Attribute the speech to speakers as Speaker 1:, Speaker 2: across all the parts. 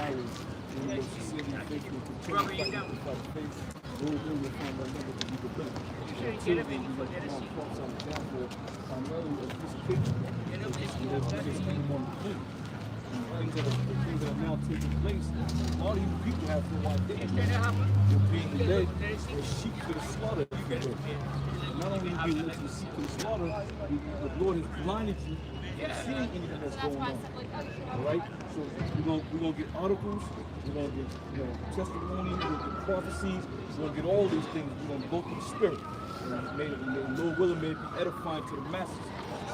Speaker 1: hours. And those sincerely and faithful continue to fight the faith. Those who will find that number to be the better. Children, we will come on cross on the downfall, primarily of this occasion. This kingdom on the plate. Things that are now taking place. A lot of you people have no idea. You're being led as sheep to the slaughter. Not only are you being led to the sheep to the slaughter, the Lord has blinded you from seeing anything that's going on. Alright? So we're gonna get articles, we're gonna get testimony, we're gonna get prophecies, we're gonna get all these things. We're gonna go through the spirit. And may Lord willing, may it be edifying to the masses.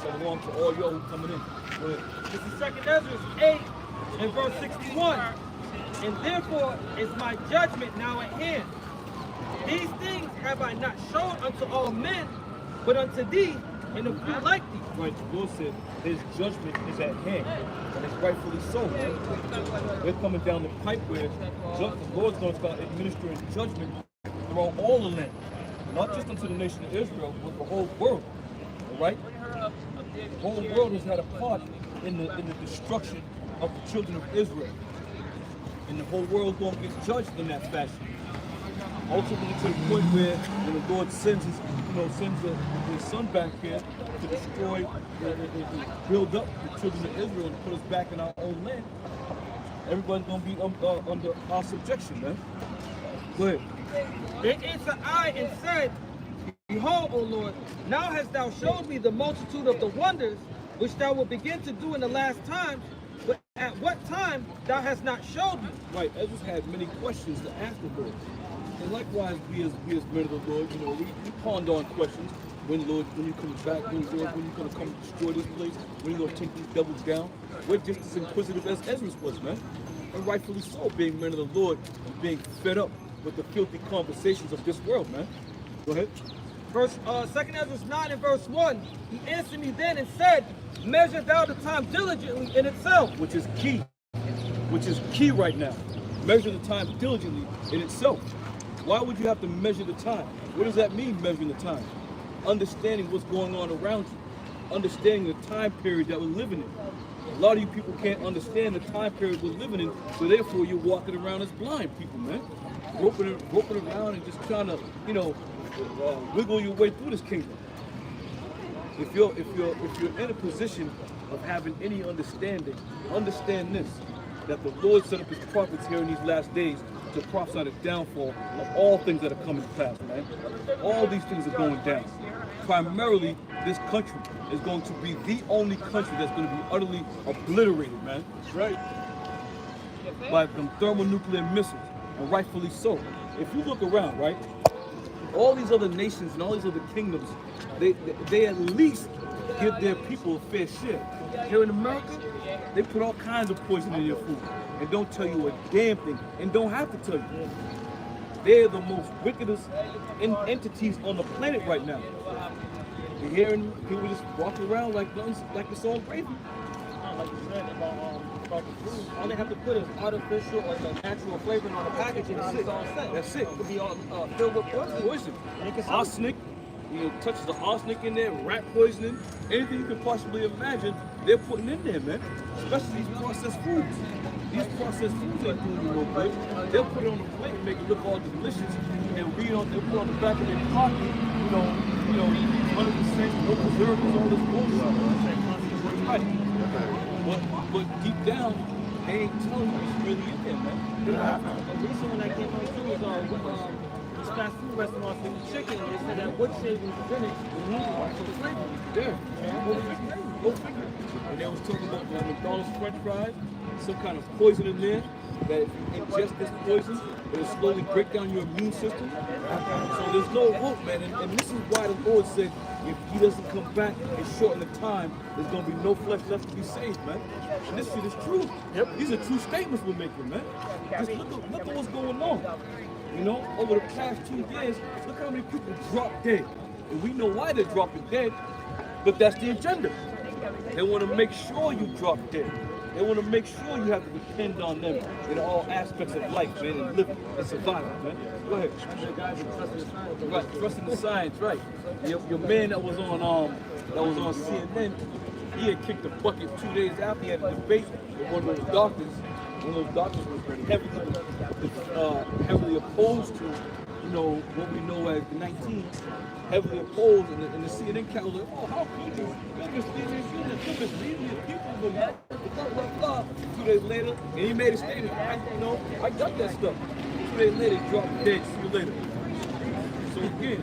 Speaker 1: Shalom to all y'all who coming in. Go ahead.
Speaker 2: This is 2 Ezra 8 and verse 61. And therefore is my judgment now at hand. These things have I not shown unto all men, but unto thee and a few like thee.
Speaker 1: Right, the Lord said his judgment is at hand, and it's rightfully so. Right? We're coming down the pipe where the Lord's going to start administering judgment throughout all the land, not just unto the nation of Israel, but the whole world. All right? The whole world has had a part in the destruction of the children of Israel, and the whole world going to get judged in that fashion. Ultimately, to the point where when the Lord sends his, his son back here to destroy, build up the children of Israel and put us back in our own land, everybody's going to be under our subjection, man. Go ahead.
Speaker 2: Then answered I and said, Behold, O Lord, now hast thou showed me the multitude of the wonders which thou wilt begin to do in the last times, but at what time thou hast not showed me.
Speaker 1: Right, Ezra had many questions to ask the Lord. And likewise, we as men of the Lord, we ponder on questions. When Lord, when you come back, when you gonna come destroy this place, when you gonna take these devils down? We're just as inquisitive as Ezra was, man. And rightfully so, being men of the Lord and being fed up with the filthy conversations of this world, man. Go ahead.
Speaker 2: 2 Ezra 9 and verse 1, he answered me then and said, Measure thou the time diligently in itself.
Speaker 1: Which is key. Which is key right now. Measure the time diligently in itself. Why would you have to measure the time? What does that mean, measuring the time? Understanding what's going on around you. Understanding the time period that we're living in. A lot of you people can't understand the time period we're living in, so therefore you're walking around as blind people, man. Groping around and just trying to, wiggle your way through this kingdom. If you're in a position of having any understanding, understand this, that the Lord set up his prophets here in these last days to prophesy the downfall of all things that are coming to pass, man. All these things are going down. Primarily, this country is going to be the only country that's going to be utterly obliterated, man. That's right. By them thermonuclear missiles, and rightfully so. If you look around, right, all these other nations and all these other kingdoms, they at least give their people a fair share. Here in America, they put all kinds of poison in your food and don't tell you a damn thing and don't have to tell you. They're the most wickedest entities on the planet right now. You're hearing people just walking around like it's all gravy.
Speaker 2: Like you said about the food, all they have to put is artificial or natural flavoring on the packaging and it's all set.
Speaker 1: That's it.
Speaker 2: It could be all filled with poison.
Speaker 1: Arsenic. Touches the arsenic in there, rat poisoning, anything you can possibly imagine, they're putting in there, man. Especially these processed foods. These processed foods ain't doing you no good. They'll put it on the plate and make it look all delicious, and they'll put on the back of their pocket, 100%, no preservatives, all this bullshit. Right. But deep down, they ain't telling you what's really in there, man.
Speaker 2: The recent one I came on to was this fast food restaurant for the chicken, and they said that wood shavings was in it. So the flavor.
Speaker 1: Yeah. Go figure. And they was talking about McDonald's French fries, some kind of poison in there, that if you ingest this poison, it'll slowly break down your immune system. So there's no hope, man. And this is why the Lord said, if he doesn't come back and shorten the time, there's going to be no flesh left to be saved, man. And this shit is true. Yep. These are true statements we're making, man. Just look at what's going on. Over the past 2 years, look how many people dropped dead. And we know why they're dropping dead, but that's the agenda. They want to make sure you drop dead. They want to make sure you have to depend on them in all aspects of life, man, and living and surviving, man. Go ahead. Right, trusting the science, right. Your man that was on CNN, he had kicked the bucket 2 days after he had a debate with one of those doctors. one of those doctrines was heavily opposed to, you know, what we know as the 19, heavily opposed, and the CNN count was like, oh, how could you? You're misleading the people, blah, blah, blah. 2 days later, and he made a statement, I got that stuff. 2 days later, he dropped dead, see you later. So again,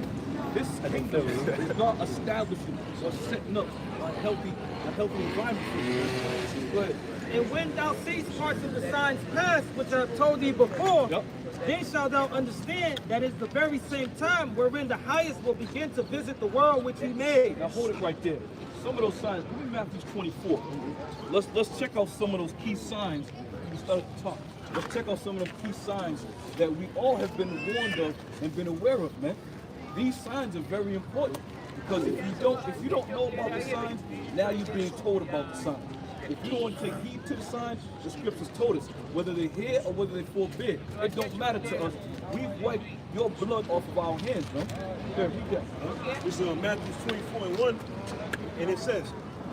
Speaker 1: this kingdom is not establishing or setting up a healthy environment for you. Go ahead.
Speaker 2: And when thou seest parts of the signs past, which I have told thee before,
Speaker 1: Yep.
Speaker 2: then shalt thou understand that it's the very same time wherein the highest will begin to visit the world which he made.
Speaker 1: Now hold it right there. Some of those signs, give me Matthew 24. Let's check out some of those key signs. We start at the top. Let's check out some of the key signs that we all have been warned of and been aware of, man. These signs are very important because if you don't know about the signs, now you're being told about the signs. If you don't want to take heed to the signs, the scriptures told us, whether they're here or whether they forbid, it don't matter to us. We've wiped your blood off of our hands, man. There, read that.
Speaker 3: This is Matthew 24:1, and it says,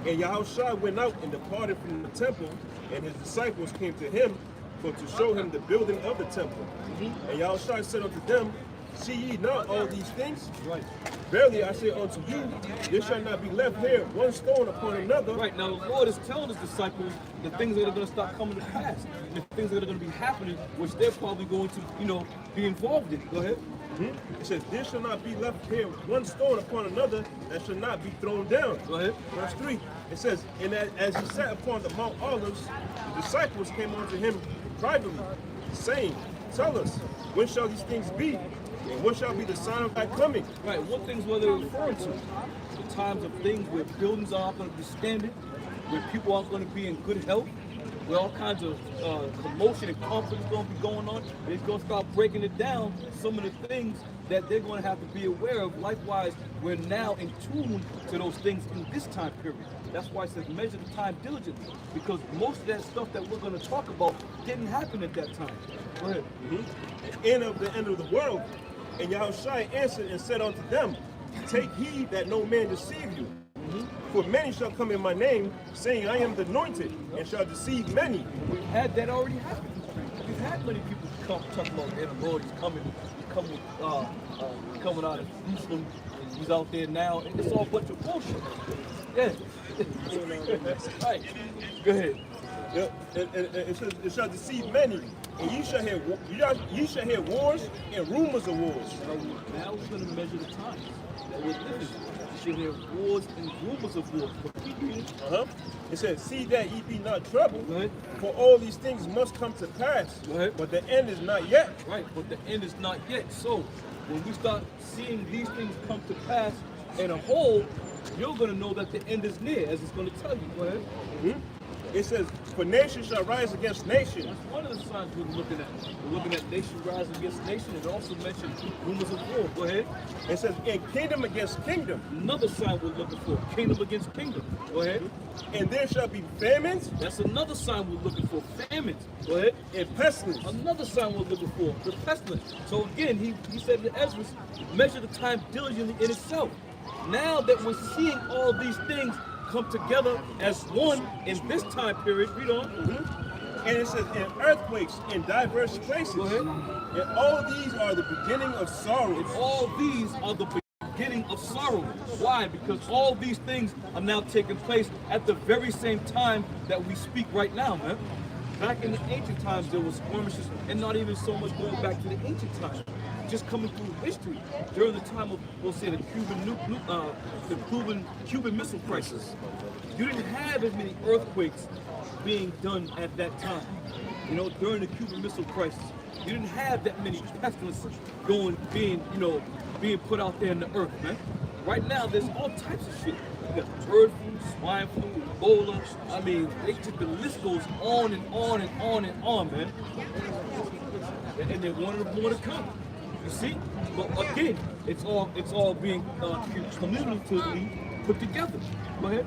Speaker 3: and Yahushua went out and departed from the temple, and his disciples came to him for to show him the building of the temple. And Yahushua said unto them, see ye not all these things?
Speaker 1: Right.
Speaker 3: Verily I say unto you, there shall not be left here one stone upon another.
Speaker 1: Right, now the Lord is telling his disciples the things that are going to start coming to pass, the things that are going to be happening, which they're probably going to, be involved in. Go ahead.
Speaker 3: It says, there shall not be left here one stone upon another that shall not be thrown down.
Speaker 1: Go ahead.
Speaker 3: Verse 3, it says, and as he sat upon the Mount Olives, the disciples came unto him privately, saying, tell us, when shall these things be? And what shall be the sign of thy coming?
Speaker 1: Right, what things were they referring to? The times of things where buildings aren't going to be standing, where people aren't going to be in good health, where all kinds of commotion and conflict is going to be going on. They're going to start breaking it down, some of the things that they're going to have to be aware of. Likewise, we're now in tune to those things in this time period. That's why it says measure the time diligently, because most of that stuff that we're going to talk about didn't happen at that time. Go ahead.
Speaker 3: End of the world. And Yahushua answered and said unto them, take heed that no man deceive you. For many shall come in my name, saying, I am the anointed, and shall deceive many.
Speaker 1: We've had that already happen. We've had many people come talk about, hey, the Lord is coming out of Jerusalem, and he's out there now, and it's all a bunch of bullshit. Yeah. Right. Go ahead.
Speaker 3: It says, it shall deceive many, and ye shall hear wars and rumors of wars.
Speaker 1: Now we're going to measure the times that we're living in. You should hear wars and rumors of wars.
Speaker 3: It says, see that ye be not troubled,
Speaker 1: Go ahead.
Speaker 3: for all these things must come to pass,
Speaker 1: Go ahead.
Speaker 3: but the end is not yet.
Speaker 1: Right, but the end is not yet. So when we start seeing these things come to pass in a whole, you're going to know that the end is near, as it's going to tell you. Go ahead.
Speaker 3: It says, for nation shall rise against nation.
Speaker 1: That's one of the signs we're looking at. We're looking at nation rising against nation. It also mentions rumors of war. Go ahead.
Speaker 3: It says, and kingdom against kingdom.
Speaker 1: Another sign we're looking for. Kingdom against kingdom. Go ahead.
Speaker 3: And there shall be famines
Speaker 1: That's another sign we're looking for. Famines. Go ahead.
Speaker 3: and pestilence.
Speaker 1: Another sign we're looking for. The pestilence. So again, he said to Ezra, measure the time diligently in itself. Now that we're seeing all these things come together as one in this time period, read on.
Speaker 3: And it says, and earthquakes in diverse places.
Speaker 1: Go ahead.
Speaker 3: And all these are the beginning of sorrows.
Speaker 1: All these are the beginning of sorrow. Why? Because all these things are now taking place at the very same time that we speak right now, man. Back in the ancient times, there was skirmishes, and not even so much going back to the ancient times. Just coming through history during the time of, we'll say, the Cuban Missile Crisis. You didn't have as many earthquakes being done at that time. During the Cuban Missile Crisis, you didn't have that many pestilences being put out there in the earth, man. Right now, there's all types of shit. You got bird flu, swine flu, Ebola. I mean, the list goes on and on and on and on, man. And they wanted more to come. You see? But again, it's all being cumulatively put together. Go ahead.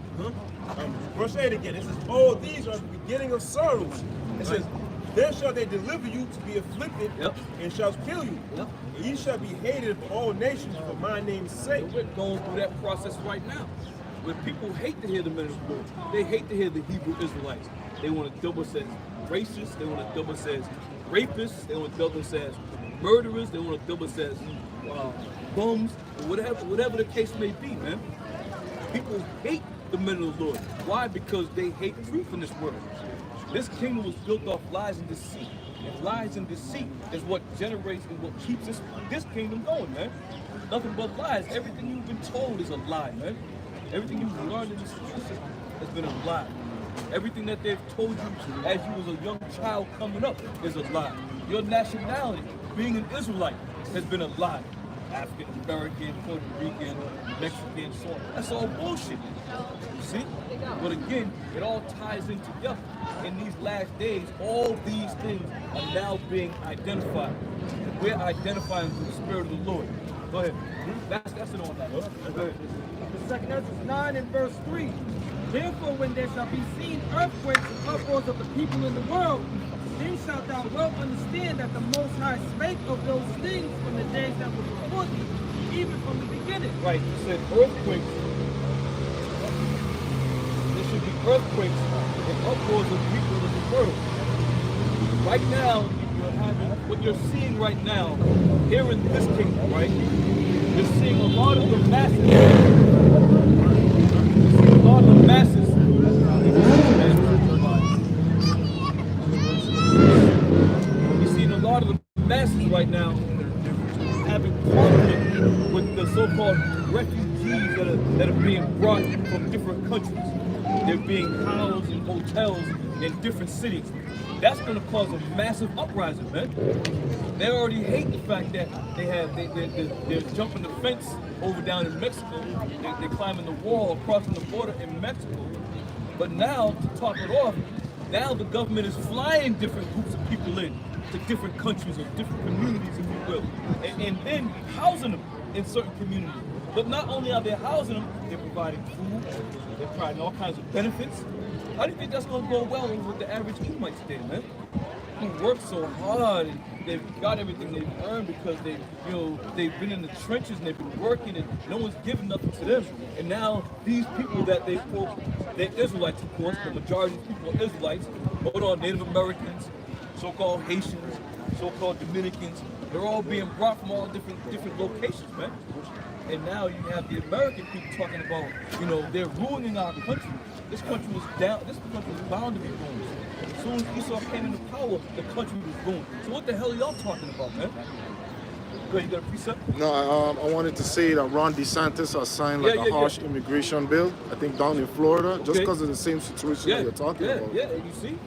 Speaker 3: Verse 8 again. It says, all these are the beginning of sorrows. It says, then shall they deliver you to be afflicted, and shall kill you.
Speaker 1: Yep.
Speaker 3: And ye shall be hated of all nations for my name's sake.
Speaker 1: So we're going through that process right now. Where people hate to hear the men of war. They hate to hear the Hebrew Israelites. They want to double sentence. racist. They want to dub us as rapists. They want to dub us as murderers. They want to dub us as bums, or whatever the case may be, man. People hate the men of the Lord. Why? Because they hate truth in this world. This kingdom was built off lies and deceit. And lies and deceit is what generates and what keeps this kingdom going, man. Nothing but lies. Everything you've been told is a lie, man. Everything you've learned in this system has been a lie. Everything that they've told you as you was a young child coming up is a lie. Your nationality, being an Israelite, has been a lie. African American, Puerto Rican, Mexican, so on. That's all bullshit. You see? But again, it all ties in together. In these last days, all these things are now being identified. And we're identifying through the Spirit of the Lord. Go ahead. That's it on that. Go ahead.
Speaker 2: The second Ezra 9 and verse 3. Therefore, when there shall be seen earthquakes and uproars of the people in the world, then shalt thou well understand that the Most High spake of those things from the days that were before thee, even from the beginning.
Speaker 1: Right, he said earthquakes. There should be earthquakes and uproars of people in the world. Right now, what you're seeing right now, here in this kingdom, right? You're seeing a lot of the masses. You're seeing a lot of the masses. You're seeing a lot of the masses right now having conflict with the so-called refugees that are being brought from different countries. They're being housed in hotels in different cities. That's going to cause a massive uprising, man. They already hate the fact that they're jumping the fence over down in Mexico. They're climbing the wall, crossing the border in Mexico. But now, to top it off, now the government is flying different groups of people in to different countries or different communities, if you will, and then housing them in certain communities. But not only are they housing them, they're providing food, they're providing all kinds of benefits. How do you think that's going to go well with the average Edomite today, man? Who work so hard and they've got everything they've earned because they've been in the trenches and they've been working and no one's giving nothing to them. And now these people that they quote, they're Israelites, of course, the majority of people are Israelites, but on Native Americans, so-called Haitians, so-called Dominicans, they're all being brought from all different locations, man. And now you have the American people talking about, they're ruining our country. This country was down. This country was bound to be ruined. As soon as Esau came into power, the country was ruined. So what the hell are y'all talking about, man? Go ahead, you got a precept?
Speaker 4: No, I wanted to say that Ron DeSantis has signed a harsh immigration bill, I think down in Florida, just because of the same situation that you're talking about.
Speaker 1: Yeah, you see,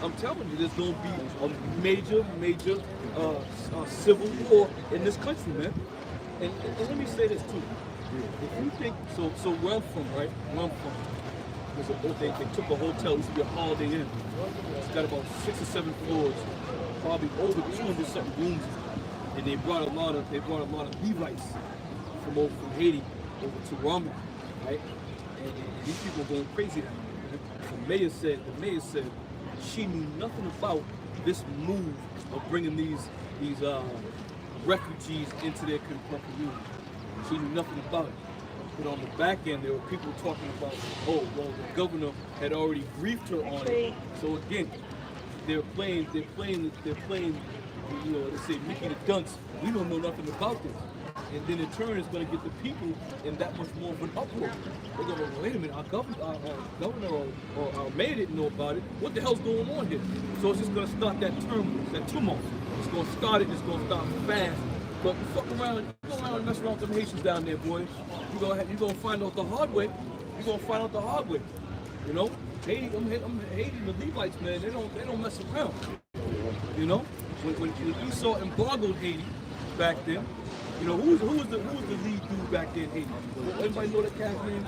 Speaker 1: I'm telling you, there's going to be a major civil war in this country, man. And let me say this too. If you think, so where I'm from, right? Where I'm from, they took a hotel, used to be a Holiday Inn. It's got about 6 or 7 floors, probably over 200 something rooms. And they brought a lot of Levites from Haiti over to Raleigh, right? And these people are going crazy. The mayor said she knew nothing about this move of bringing these refugees into their community. She knew nothing about it. But on the back end, there were people talking about, oh, well, the governor had already briefed her on it. So again, they're playing, they say Mickey the Dunce. We don't know nothing about this. And then in turn, it's going to get the people in that much more of an uproar. They're going to go, wait a minute, our governor or our mayor didn't know about it. What the hell's going on here? So it's just going to start that turmoil, that tumult. It's going to start it, it's going to start fast. But you fuck around, you go around and mess around with them Haitians down there, boy. You're going to find out the hard way. You're going to find out the hard way. Haiti, Haiti, the Levites, man, they don't mess around. When Esau embargoed Haiti back then, who was the lead dude back then in Haiti? Anybody know that cat's name?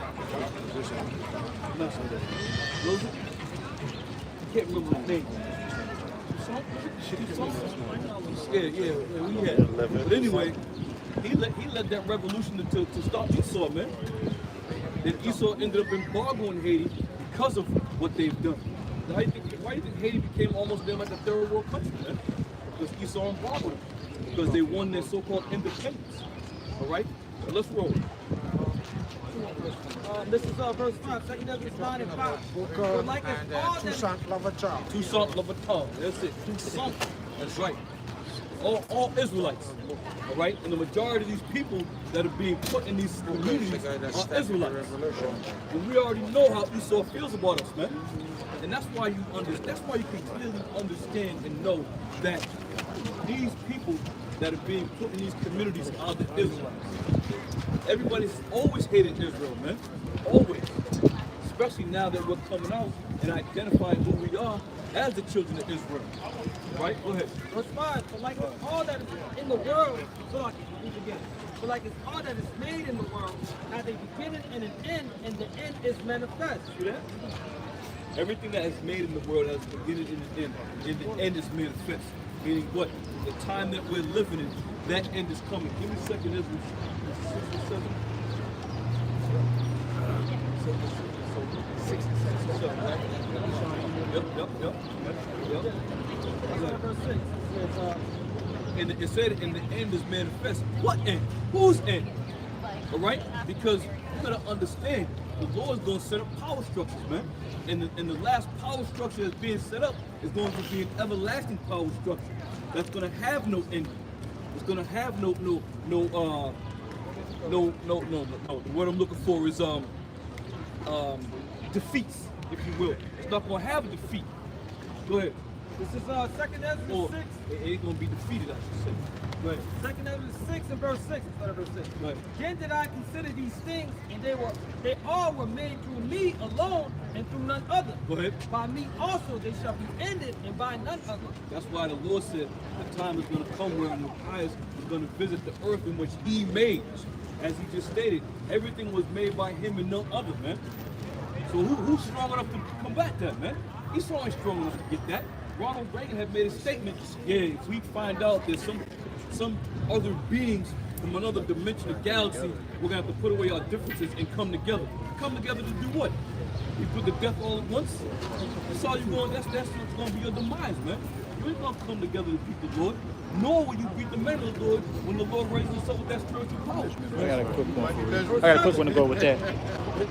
Speaker 1: Rosa? I can't remember his name. Yeah, we had. But anyway, he led that revolution to stop Esau, man. Then Esau ended up embargoing Haiti because of what they've done. Why do you think Haiti became almost like a third world country, man? Because Esau embargoed them. Because they won their so-called independence. All right? So let's roll.
Speaker 2: This is verse 5, 2 Ezra 9 and 5. For like as all that
Speaker 1: Toussaint Louverture. That's it. Toussaint. That's right. All Israelites. All right? And the majority of these people that are being put in these communities are Israelites. And we already know how Esau feels about us, man. And that's why you can clearly understand and know that these people that are being put in these communities are the Israelites. Everybody's always hated Israel, man. Always. Especially now that we're coming out and identifying who we are as the children of Israel. Right? Go ahead.
Speaker 2: verse 5, for like it's all that is in the world, so like it begins. For like it's all that is made in the world, has a beginning and an end, and the end is manifest.
Speaker 1: See that? Everything that is made in the world has a beginning and an end, and the end is manifest. Meaning what? The time that we're living in, that end is coming. Give me a second, Israel. 6 and 7. 6 and 7, right? Yep.
Speaker 2: Verse 6 says,
Speaker 1: And it said in the end is manifest. What end? Whose end? All right? Because you gotta understand, the Lord's gonna set up power structures, man. And the last power structure that's being set up is going to be an everlasting power structure that's gonna have no ending. It's gonna have no. The word I'm looking for is defeats, if you will. It's not gonna have a defeat. Go ahead.
Speaker 2: this is 2 Ezra
Speaker 1: Or
Speaker 2: 6.
Speaker 1: it ain't gonna be defeated, I should say. Go ahead.
Speaker 2: 2 Ezra 6 and verse 6 instead of verse 6.
Speaker 1: Right.
Speaker 2: Then did I consider these things, and they all were made through me alone and through none other.
Speaker 1: Go ahead.
Speaker 2: By me also they shall be ended, and by none other.
Speaker 1: That's why the Lord said the time is going to come where the Messiah is going to visit the earth in which he made. As he just stated, everything was made by him and no other, man. So who's strong enough to combat that, man? Esau ain't strong enough to get that. Ronald Reagan had made a statement, yeah, if we find out there's some other beings from another dimension of galaxy, we're going to have to put away our differences and come together. Come together to do what? You put the death all at once? That's all you're going, that's going to be your demise, man. You ain't going to come together to beat the Lord, nor will you beat the men of the Lord when the Lord raises us up with that spiritual power.
Speaker 5: I got a quick one for you. I got a quick one to go with that.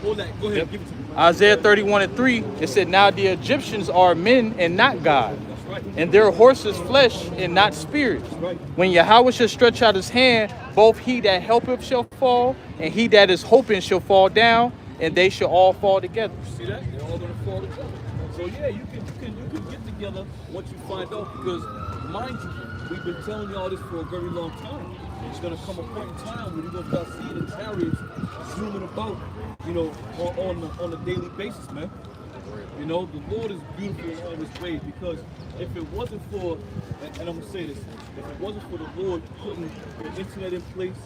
Speaker 1: All that, go ahead, give it to me.
Speaker 5: Isaiah 31 and 3, it said, now the Egyptians are men and not God,
Speaker 1: That's right.
Speaker 5: and their horses flesh and not spirit.
Speaker 1: Right.
Speaker 5: When Yahweh shall stretch out his hand, both he that helpeth shall fall, and he that is hoping shall fall down, and they shall all fall together.
Speaker 1: See that? They're all gonna fall together. So yeah, you can get together once you find out, because mind you, we've been telling y'all this for a very long time. It's gonna come a point in time when you're gonna start seeing the chariots zooming about, you know, on a daily basis, man. You know, the Lord is beautiful in all his ways, because if it wasn't for, and I'm gonna say this, if it wasn't for the Lord putting the internet in place,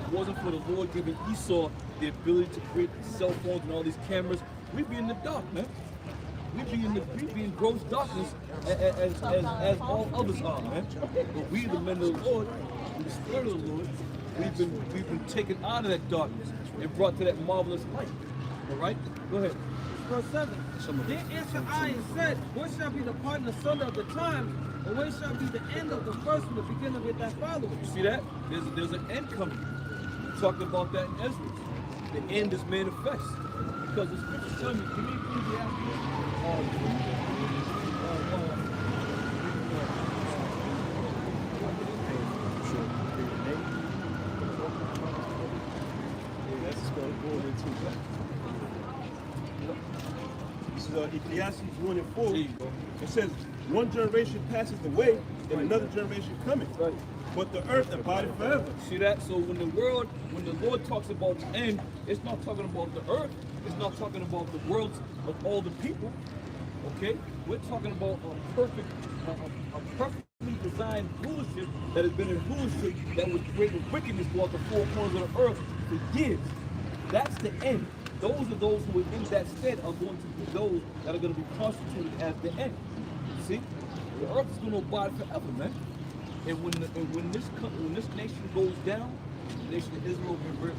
Speaker 1: if it wasn't for the Lord giving Esau the ability to create cell phones and all these cameras, we'd be in the dark, man. We'd be in gross darkness as all others are, man. But we, the men of the Lord, the Spirit of the Lord, we've been taken out of that darkness and brought to that marvelous light. All right? Go ahead.
Speaker 2: Verse 7. Then answered I and said, what shall be the part and the sum of the times, and what shall be the end of the first and the beginning of it that followeth?
Speaker 1: You see that? There's an end coming. We're talking about that in Ezra. The end is manifest. Because the scriptures tell me, give me
Speaker 3: This is Ecclesiastes 1 and 4.
Speaker 1: There you go.
Speaker 3: It says, one generation passeth away, and another generation cometh.
Speaker 1: Right.
Speaker 3: But the earth abideth forever.
Speaker 1: See that? So when the Lord talks about the end, it's not talking about the earth. It's not talking about the worlds of all the people. Okay? We're talking about a perfectly designed rulership that has been in rulership that was creating wickedness throughout the four corners of the earth for years. That's the end. Those are those who are in that stead are going to be those that are going to be constituted as the end. See? The earth is going to abide forever, man. And when this nation goes down, the nation of Israel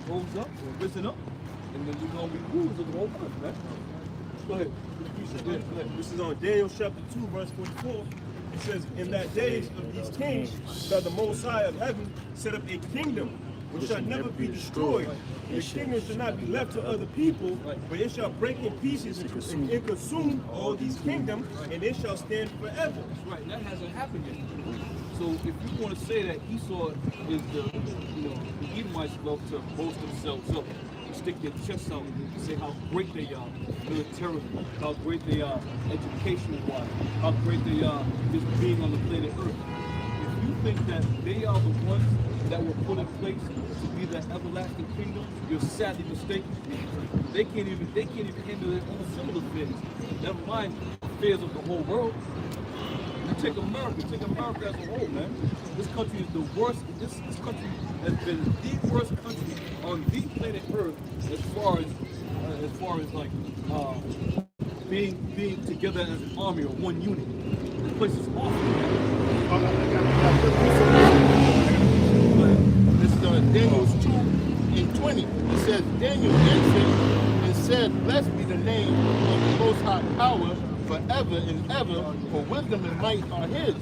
Speaker 1: rose up or risen up, and then we're going to be rulers of the whole earth, man. Go ahead.
Speaker 3: This is on Daniel chapter 2, verse 44. It says, in that days of these kings shall the Most High of heaven set up a kingdom which shall never be destroyed. The kingdom shall not be left to other people, but it shall break in pieces and consume all these kingdoms, and it shall stand forever.
Speaker 1: Right, and that hasn't happened yet. So if you want to say that Esau is the Edomites love to boast themselves up, stick their chests out and say how great they are militarily, how great they are education-wise, how great they are just being on the planet Earth. If you think that they are the ones that were put in place to be that everlasting kingdom, you're sadly mistaken. They can't even handle their own civil affairs. Never mind affairs of the whole world. You take America as a whole, man. This country is the worst. This country has been the worst country on the planet Earth as far as like being together as an army or one unit. This place is awful,
Speaker 6: This is Daniel 2:20. It says, Daniel answered and said, blessed be the name of the Most High Power forever and ever, for wisdom and might are his.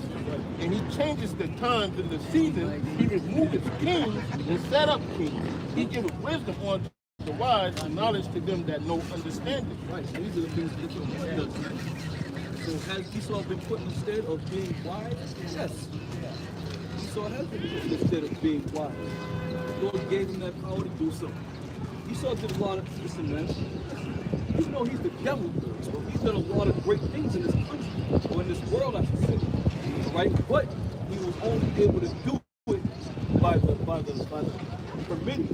Speaker 6: And he changes the times and the seasons. He removeth kings and set up kings. He giveth wisdom unto the wise and knowledge to them that know understanding.
Speaker 1: Right, so these are the things that Esau does. So has Esau been put instead of being wise? Yes. Esau has been put instead of being wise. The Lord gave him that power to do so. Esau did a lot of, listen man, even though he's the devil, he's done a lot of great things in this country, or in this world I should say, right? But he was only able to do it by the permitting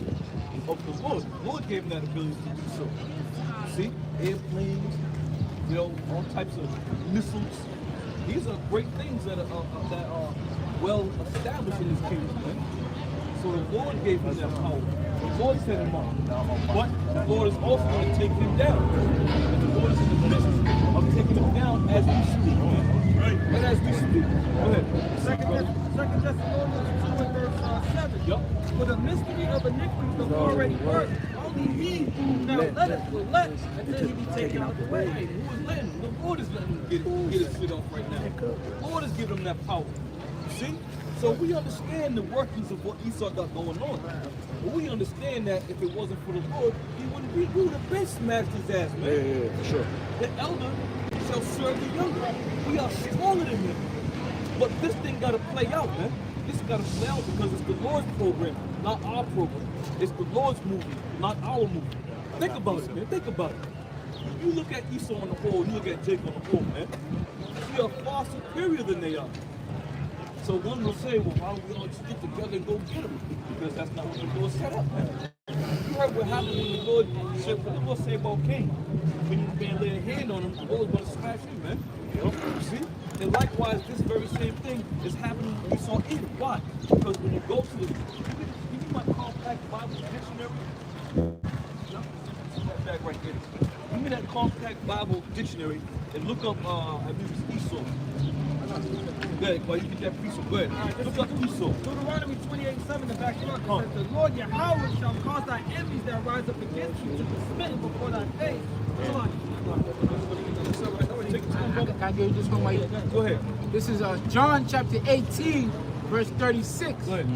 Speaker 1: of the Lord. The Lord gave him that ability to do so. See, airplanes, all types of missiles. These are great things that are well established in this kingdom, man. So the Lord gave him that power. The Lord set him on. But the Lord is also going to take him down. And the Lord is in the midst of taking him down as we speak, man. Right. And as we speak. Go ahead.
Speaker 2: Second Thessalonians 2 and verse 7.
Speaker 1: Yep.
Speaker 2: For the mystery of iniquity was already worked. Only he now letteth will let until he be taken out of the way.
Speaker 1: Who is letting him? The Lord is letting him get his shit off right now. The Lord is giving him that power. You see? So we understand the workings of what Esau got going on. But we understand that if it wasn't for the Lord, he wouldn't be. We would have been smashed his ass, man.
Speaker 4: Yeah, sure.
Speaker 1: The elder shall serve the younger. We are stronger than him. But this thing got to play out, man. This got to play out because it's the Lord's program, not our program. It's the Lord's movie, not our movie. Think about it, man. Think about it. If you look at Esau on the whole, you look at Jacob on the whole, man. We are far superior than they are. So one will say, well, why don't we all just get together and go get them? Because that's not what the Lord set up, man. You heard what happened when the Lord said, what the Lord say about Cain? When you man laid a hand on him, the Lord was going to smash him, man. You see? And likewise, this very same thing is happening when Esau Edom. Why? Because when you go to the, give me my compact Bible dictionary. No, that bag right there. Give me that compact Bible dictionary and look up, I believe it's Esau. Go ahead, while you get that piece of bread. Look up Esau.
Speaker 2: Deuteronomy 28:7 to back it up. It says, the Lord Yahweh shall cause thy enemies that rise up against you to be smitten before thy face. Come on.
Speaker 7: Can I give you this one while you
Speaker 1: Go ahead.
Speaker 7: This is John chapter 18, verse 36.
Speaker 1: Go ahead.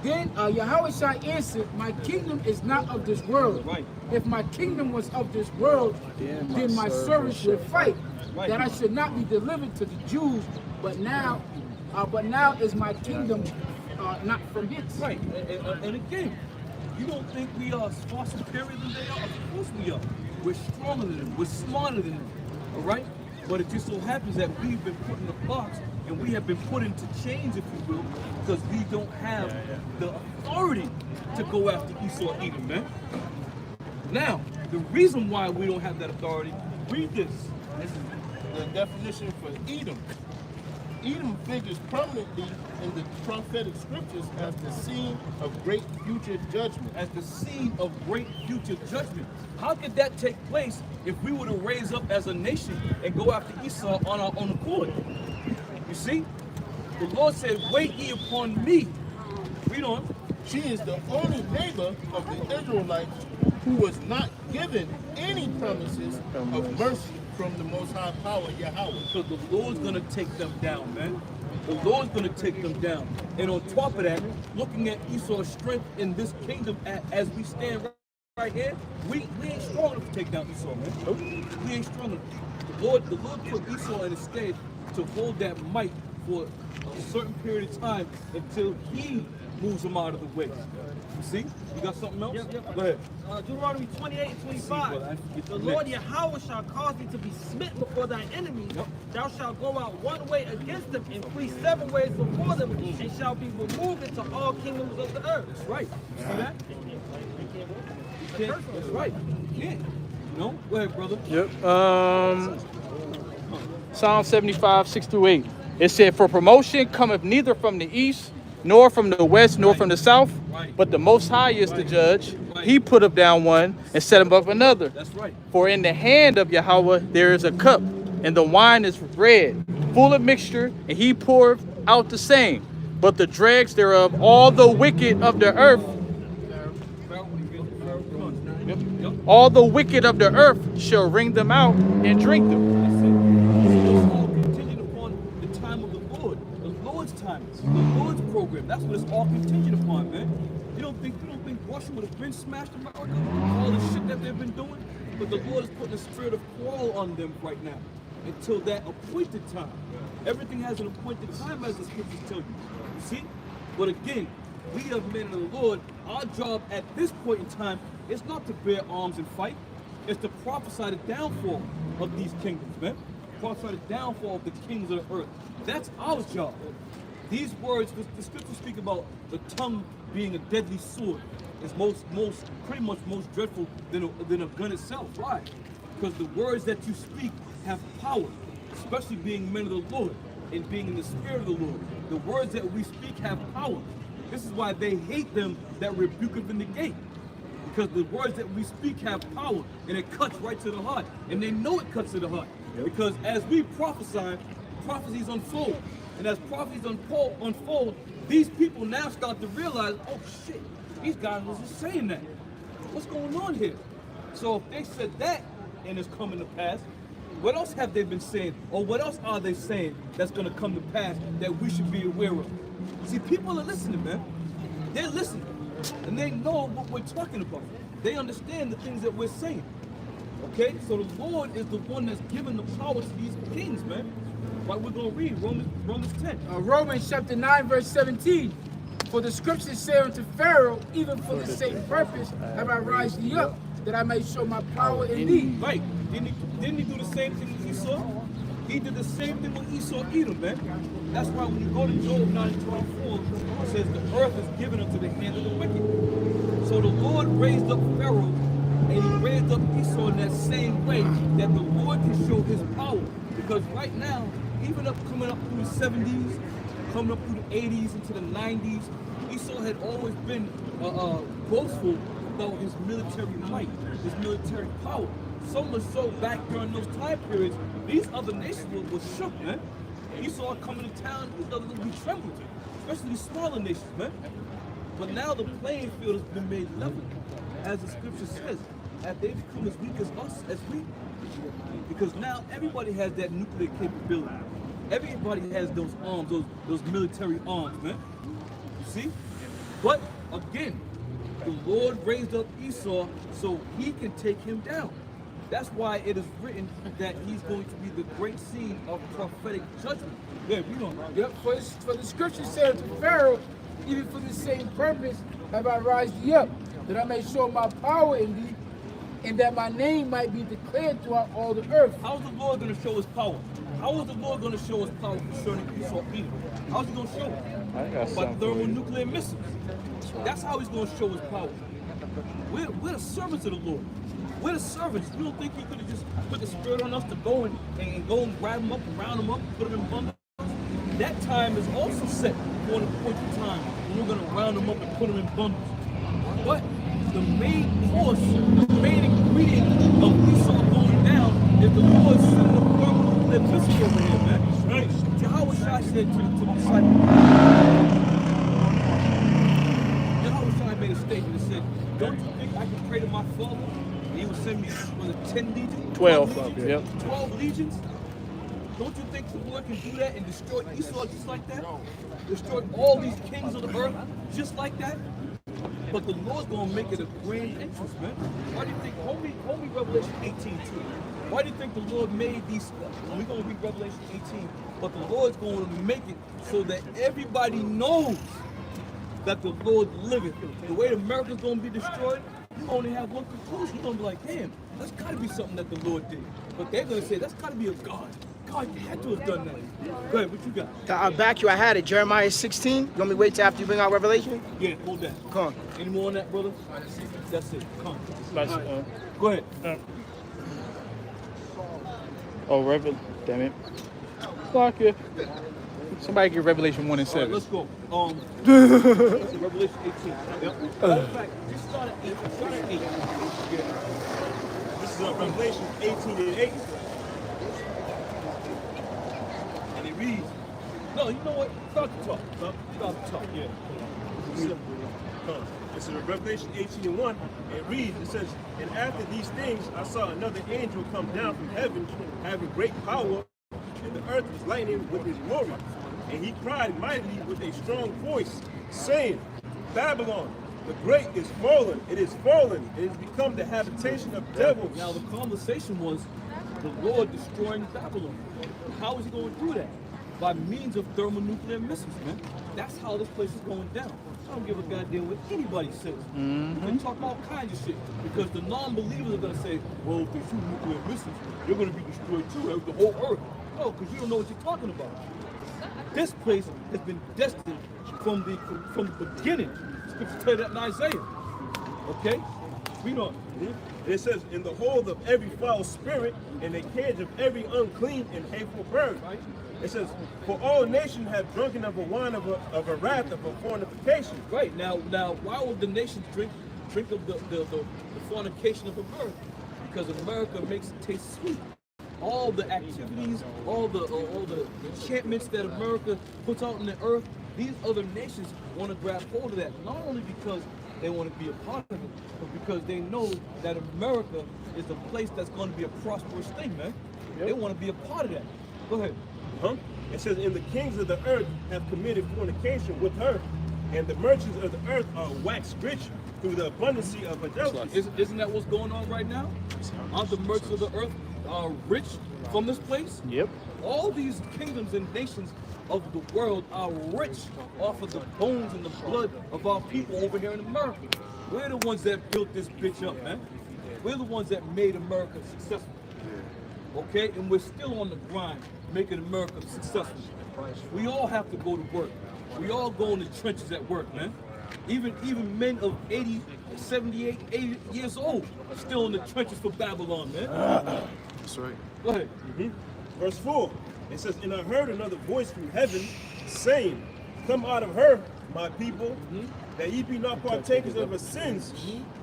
Speaker 7: Then Yahweh shall answer, my kingdom is not of this world.
Speaker 1: Right.
Speaker 7: If my kingdom was of this world, then my servants would fight,
Speaker 1: Right.
Speaker 7: that I should not be delivered to the Jews. But now is my kingdom not from hence.
Speaker 1: Right. And again, you don't think we are far superior than they are? Of course we are. We're stronger than them. We're smarter than them. All right? But it just so happens that we've been put in a box and we have been put into chains, if you will, because we don't have the authority to go after Esau Edom, man. Now, the reason why we don't have that authority, read this.
Speaker 6: This is the definition for Edom. Edom figures prominently in the prophetic scriptures as the scene of great future judgment.
Speaker 1: As the scene of great future judgment. How could that take place if we were to raise up as a nation and go after Esau on our own accord? You see? The Lord said, wait ye upon me. Read on.
Speaker 6: She is the only neighbor of the Israelites who was not given any promises of mercy from the Most High Power, Yahweh.
Speaker 1: So the Lord's going to take them down, man. The Lord's going to take them down. And on top of that, looking at Esau's strength in this kingdom as we stand right here, we ain't strong enough to take down Esau, man. We ain't strong enough. The Lord put Esau in his stead to hold that might for a certain period of time until he moves him out of the way. You see? You got something else?
Speaker 2: Yep.
Speaker 1: Go ahead.
Speaker 2: Deuteronomy 28 and 25. The Lord Yahweh shall cause thee to be smitten before thy enemies.
Speaker 1: Yep.
Speaker 2: Thou shalt go out one way against them and flee 7 ways before them, and shall be removed into all kingdoms of the earth.
Speaker 1: That's right. You see that? You can't. That's right. You can't. No? Go ahead, brother.
Speaker 5: Yep. Psalm 75, 6-8. It said, for promotion cometh neither from the east, nor from the west, nor from the south, but the Most High is the judge. He put up down one and set him up another.
Speaker 1: That's right.
Speaker 5: For in the hand of Yahweh there is a cup, and the wine is red, full of mixture, and he poureth out the same. But the dregs thereof, all the wicked of the earth, all the wicked of the earth shall wring them out and drink them.
Speaker 1: It's all contingent upon the time of the Lord, the Lord's time, the Lord's program. That's what it's all contingent upon, man. You don't think Russia would have been smashed America? All the shit that they've been doing? But the Lord is putting a spirit of quarrel on them right now until that appointed time. Everything has an appointed time, as the scriptures tell you. You see? But again, we are men of the Lord. Our job at this point in time is not to bear arms and fight. It's to prophesy the downfall of these kingdoms, man. Prophesy the downfall of the kings of the earth. That's our job. These words, the scriptures speak about the tongue being a deadly sword. It's pretty much most dreadful than a gun itself. Why? Because the words that you speak have power, especially being men of the Lord and being in the spirit of the Lord. The words that we speak have power. This is why they hate them that rebuketh in the gate. Because the words that we speak have power, and it cuts right to the heart. And they know it cuts to the heart. Because as we prophesy, prophecies unfold. And as prophecies unfold, these people now start to realize, oh shit, these guys was just saying that. What's going on here? So if they said that and it's coming to pass, what else have they been saying? Or what else are they saying that's going to come to pass that we should be aware of? See, people are listening, man. They're listening. And they know what we're talking about. They understand the things that we're saying. Okay? So the Lord is the one that's giving the power to these kings, man. Like we're going to read Romans 10.
Speaker 7: Romans chapter 9, verse 17. For the scriptures say unto Pharaoh, even for the same purpose have I raised thee up, that I may show my power in thee.
Speaker 1: Right. Didn't he do the same thing with Esau? He did the same thing with Esau Edom, man. That's why when you go to Job 9:24, it says the earth is given unto the hand of the wicked. So the Lord raised up Pharaoh, and he raised up Esau in that same way that the Lord can show his power. Because right now, even coming up through the 70s, coming up through the 80s into the 90s, Esau had always been boastful about his military might, his military power. So much so back during those time periods, these other nations were shook, man. Esau coming to town, these others would be trembling, especially these smaller nations, man. But now the playing field has been made level, as the scripture says, as they become as weak as us, as we. Because now everybody has that nuclear capability. Everybody has those arms, those military arms, man. You see? But again, the Lord raised up Esau so he can take him down. That's why it is written that he's going to be the great scene of prophetic judgment. Yeah, we don't know.
Speaker 7: Yep, for the scriptures say unto Pharaoh, even for the same purpose have I raised thee up, that I may show my power in thee, and that my name might be declared throughout all the earth.
Speaker 1: How is the Lord going to show his power? How is the Lord going to show his power concerning Esau Edom? How is he going to show it? By thermonuclear missiles. That's how he's going to show his power. We're the servants of the Lord. We're the servants. You don't think he could have just put the spirit on us to go and go and grab them up and round them up and put them in bundles? That time is also set for an appointed time when we're going to round them up and put them in bundles. But the main course, the main ingredient of Esau going down is the Lord sending a thermonuclear missile over here, man. Right? Jehovah said to the disciples, Jehovah made a statement and said, don't you think I can pray to my Father? And he would send me, was it 10 legions?
Speaker 5: 12,
Speaker 1: 12 legions?
Speaker 5: yep.
Speaker 1: 12 legions? Don't you think the Lord can do that and destroy Esau just like that? Destroy all these kings of the earth just like that? But the Lord's gonna make it a grand entrance, man. Why do you think, hold me Revelation 18 too. Why do you think the Lord made these, we're gonna read Revelation 18, but the Lord's gonna make it so that everybody knows that the Lord liveth. The way America's gonna be destroyed, you only have one conclusion. You're gonna be like, damn, that's gotta be something that the Lord did. But they're gonna say, that's gotta be a God. God had to have done that. Go ahead, what you got?
Speaker 8: I'll back you. I had it. Jeremiah 16. You want me to wait till after you bring out Revelation?
Speaker 1: Yeah, hold that.
Speaker 8: Come on.
Speaker 1: Any more on that, brother? That's it. Come.
Speaker 5: Let's,
Speaker 1: All right. Go ahead.
Speaker 5: Oh, damn it. Fuck it. Somebody get Revelation 1 and 7.
Speaker 1: All right, let's go. Revelation 18. Yep. Matter of fact, just start at 8. Start at 8. Yeah.
Speaker 3: This is Revelation 18 and 8.
Speaker 1: And it reads. No, you know what? Start the talk. Start the talk. Yeah.
Speaker 3: This is Revelation 18 and 1. It reads, it says, and after these things I saw another angel come down from heaven, having great power, and the earth was lightning with his glory. And he cried mightily with a strong voice, saying, Babylon, the great is fallen. It is fallen. It has become the habitation of devils.
Speaker 1: Now the conversation was the Lord destroying Babylon. How is he going to do that? By means of thermonuclear missiles, man. That's how this place is going down. I don't give a goddamn what anybody says. You can talk all kinds of shit. Because the non-believers are going to say, well, if they shoot nuclear missiles, they're going to be destroyed too, the whole earth. No, because you don't know what you're talking about. This place has been destined from the beginning. Scripture tell that in Isaiah. Okay? Read on.
Speaker 3: And it says, in the hold of every foul spirit, and the cage of every unclean and hateful bird.
Speaker 1: Right?
Speaker 3: It says, for all nations have drunken of a wine of a wrath of a fornication.
Speaker 1: Right. Now, why would the nations drink of the fornication of America? Because America makes it taste sweet. All the activities, all the enchantments that America puts out in the earth, these other nations want to grab hold of that. Not only because they want to be a part of it, but because they know that America is a place that's going to be a prosperous thing, man. They want to be a part of that. Go ahead.
Speaker 3: It says, and the kings of the earth have committed fornication with her, and the merchants of the earth are waxed rich through the abundancy of adultery.
Speaker 1: Isn't that what's going on right now? Aren't the merchants of the earth rich from this place?
Speaker 5: Yep.
Speaker 1: All these kingdoms and nations of the world are rich off of the bones and the blood of our people over here in America. We're the ones that built this bitch up, man. We're the ones that made America successful. Okay? And we're still on the grind, making America successful. We all have to go to work. We all go in the trenches at work, man. Even men of 80, 78, 80 years old are still in the trenches for Babylon, man.
Speaker 4: That's right.
Speaker 1: Go ahead.
Speaker 3: Verse 4, it says, and I heard another voice from heaven saying, come out of her, my people, that ye be not partakers of her sins,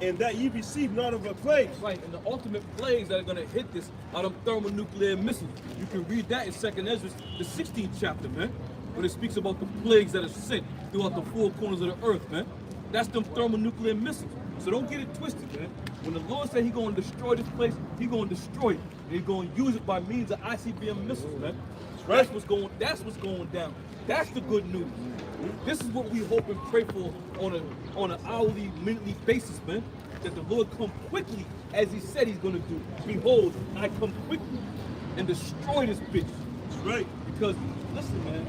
Speaker 3: and that ye receive not of her plagues.
Speaker 1: Right, and the ultimate plagues that are going to hit this are them thermonuclear missiles. You can read that in 2nd Ezra, the 16th chapter, man, when it speaks about the plagues that are sent throughout the four corners of the earth, man. That's them thermonuclear missiles. So don't get it twisted, man. When the Lord said He's going to destroy this place, He's going to destroy it. And He's going to use it by means of ICBM missiles, man. That's what's going down. That's the good news. This is what we hope and pray for on an hourly, minutely basis, man. That the Lord come quickly as He said He's going to do. Behold, I come quickly and destroy this bitch.
Speaker 3: That's right.
Speaker 1: Because listen, man,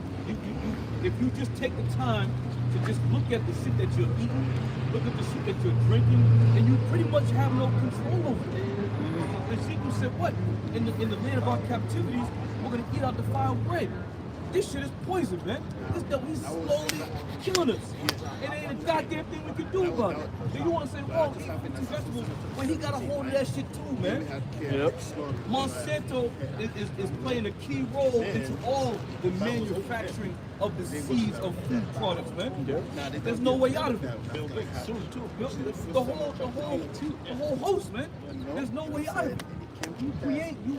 Speaker 1: if you just take the time to just look at the shit that you're eating, look at the shit that you're drinking, and you pretty much have no control over it. Ezekiel said, what? In the land of our captivities, we're going to eat out the foul bread. This shit is poison, man. He's slowly killing us. And there ain't a goddamn thing we can do about it. So you want to say, well, eat 50 vegetables, when he got a hold of that shit too, man.
Speaker 5: Yep.
Speaker 1: Monsanto is playing a key role into all the manufacturing of the seeds of food products, man. There's no way out of it. The whole host, man. There's no way out of it. You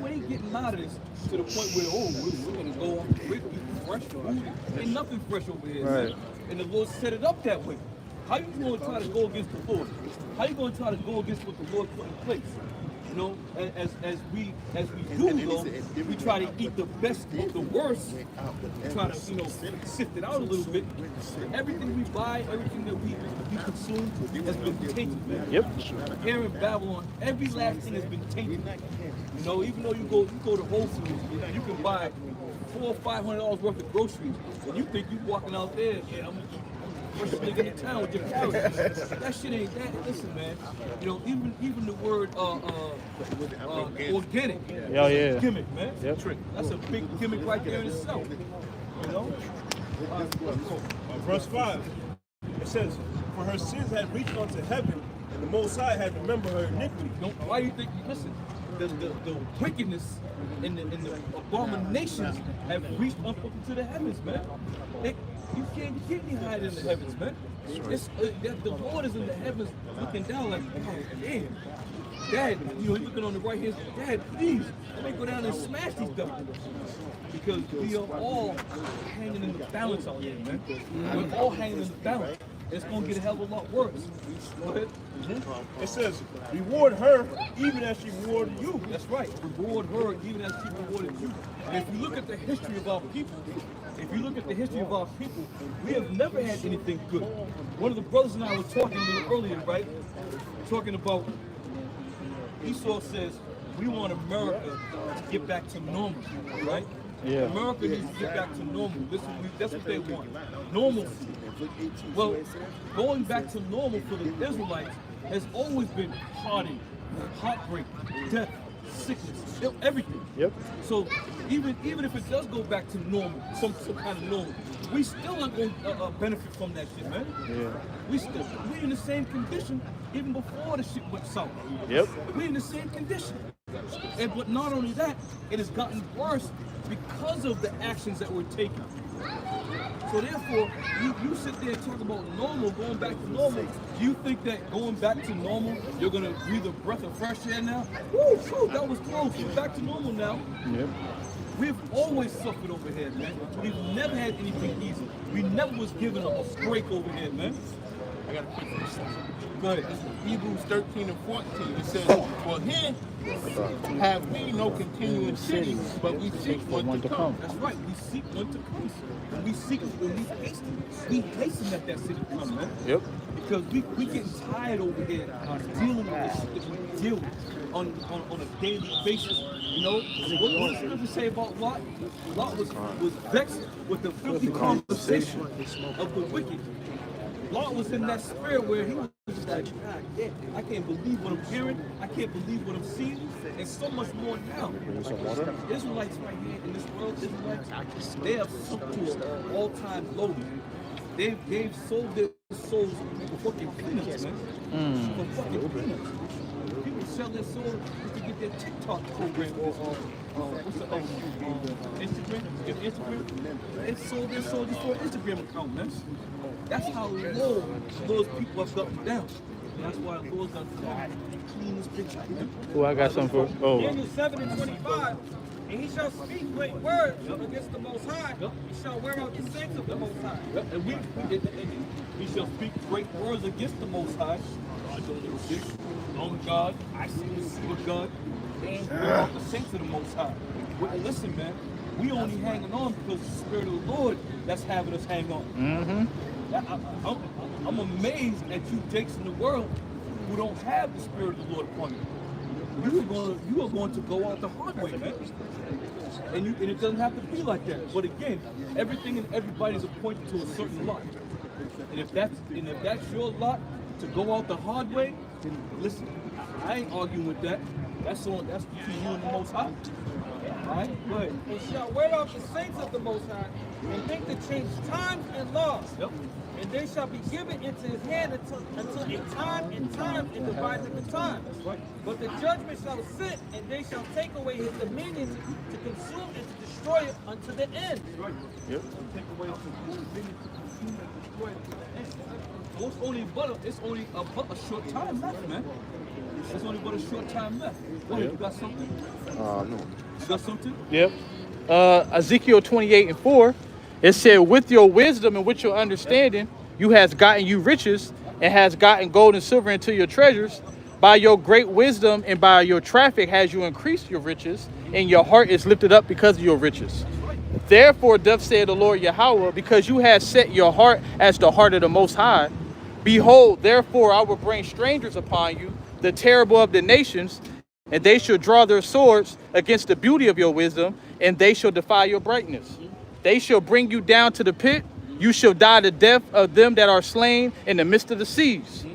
Speaker 1: ain't getting out of this to the point where, we're gonna go off the grid, eat fresh food. Ain't nothing fresh over here, man. And the Lord set it up that way. How you gonna try to go against the Lord? How you gonna try to go against what the Lord put in place? You know, as we do though, we try to eat the best of the worst. We try to, you know, sift it out a little bit. Everything we buy, everything that we consume has been tainted, man.
Speaker 5: Yep.
Speaker 1: Here in Babylon, every last thing has been tainted. You know, even though you go to Whole Foods, you can buy $400 or $500 worth of groceries, and you think you walking out there, yeah, I'm first nigga in the town with your carrots. That shit ain't that. Listen, man. You know, even the word organic.
Speaker 5: Yeah, yeah.
Speaker 1: Gimmick, man.
Speaker 5: Yep.
Speaker 1: Trick. That's a big gimmick right there in itself. You know.
Speaker 3: Verse 5. It says, "For her sins had reached unto heaven, and the Most High had remembered her iniquity."
Speaker 1: Why do you think? Listen, the wickedness and the abominations have reached up into the heavens, man. You can't be hiding in the heavens, man. It's, the Lord is in the heavens looking down like, oh, damn. Dad, you know, he's looking on the right hand. Dad, please, let me go down and smash these devils. Because we are all hanging in the balance out here, man. We're all hanging in the balance. It's going to get a hell of a lot worse. Go ahead.
Speaker 3: It says, "Reward her even as she rewarded you."
Speaker 1: That's right. Reward her even as she rewarded you. And if you look at the history of our people, we have never had anything good. One of the brothers and I were talking a little earlier, right? Talking about, Esau says, we want America to get back to normal, right?
Speaker 5: Yeah.
Speaker 1: America needs to get back to normal. That's what they want. Normalcy. Well, going back to normal for the Israelites has always been heartbreak, death, sickness, everything.
Speaker 5: Yep.
Speaker 1: So even if it does go back to normal, some kind of normal, we still aren't going to benefit from that shit, man.
Speaker 5: Yeah.
Speaker 1: We in the same condition even before the shit went south.
Speaker 5: Yep.
Speaker 1: We in the same condition. But not only that, it has gotten worse because of the actions that we're taking. So therefore, you sit there and talk about normal, going back to normal. Do you think that going back to normal, you're gonna breathe a breath of fresh air now? Woo, whew, that was close. We're back to normal now.
Speaker 5: Yep.
Speaker 1: We've always suffered over here, man. We've never had anything easy. We never was given a break over here, man.
Speaker 6: I got a quick question.
Speaker 1: Go ahead.
Speaker 6: Hebrews 13 and 14, it says, "For here have we no continuing city, but we seek one to come."
Speaker 1: That's right. We seek one to come. We hasten that city to come, man.
Speaker 5: Yep.
Speaker 1: Because we getting tired over here dealing with this shit that we deal with on a daily basis. You know, what does the scripture say about Lot? Lot was vexed with the filthy conversation of the wicked. Lot was in that spirit where he was like, God, yeah, I can't believe what I'm hearing. I can't believe what I'm seeing. And so much more now. Israelites right here in this world, Israelites, they have sunk to an all-time low. They've sold their souls for fucking peanuts, man. For fucking peanuts. People sell their souls to get their TikTok program or what's the Instagram? They sold their souls just for an Instagram account, man. That's how low those people have gotten down. And that's why the Lord's done clean this bitch out, man.
Speaker 5: Oh, I got something for. Oh.
Speaker 2: Daniel 7 and 25. And he shall speak great words against the Most High. He shall wear out the saints of the Most High.
Speaker 1: And he shall speak great words against the Most High. God don't exist. On God, I see the seed of God. And wear out the saints of the Most High. Well, listen, man, we only hanging on because the Spirit of the Lord that's having us hang on.
Speaker 5: Mm-hmm.
Speaker 1: I'm amazed at you jakes in the world who don't have the Spirit of the Lord upon you. You are going to go out the hard way, man. And it doesn't have to be like that. But again, everything and everybody is appointed to a certain lot. And if that's your lot to go out the hard way, listen, I ain't arguing with that. That's between you and the Most High. All right, go ahead.
Speaker 2: And shall wear out the saints of the Most High, and think to change times and laws.
Speaker 1: Yep.
Speaker 2: And they shall be given into his hand until a time and time and divided the time.
Speaker 1: Right.
Speaker 2: But the judgment shall sit, and they shall take away his dominion to consume and to destroy it unto the end.
Speaker 1: Right.
Speaker 5: Yep.
Speaker 1: Take away his dominion to consume and destroy it to the end. So it's only a short time left, man. It's only but a short time left. Go ahead, you got something?
Speaker 4: No.
Speaker 1: You got something?
Speaker 5: Yep. Ezekiel 28 and 4, it said, "With your wisdom and with your understanding, you has gotten you riches, and has gotten gold and silver into your treasures. By your great wisdom and by your traffic has you increased your riches, and your heart is lifted up because of your riches. Therefore doth say the Lord Yahweh, because you have set your heart as the heart of the Most High. Behold, therefore I will bring strangers upon you, the terrible of the nations, and they shall draw their swords against the beauty of your wisdom, and they shall defy your brightness. They shall bring you down to the pit. You shall die the death of them that are slain in the midst of the seas.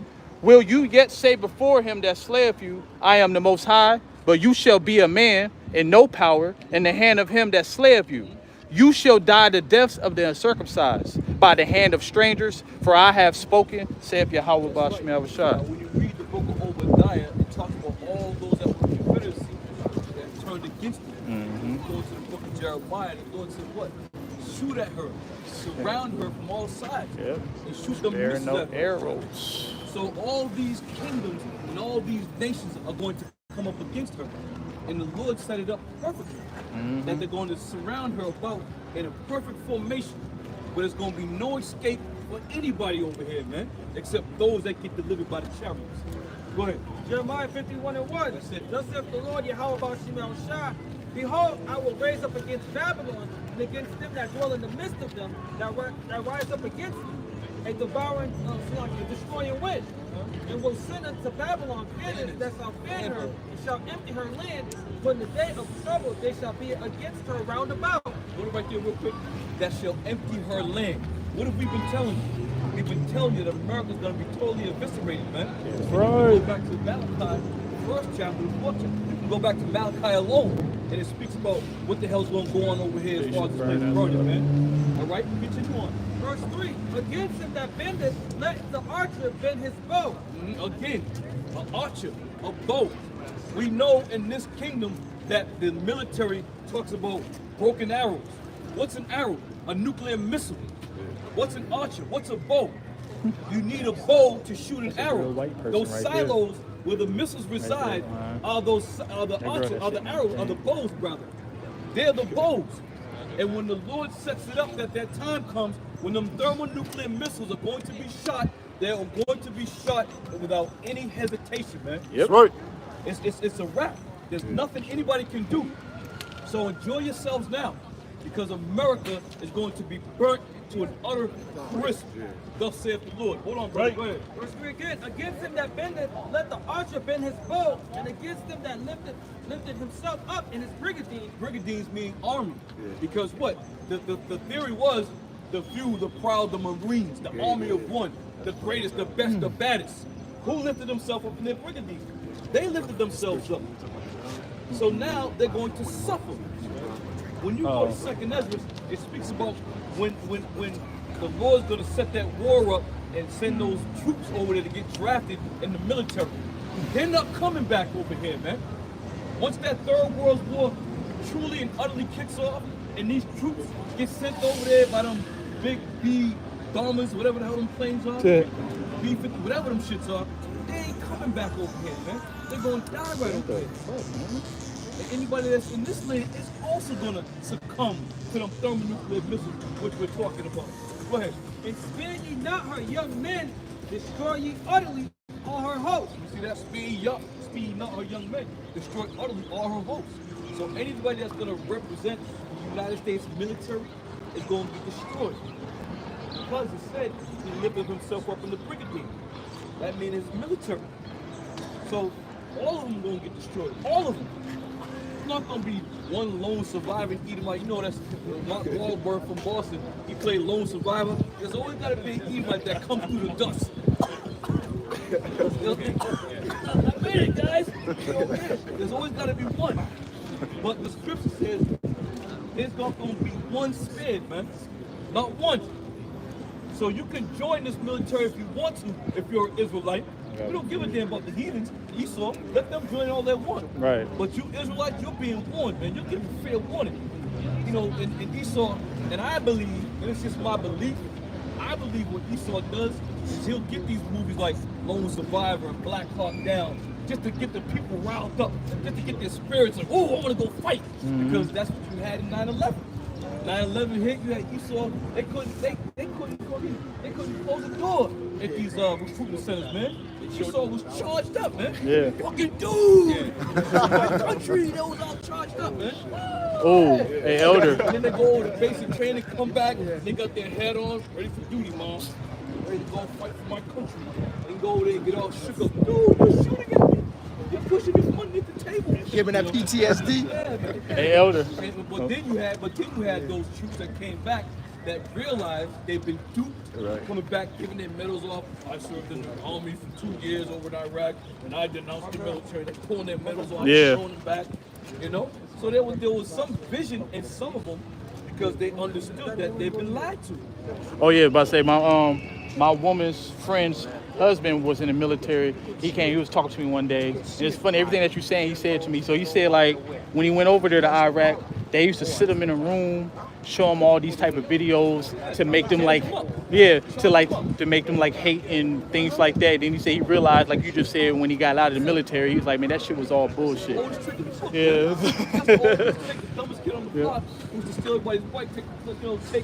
Speaker 5: Will you yet say before him that slayeth you, I am the Most High? But you shall be a man in no power in the hand of him that slayeth you. You shall die the deaths of the uncircumcised by the hand of strangers, for I have spoken, saith Yahweh Ba'ashem Yahushua.
Speaker 1: When you read the book of Obadiah, it talks about all those that were Confederacy that turned against him. Go to the book of Jeremiah, the Lord said what? Shoot at her, surround her from all sides, and shoot them missiles
Speaker 5: no
Speaker 1: at her.
Speaker 5: arrows.
Speaker 1: So all these kingdoms and all these nations are going to come up against her. And the Lord set it up perfectly. That they're going to surround her about in a perfect formation. But there's going to be no escape for anybody over here, man, except those that get delivered by the chariots. Go ahead.
Speaker 2: Jeremiah 51:1.
Speaker 1: That's it.
Speaker 2: Thus saith the Lord Yahweh Ba'ashem Yahushua, behold, I will raise up against Babylon and against them that dwell in the midst of them that rise up against me, a devouring, a destroying wind, and will send unto Babylon fearless that shall fear her, and shall empty her land. For in the day of trouble they shall be against her round about.
Speaker 1: Go to right there real quick. That shall empty her land. What have we been telling you? We've been telling you that America's going to be totally eviscerated, man. That's
Speaker 5: right.
Speaker 1: Go back to Malachi, first chapter, the fourth chapter. You can go back to Malachi alone, and it speaks about what the hell's going to go on over here as far as this place burning, man. All right, continue on.
Speaker 2: Verse 3, against him that bendeth, let the archer bend his bow.
Speaker 1: Again, an archer, a bow. We know in this kingdom that the military talks about broken arrows. What's an arrow? A nuclear missile. What's an archer? What's a bow? You need a bow to shoot an arrow. Those silos where the missiles reside are the arrows, are the bows, brother. They're the bows. And when the Lord sets it up that time comes, when them thermonuclear missiles are going to be shot, they are going to be shot without any hesitation, man.
Speaker 4: That's right.
Speaker 1: It's a wrap. There's nothing anybody can do. So enjoy yourselves now, because America is going to be burnt to an utter crisp. Thus saith the Lord. Hold on, brother. Go ahead.
Speaker 2: Verse 3 again, against him that bendeth, let the archer bend his bow, and against him that lifted himself up in his brigandine.
Speaker 1: Brigandines mean army. Because what? The theory was the few, the proud, the Marines, the army of one, the greatest, the best, the baddest. Who lifted themselves up in their brigandines? They lifted themselves up. So now they're going to suffer. When you go to 2nd Ezra, it speaks about when the Lord's going to set that war up and send those troops over there to get drafted in the military. They're not coming back over here, man. Once that Third World War truly and utterly kicks off, and these troops get sent over there by them big B bombers, whatever the hell them planes are, B-50, whatever them shits are, they ain't coming back over here, man. They're going to die right over here. And anybody that's in this land is also going to succumb to them thermonuclear missiles, which we're talking about. Go ahead.
Speaker 2: And spare ye not her young men, destroy ye utterly all her hosts.
Speaker 1: You see that? Speed not her young men, destroy utterly all her hosts. So anybody that's going to represent the United States military is going to be destroyed. Because it said he lifted himself up in the brigandine. That means it's military. So all of them going to get destroyed. All of them. It's not going to be one lone surviving Edomite. You know that's Mark Wahlberg from Boston. He played lone survivor. There's always got to be an Edomite that comes through the dust. I made it, guys. There's always got to be one. But the scripture says there's going to be one spared, man. Not one. So you can join this military if you want to, if you're an Israelite. We don't give a damn about the heathens, Esau. Let them join all they want.
Speaker 5: Right.
Speaker 1: But you Israelites, you're being warned, man. You're getting fair warning. You know, and Esau, and I believe, and it's just my belief, I believe what Esau does is he'll get these movies like Lone Survivor and Black Hawk Down just to get the people riled up, just to get their spirits like, oh, I want to go fight. Because that's what you had in 9/11. 9/11 hit, you had Esau, they couldn't close the door at these recruitment centers, man. Esau was charged up, man.
Speaker 5: Yeah.
Speaker 1: Fucking dude. My country, they was all charged up, man.
Speaker 5: Oh, hey, Elder.
Speaker 1: And then they go over to basic training, come back, they got their head on, ready for duty, mom. Ready to go fight for my country. And go over there and get all shook up. Dude, you're shooting at me. You're pushing me from underneath the table.
Speaker 8: Giving that PTSD.
Speaker 1: Yeah, man.
Speaker 5: Hey, Elder.
Speaker 1: But then you had those troops that came back that realized they've been duped, coming back, giving their medals off. I served in the army for 2 years over in Iraq, and I denounced the military. They're pulling their medals off,
Speaker 5: Yeah.
Speaker 1: throwing them back, you know? So there was some vision in some of them because they understood that they've been lied to.
Speaker 5: Oh yeah, about to say my woman's friend's husband was in the military. He was talking to me one day. And it's funny, everything that you're saying, he said to me. So he said like when he went over there to Iraq, they used to sit him in a room, show him all these type of videos to make them like, to make them like hate and things like that. Then he said he realized, like you just said, when he got out of the military, he was like, man, that shit was all bullshit. Yeah.
Speaker 1: That's the dumbest kid on the block who used to steal everybody's bike, take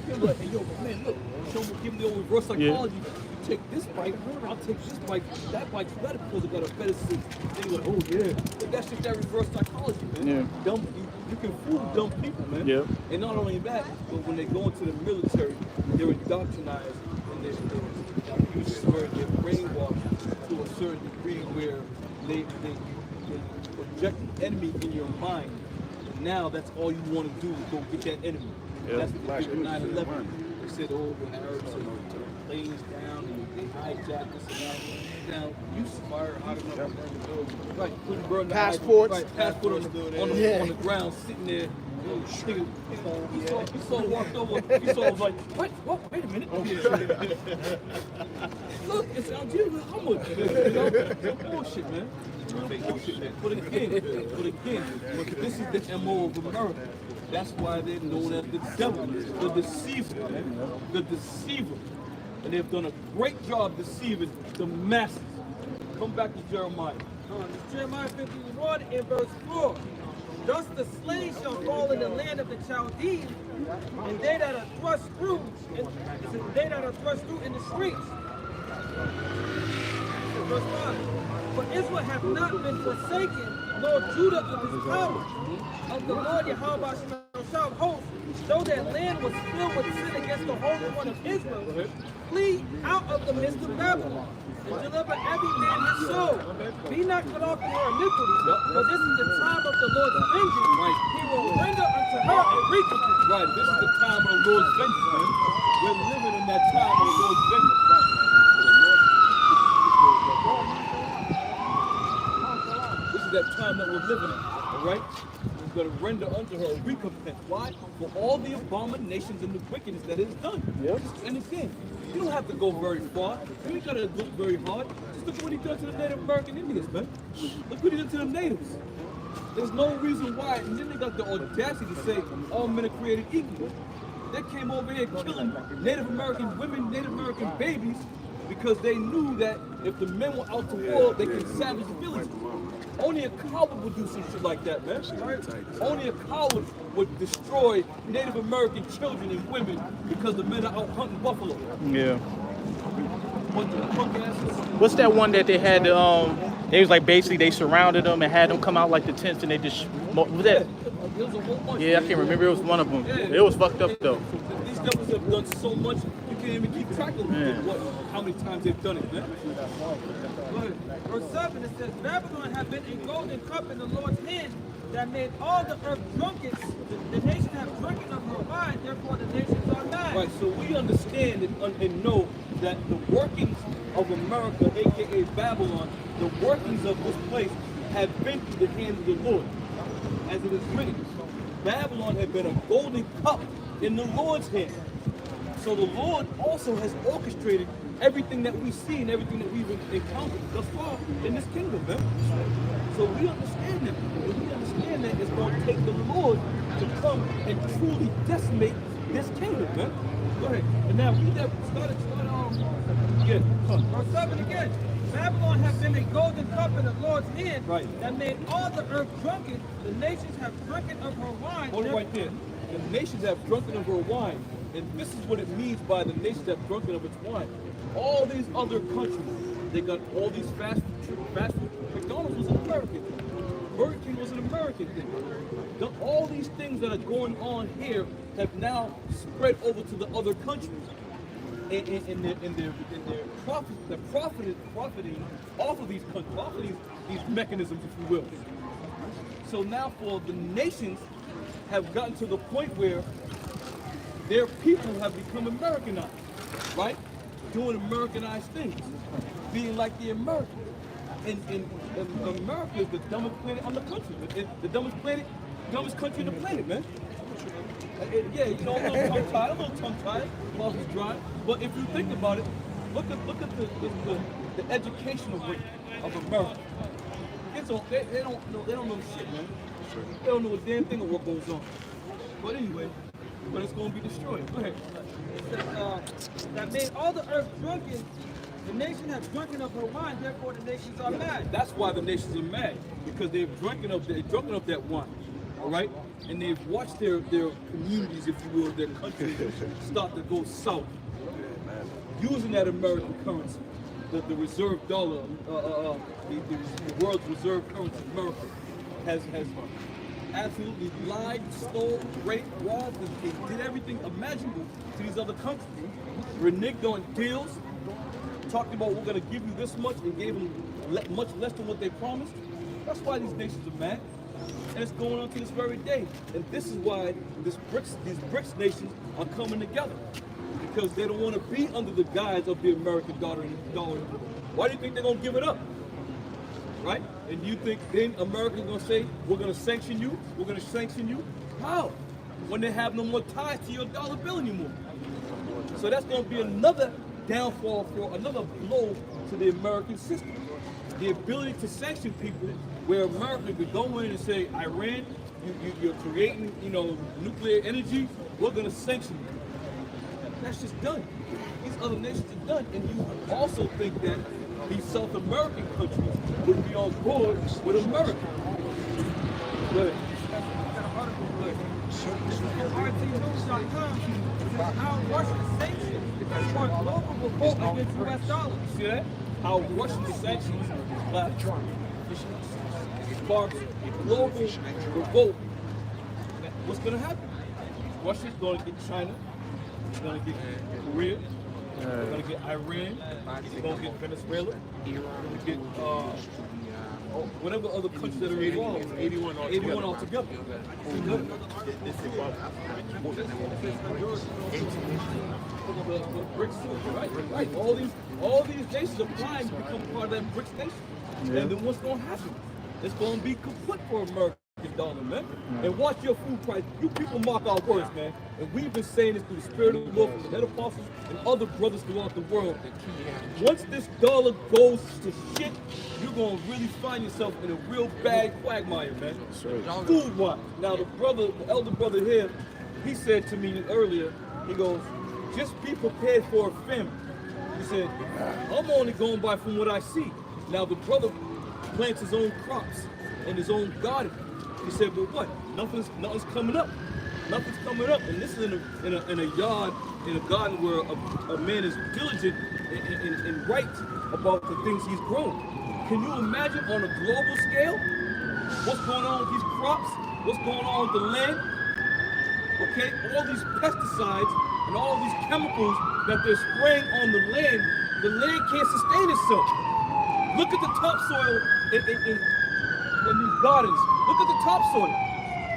Speaker 1: him like, hey yo, man, look, show him, give him the old reverse psychology. You take this bike, I'll take this bike. That bike's better because it got a better seat. Then you're like, oh yeah, but that's just that reverse psychology, man.
Speaker 5: Yeah.
Speaker 1: Dumb, you can fool dumb people, man.
Speaker 5: Yeah.
Speaker 1: And not only that, but when they go into the military, they're indoctrinized and they're brainwashed to a certain degree where they project an enemy in your mind. And now that's all you want to do is go get that enemy.
Speaker 5: Yeah.
Speaker 1: That's what they did with 9/11. They said, oh, the Arabs took planes down and they hijacked this and that. Now, you fire out of burn the building. Right, couldn't burn the
Speaker 8: Passports.
Speaker 1: Right, passport on the ground, sitting there. He saw walked over. He saw was like, what? Wait a minute. Look, it's Algeria. How much? You know? Bullshit, man. Bullshit, man. But again, this is the MO of America. That's why they're known as the devil, the deceiver, man. The deceiver. And they've done a great job deceiving the masses. Come back to Jeremiah.
Speaker 2: It's Jeremiah 51 and verse 4. Thus the slain shall fall in the land of the Chaldees, and they that are thrust through, in the streets. Verse 5. For Israel hath not been forsaken, nor Judah of his power. Of the Lord Yahweh shall host, though that land was filled with sin against the Holy One of Israel, flee out of the midst of Babylon, and deliver every man his soul. Be not cut off in her iniquity, for this is the time of the Lord's vengeance. He will render unto her a recompense.
Speaker 1: Right, this is the time of the Lord's vengeance, man. We're living in that time of the Lord's vengeance. This is that time that we're living in, all right? We're going to render unto her a recompense. Why? For all the abominations and the wickedness that is done. Yep. And again, you don't have to go very far. You ain't got to look very hard. Just look at what he done to the Native American Indians, man. Look what he did to the natives. There's no reason why. And then they got the audacity to say all men are created equal. They came over here killing Native American women, Native American babies, because they knew that if the men were out to war, they could savage the villages. Only a coward would do some shit like that, man. Right? Only a coward would destroy Native American children and women because the men are out hunting buffalo.
Speaker 5: Yeah.
Speaker 1: What the punk asses?
Speaker 5: What's that one that they had? They was like basically they surrounded them and had them come out like the tents and they just was that? Yeah, I can't remember. It was one of them. It was fucked up though.
Speaker 1: These devils have done so much you can't even keep track of how many times they've done it, man.
Speaker 2: Verse 7, it says, Babylon hath been a golden cup in the Lord's hand that made all the earth drunken. The nations have drunken of her wine, therefore the nations are mad.
Speaker 1: Right, so we understand and know that the workings of America, aka Babylon, the workings of this place have been through the hands of the Lord. As it is written, Babylon had been a golden cup in the Lord's hand. So the Lord also has orchestrated everything that we see and everything that we've encountered thus far in this kingdom, man. So we understand that. And we understand that it's going to take the Lord to come and truly decimate this kingdom, man. Go ahead. And now we that started again.
Speaker 2: Verse 7 again. Babylon hath been a golden cup in the Lord's hand that made all the earth drunken. The nations have drunken of her wine.
Speaker 1: Hold it right there. The nations have drunken of her wine. And this is what it means by the nations have drunken of its wine. All these other countries They got all these fast food. McDonald's was an American thing. Burger King was an American thing. All these things that are going on here have now spread over to the other countries. And they're profiting off of these countries, off of these mechanisms, if you will. So now for the nations have gotten to the point where their people have become Americanized, right? Doing Americanized things, being like the Americans. And America is the dumbest planet on the country. The dumbest country on the planet, man. Yeah, you know, a little tongue-tied, mouth is dry. But if you think about it, look at the educational rate of America. They don't know shit, man. They don't know a damn thing of what goes on. But anyway, it's going to be destroyed. Go ahead.
Speaker 2: That made all the earth drunken. The nation has drunken of her wine, therefore the nations are mad.
Speaker 1: That's why the nations are mad, because they've drunken up that wine, all right? And they've watched their communities, if you will, their country start to go south. Using that American currency, the reserve dollar, the world's reserve currency, America, has absolutely lied, stole, raped, robbed, they did everything imaginable to these other countries. Reneged on deals, talked about we're going to give you this much and gave them much less than what they promised. That's why these nations are mad. And it's going on to this very day. And this is why these BRICS nations are coming together. Because they don't want to be under the guise of the American dollar. Why do you think they're going to give it up? Right? And you think then America's going to say, we're going to sanction you? We're going to sanction you? How? When they have no more ties to your dollar bill anymore. So that's going to be another downfall, for another blow to the American system. The ability to sanction people, where America could go in and say, Iran, you're creating, nuclear energy, we're going to sanction you. That's just done. These other nations are done. And you also think that these South American countries would be on board with America. Go ahead.
Speaker 2: How Russia sanctions for global revolt against U.S. dollars.
Speaker 1: See that? How Russian sanctions sparks a global revolt. What's going to happen? Russia's going to get China. It's going to get Korea. It's going to get Iran. It's going to get Venezuela. It's going to get whatever other countries that are involved. 81 altogether. BRICS, right. All these nations are primed to become part of that BRICS nation. Yeah. And then what's going to happen? It's going to be kaput for American dollar, man. And watch your food price. You people mark our words, man. And we've been saying this through the spirit of the Lord from the head apostles and other brothers throughout the world. Once this dollar goes to shit, you're going to really find yourself in a real bad quagmire, man. Food-wise. Now, the elder brother here, he said to me earlier, he goes, just be prepared for a famine. He said, I'm only going by from what I see. Now, the brother plants his own crops in his own garden. He said, but what? Nothing's coming up. Nothing's coming up. And this is in a yard, in a garden where a man is diligent and right about the things he's grown. Can you imagine on a global scale what's going on with these crops? What's going on with the land? Okay, all these pesticides and all these chemicals that they're spraying on the land can't sustain itself. Look at the topsoil in these gardens. Look at the topsoil.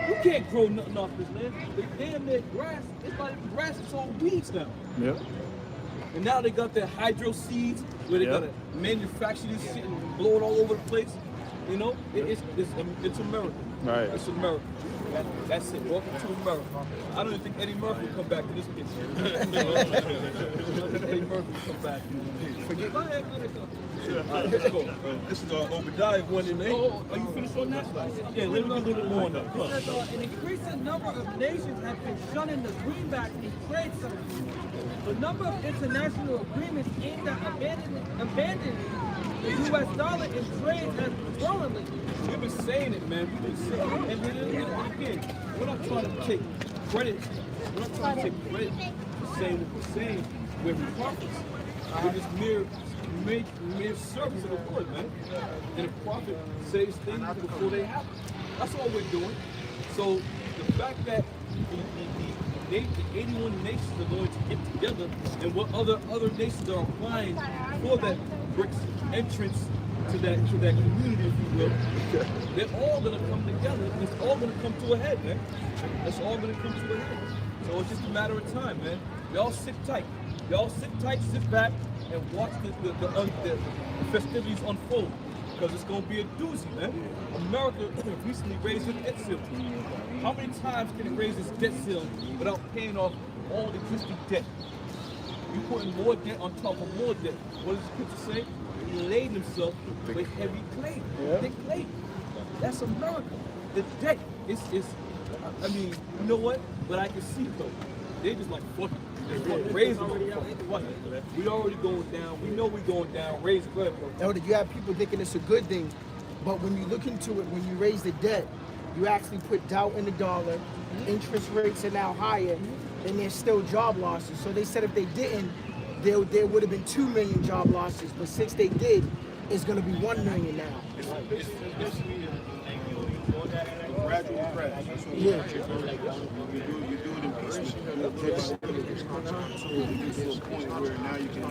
Speaker 1: You can't grow nothing off this land. The damn near grass, it's not even grass, it's all weeds now. Yep. And now they got their hydro seeds where they gotta manufacture this shit and blow it all over the place. You know, it's America. Right. It's America. That's it. Welcome to America. I don't even think Eddie Murphy will come back to this picture. Eddie Murphy will come back. Forget. Go ahead. Let's go. This is Obadiah 1 and 8. Oh, are you finished on that? Yeah, let me get a little bit more on that.
Speaker 2: It says, an increasing number of nations have been shunning the greenbacks in trade services. The number of international agreements aimed at abandoning the U.S. dollar in trade has grown lately.
Speaker 1: We've been saying it, man. We've been saying it. And again, we're not trying to take credit. We're not trying to take credit for saying what we're saying. We're prophets. We're just mere mere service of the Lord, man. And the prophet says things before they happen. That's all we're doing. So the fact that the 81 nations are going to get together, and what other nations are applying for that BRICS entrance to that community, if you will, they're all going to come together, and it's all going to come to a head, man. It's all going to come to a head. So it's just a matter of time, man. Y'all sit tight. Y'all sit tight, sit back, and watch the festivities unfold. Because it's going to be a doozy, man. America recently raised its debt ceiling. How many times can it raise its debt ceiling without paying off all existing debt? You putting more debt on top of more debt. What does the scripture say? He laid himself with heavy clay. Thick clay. That's America. The debt is I mean, you know what? But I can see though. They just like fuck it. Raise it. We already going down. We know we're going down. Raise it. Go ahead, bro.
Speaker 8: Elder, you have people thinking it's a good thing, but when you look into it, when you raise the debt, you actually put doubt in the dollar. Interest rates are now higher, and there's still job losses. So they said if they didn't, there would have been 2 million job losses. But since they did, it's going to be 1 million now.
Speaker 3: Gradual progress.
Speaker 8: Yeah.
Speaker 3: You do it in pieces. You get to a point where now you can. I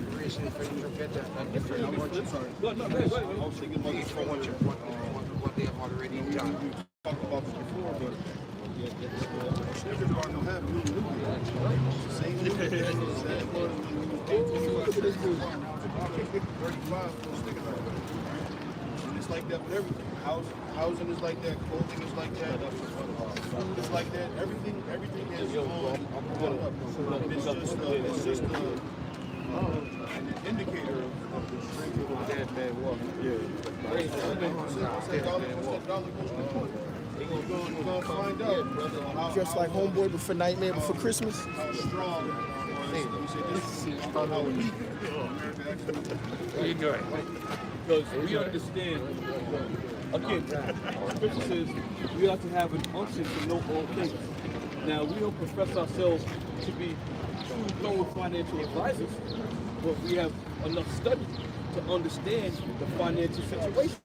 Speaker 3: was thinking about this for what they have already done. We talked about this before, but Snickers bar don't have new same Snickers bar when you pay 35 for Snickers bar. And it's like that with everything. Housing is like that, clothing is like that, food is like that. Everything is going up. It's just an indicator of the strength of that bad water. Once that dollar goes to we're gonna find out, brother.
Speaker 8: Just like Homeboy before Nightmare Before Christmas.
Speaker 3: How strong. How weak America actually.
Speaker 1: Because we understand, again, scripture says we have to have an unction to know all things. Now, we don't profess ourselves to be true thorough financial advisors, but we have enough study to understand the financial situation.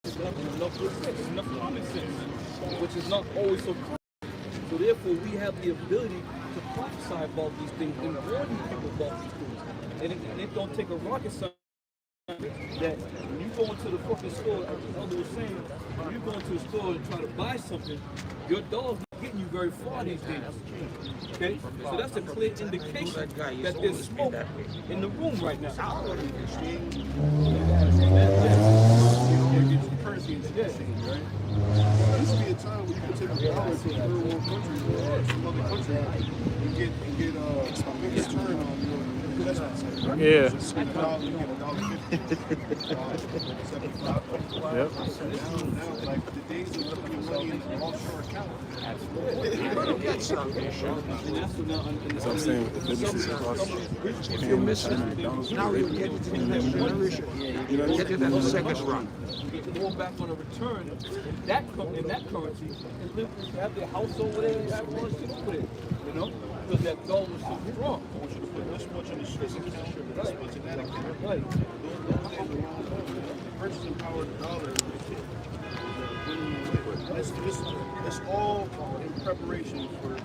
Speaker 1: Enough good sense, enough common sense, which is not always so common. So therefore, we have the ability to prophesy about these things and warn people about these things. And it don't take a rocket science that when you go into the fucking store, as the elder was saying, when you go into the store and try to buy something, your dog's not getting you very far these days. Okay? So that's a clear indication that there's smoke in the room right now.
Speaker 3: Currency instead, right? There used to be a time where you could take a dollar to a third world country or some other country and get a turn on your investments.
Speaker 5: Yeah.
Speaker 3: $1 you get $1.50.
Speaker 5: Yep.
Speaker 3: Now, like the days of putting your money in an offshore account.
Speaker 1: And that's what now,
Speaker 4: So I'm saying with the businesses across,
Speaker 9: If you're missing, now you get it to the next generation. Get it in the second run.
Speaker 1: Going back on a return in that currency and live, have their house over there and have all this shit over there, you know, because that dollar was so strong.
Speaker 3: I want you to put this much in the Swiss account, this much in that account.
Speaker 1: Right.
Speaker 3: Those days are long. The purchasing power of the dollar it's all in preparation for the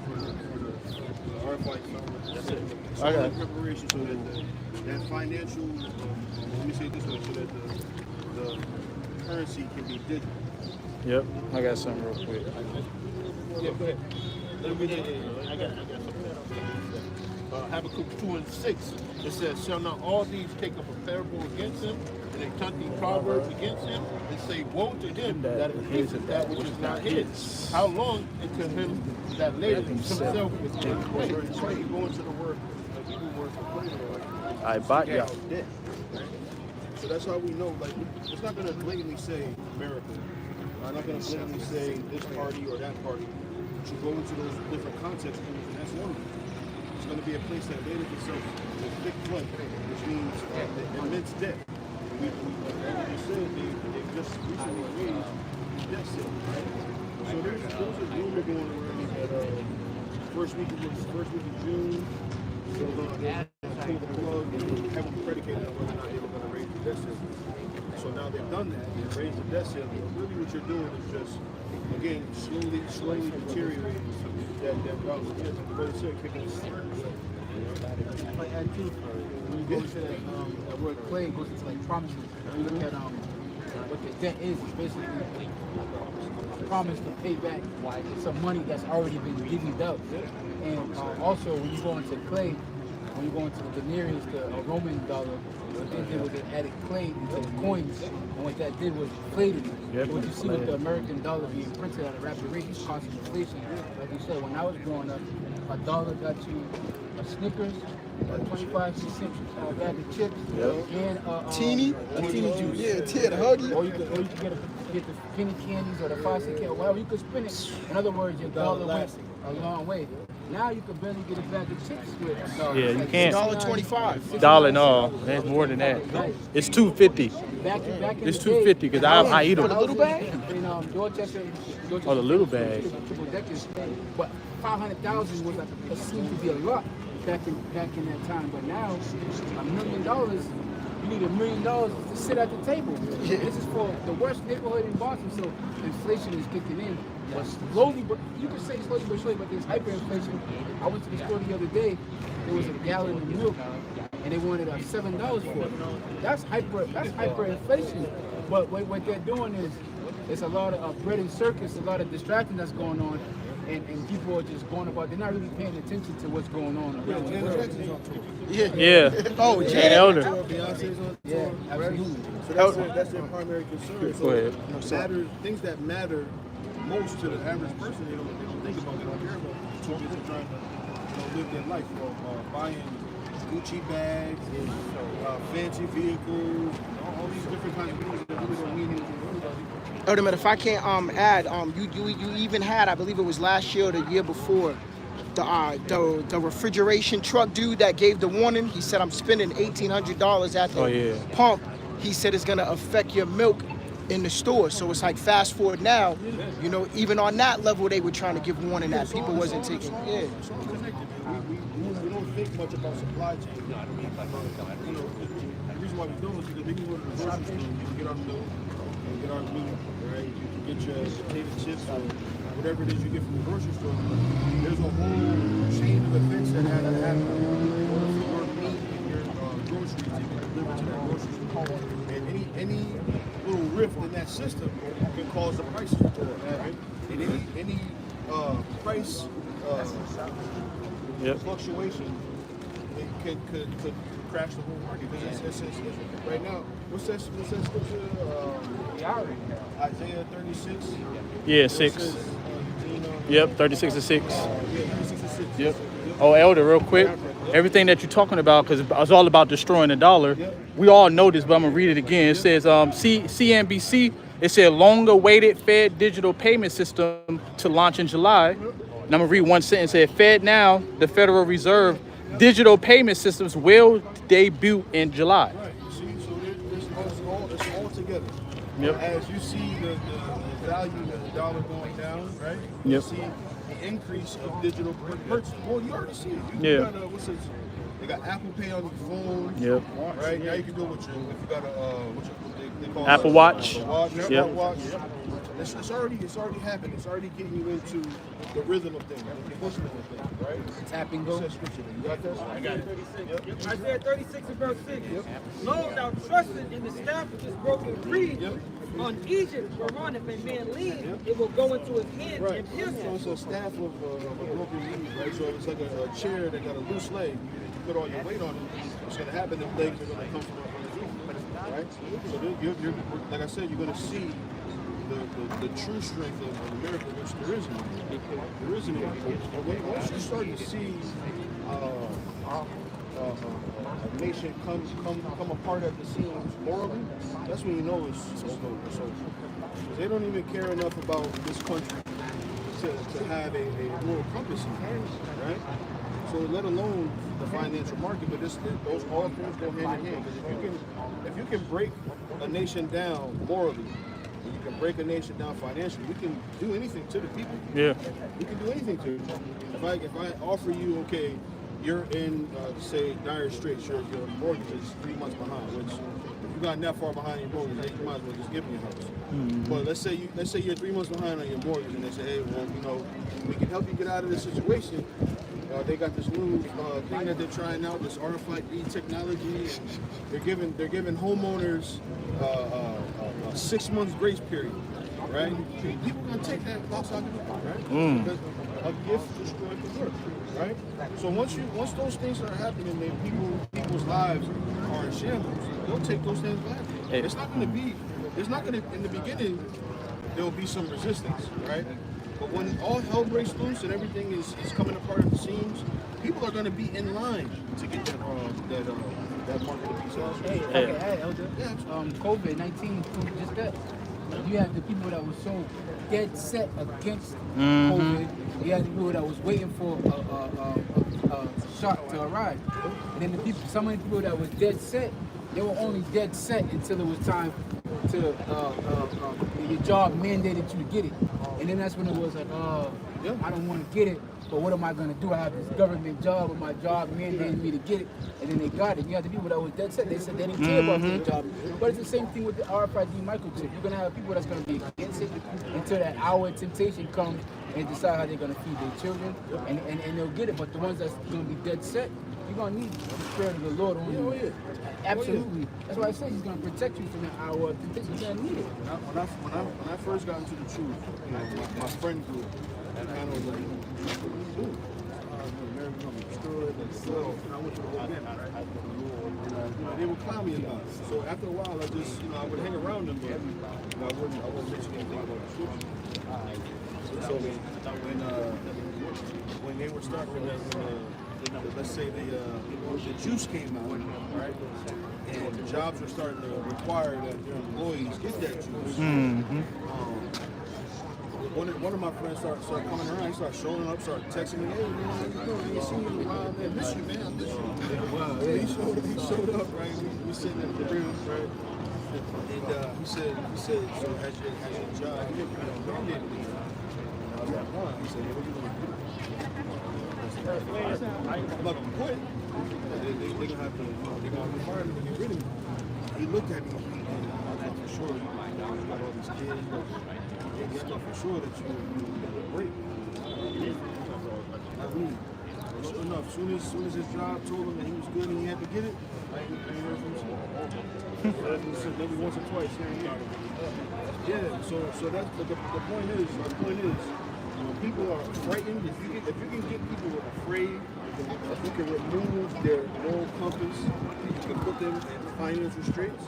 Speaker 3: RFID. That's it. It's all in preparation so that that financial, let me say it this way, so that the currency can be digital.
Speaker 5: Yep. I got something real quick.
Speaker 1: Yeah, go ahead.
Speaker 6: I got Habakkuk 2:6. It says, shall not all these take up a parable against him, and a touching proverb against him, and say, woe to him that increaseth that which is not his. How long until him that ladeth himself with his way?
Speaker 3: So you go into the word, Hebrew word for prayer,
Speaker 5: I bought you.
Speaker 3: so that's how we know, like, it's not going to blatantly say America. It's not going to blatantly say this party or that party. But you go into those different context clues, and that's one of them. It's going to be a place that ladeth itself with thick flood, which means immense debt. We just said they've just recently raised debt ceiling, right? So there's a rumor going around that first week of June, so they'll pull the plug and have them predicated on whether or not they were going to done that and raised the debt ceiling, really what you're doing is just, again, slowly deteriorating that route. But it's kicking us.
Speaker 7: Like at two, when you go to that word clay, it goes into like promises. When you look at what the debt is, it's basically a promise to pay back some money that's already been divvied up. And also, when you go into clay, when you go into the denarius, the Roman dollar, what they did was they added clay into the coins, and what that did was inflated it.
Speaker 5: Yep.
Speaker 7: What you see with the American dollar being printed at a rapid rate is causing inflation. Like you said, when I was growing up, a dollar got you a Snickers, a 25-cent bag of chips, and a teeny juice.
Speaker 8: Yeah, the huggy.
Speaker 7: Or you could get the penny candies or the 5-cent candy, whatever. You could spend it. In other words, your dollar went a long way. Now you can barely get a bag of chips with a dollar.
Speaker 5: Yeah, you can't.
Speaker 8: $1.25.
Speaker 5: Dollar, no, that's more than that. It's $2.50.
Speaker 7: Back in
Speaker 5: It's
Speaker 7: the day,
Speaker 5: $2.50 because I eat
Speaker 7: for
Speaker 5: them.
Speaker 7: the little bag? In Dorchester,
Speaker 5: Oh, the little bag.
Speaker 7: triple deckers. But 500,000 was like it seemed to be a lot back in that time. But now, $1 million, you need $1 million to sit at the table. This is for the worst neighborhood in Boston, so inflation is kicking in. But slowly, but you can say slowly but surely, but there's hyperinflation. I went to the store the other day. There was a gallon of milk, and they wanted $7 for it. That's hyperinflation. But what they're doing is, it's a lot of bread and circus, a lot of distraction that's going on, and people are just going about. They're not really paying attention to what's going on around the world.
Speaker 5: Yeah.
Speaker 8: Oh,
Speaker 5: And
Speaker 8: Janet.
Speaker 5: Elder.
Speaker 3: Beyonce's on
Speaker 7: Yeah,
Speaker 3: tour, right?
Speaker 7: absolutely.
Speaker 3: So that's their primary concern.
Speaker 5: Go ahead.
Speaker 3: Things that matter most to the average person, they don't think about, they don't care about. Too busy trying to live their life, buying Gucci bags, fancy vehicles, all these different kinds of things that really don't mean anything to anybody.
Speaker 8: Ultimate, if I can't add, you even had, I believe it was last year or the year before, the refrigeration truck dude that gave the warning. He said, I'm spending $1,800 at the pump. He said it's gonna affect your milk in the store. So it's like fast forward now, you know, even on that level they were trying to give warning that people wasn't taking. Yeah.
Speaker 3: It's all connected. We don't think much about supply chain. You know, the reason why we don't is because we can go to the grocery store, you can get our milk, you can get our meat, right? You can get your potato chips or whatever it is you get from the grocery store. There's a whole chain of events that had to happen in order for your meat and your groceries to get delivered to that grocery store. And any little rift in that system can cause the prices to go up, right? And any price fluctuation, it could crash the whole market. Because it's right now, what's that scripture? Isaiah 36.
Speaker 5: Yeah, 6. Yep, 36 to 6.
Speaker 3: Yeah, 36 to 6.
Speaker 5: Yep. Oh, Elder, real quick. Everything that you're talking about, because it's all about destroying the dollar. We all know this, but I'm gonna read it again. It says, CNBC. It said long-awaited Fed digital payment system to launch in July. And I'm gonna read one sentence. It said, Fed now, the Federal Reserve digital payment systems will debut in July.
Speaker 3: Right. See, so it's all together.
Speaker 5: Yep.
Speaker 3: As you see the value of the dollar going down, right? You see the increase of digital purchase. Well, you already see it. You got, they got Apple Pay on your phone.
Speaker 5: Yep.
Speaker 3: Right now you can do it with your, if you got they call
Speaker 5: Apple Watch.
Speaker 3: Apple Watch. It's already happened. It's already getting you into the rhythm of things, the emotion of things, right?
Speaker 7: Tap and go.
Speaker 3: You got this? I got it.
Speaker 2: Yep. Isaiah 36 and verse 6. Lo, thou trusted in the staff of this broken reed. On Egypt, whereon if a man lean, it will go into his hand and pierce
Speaker 3: So
Speaker 2: him.
Speaker 3: it's a staff of a broken reed, right? So it's like a chair that got a loose leg. You put all your weight on it, what's going to happen? The legs are going to come from underneath, right? So you're, like I said, you're going to see the true strength of America, which there is none. There isn't any. But once you start to see a nation come apart at the seams morally, that's when you know it's over. So they don't even care enough about this country to have a moral compass in it, right? So let alone the financial market, but those all things go hand in hand. Because if you can break a nation down morally, and you can break a nation down financially, we can do anything to the people.
Speaker 5: Yeah.
Speaker 3: We can do anything to them. If I offer you, okay, you're in say dire straits, your mortgage is 3 months behind, which if you
Speaker 6: gotten that far behind your mortgage, you might as well just give me your house. But let's say you're 3 months behind on your mortgage, and they say, hey, well, you know, we can help you get out of this situation. They got this new thing that they're trying out, this RFID technology, and they're giving homeowners a 6 months grace period, right? People are gonna take that loss out of the car, right? Because a gift destroyed the work, right? So once those things are happening, then people's lives are in shambles. They'll take those things back. It's not gonna in the beginning. There will be some resistance, right? But when all hell breaks loose and everything is coming apart at the seams, people are going to be in line to get that market of peace out.
Speaker 7: Hey, Elder.
Speaker 6: Yeah.
Speaker 7: COVID-19 proved just that. You had the people that were so dead set against COVID. You had the people that was waiting for a shot to arrive. And then some of the people that were dead set, they were only dead set until it was time to your job mandated you to get it. And then that's when it was like, I don't want to get it, but what am I going to do? I have this government job, and my job mandated me to get it. And then they got it. You had the people that was dead set. They said they didn't care about their job. But it's the same thing with the RFID microchip. You're going to have people that's going to be against it until that hour of temptation comes and decide how they're going to feed their children. And they'll get it. But the ones that's going to be dead set, you're going to need the Spirit of the Lord on you. Absolutely. That's why I say he's going to protect you from that hour of temptation. You're going to need it.
Speaker 6: When I first got into the truth, you know, my friend group, and kind of was like, ooh, American understood, and I went to the whole game, right? And they would clown me about it. So after a while, I would hang around them, but I wouldn't mention anything about the scripture. So when they were starting, let's say the juice came out, right? And the jobs were starting to require that their employees get that juice. One of my friends started coming around. He started showing up, started texting me, hey, man, how you doing? I ain't seen you in a while, man. Miss you, man. I miss you. Wow. Yeah, he showed up, right? We sitting at the crib, right? And he said, so has your job, you know, mandated me? And I was like, huh? He said, what are you going to do? I'm not going to quit. They're going to have to fire me and get rid of me. He looked at me and I thought for sure, you got all these kids. I thought for sure that you would break. I mean, sure enough, soon as his job told him that he was good and he had to get it, I ain't heard from him. He said maybe once or twice here and here. Yeah, so that's the point is, when people are frightened, if you can get people afraid, if you can remove their moral compass, you can put them in financial straits,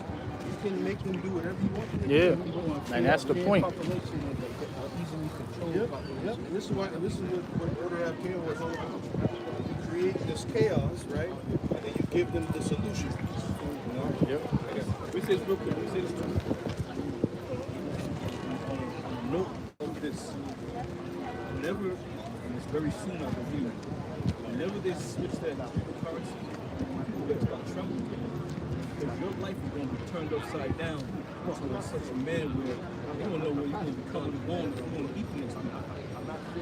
Speaker 6: you can make them do whatever you want them to do.
Speaker 5: And that's the point.
Speaker 6: Yep. This is what Order Have Chaos was all about. You create this chaos, right? And then you give them the solution.
Speaker 1: Yep. We say this real quick. We say this too. Note of this. Whenever, and it's very soon I believe, whenever they switch that currency, people get about trembling. Because your life is going to be turned upside down to such a man where you don't know where you're going to be coming and going, or you're going to eat the next week.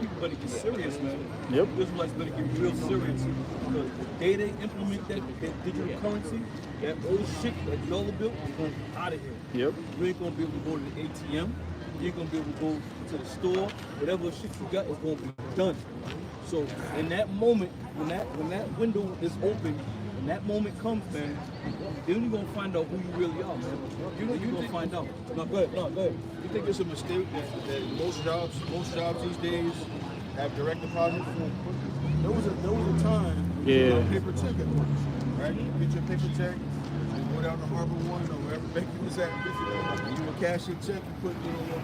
Speaker 1: People better get serious, man.
Speaker 5: Yep.
Speaker 1: Israelites better get real serious. Because the day they implement that digital currency, that old shit that dollar bill is going to be out of here.
Speaker 5: Yep.
Speaker 1: You ain't going to be able to go to the ATM. You ain't going to be able to go to the store. Whatever shit you got is going to be done. So in that moment, when that window is open, when that moment comes, man, then you're gonna find out who you really are, man. You're gonna find out. No, go ahead.
Speaker 6: You think it's a mistake that most jobs these days have direct deposit? There was a time you got a paper check at once, right? You get your paper check, you go down to Harbor One or wherever bank you was at, you would cash your check, you put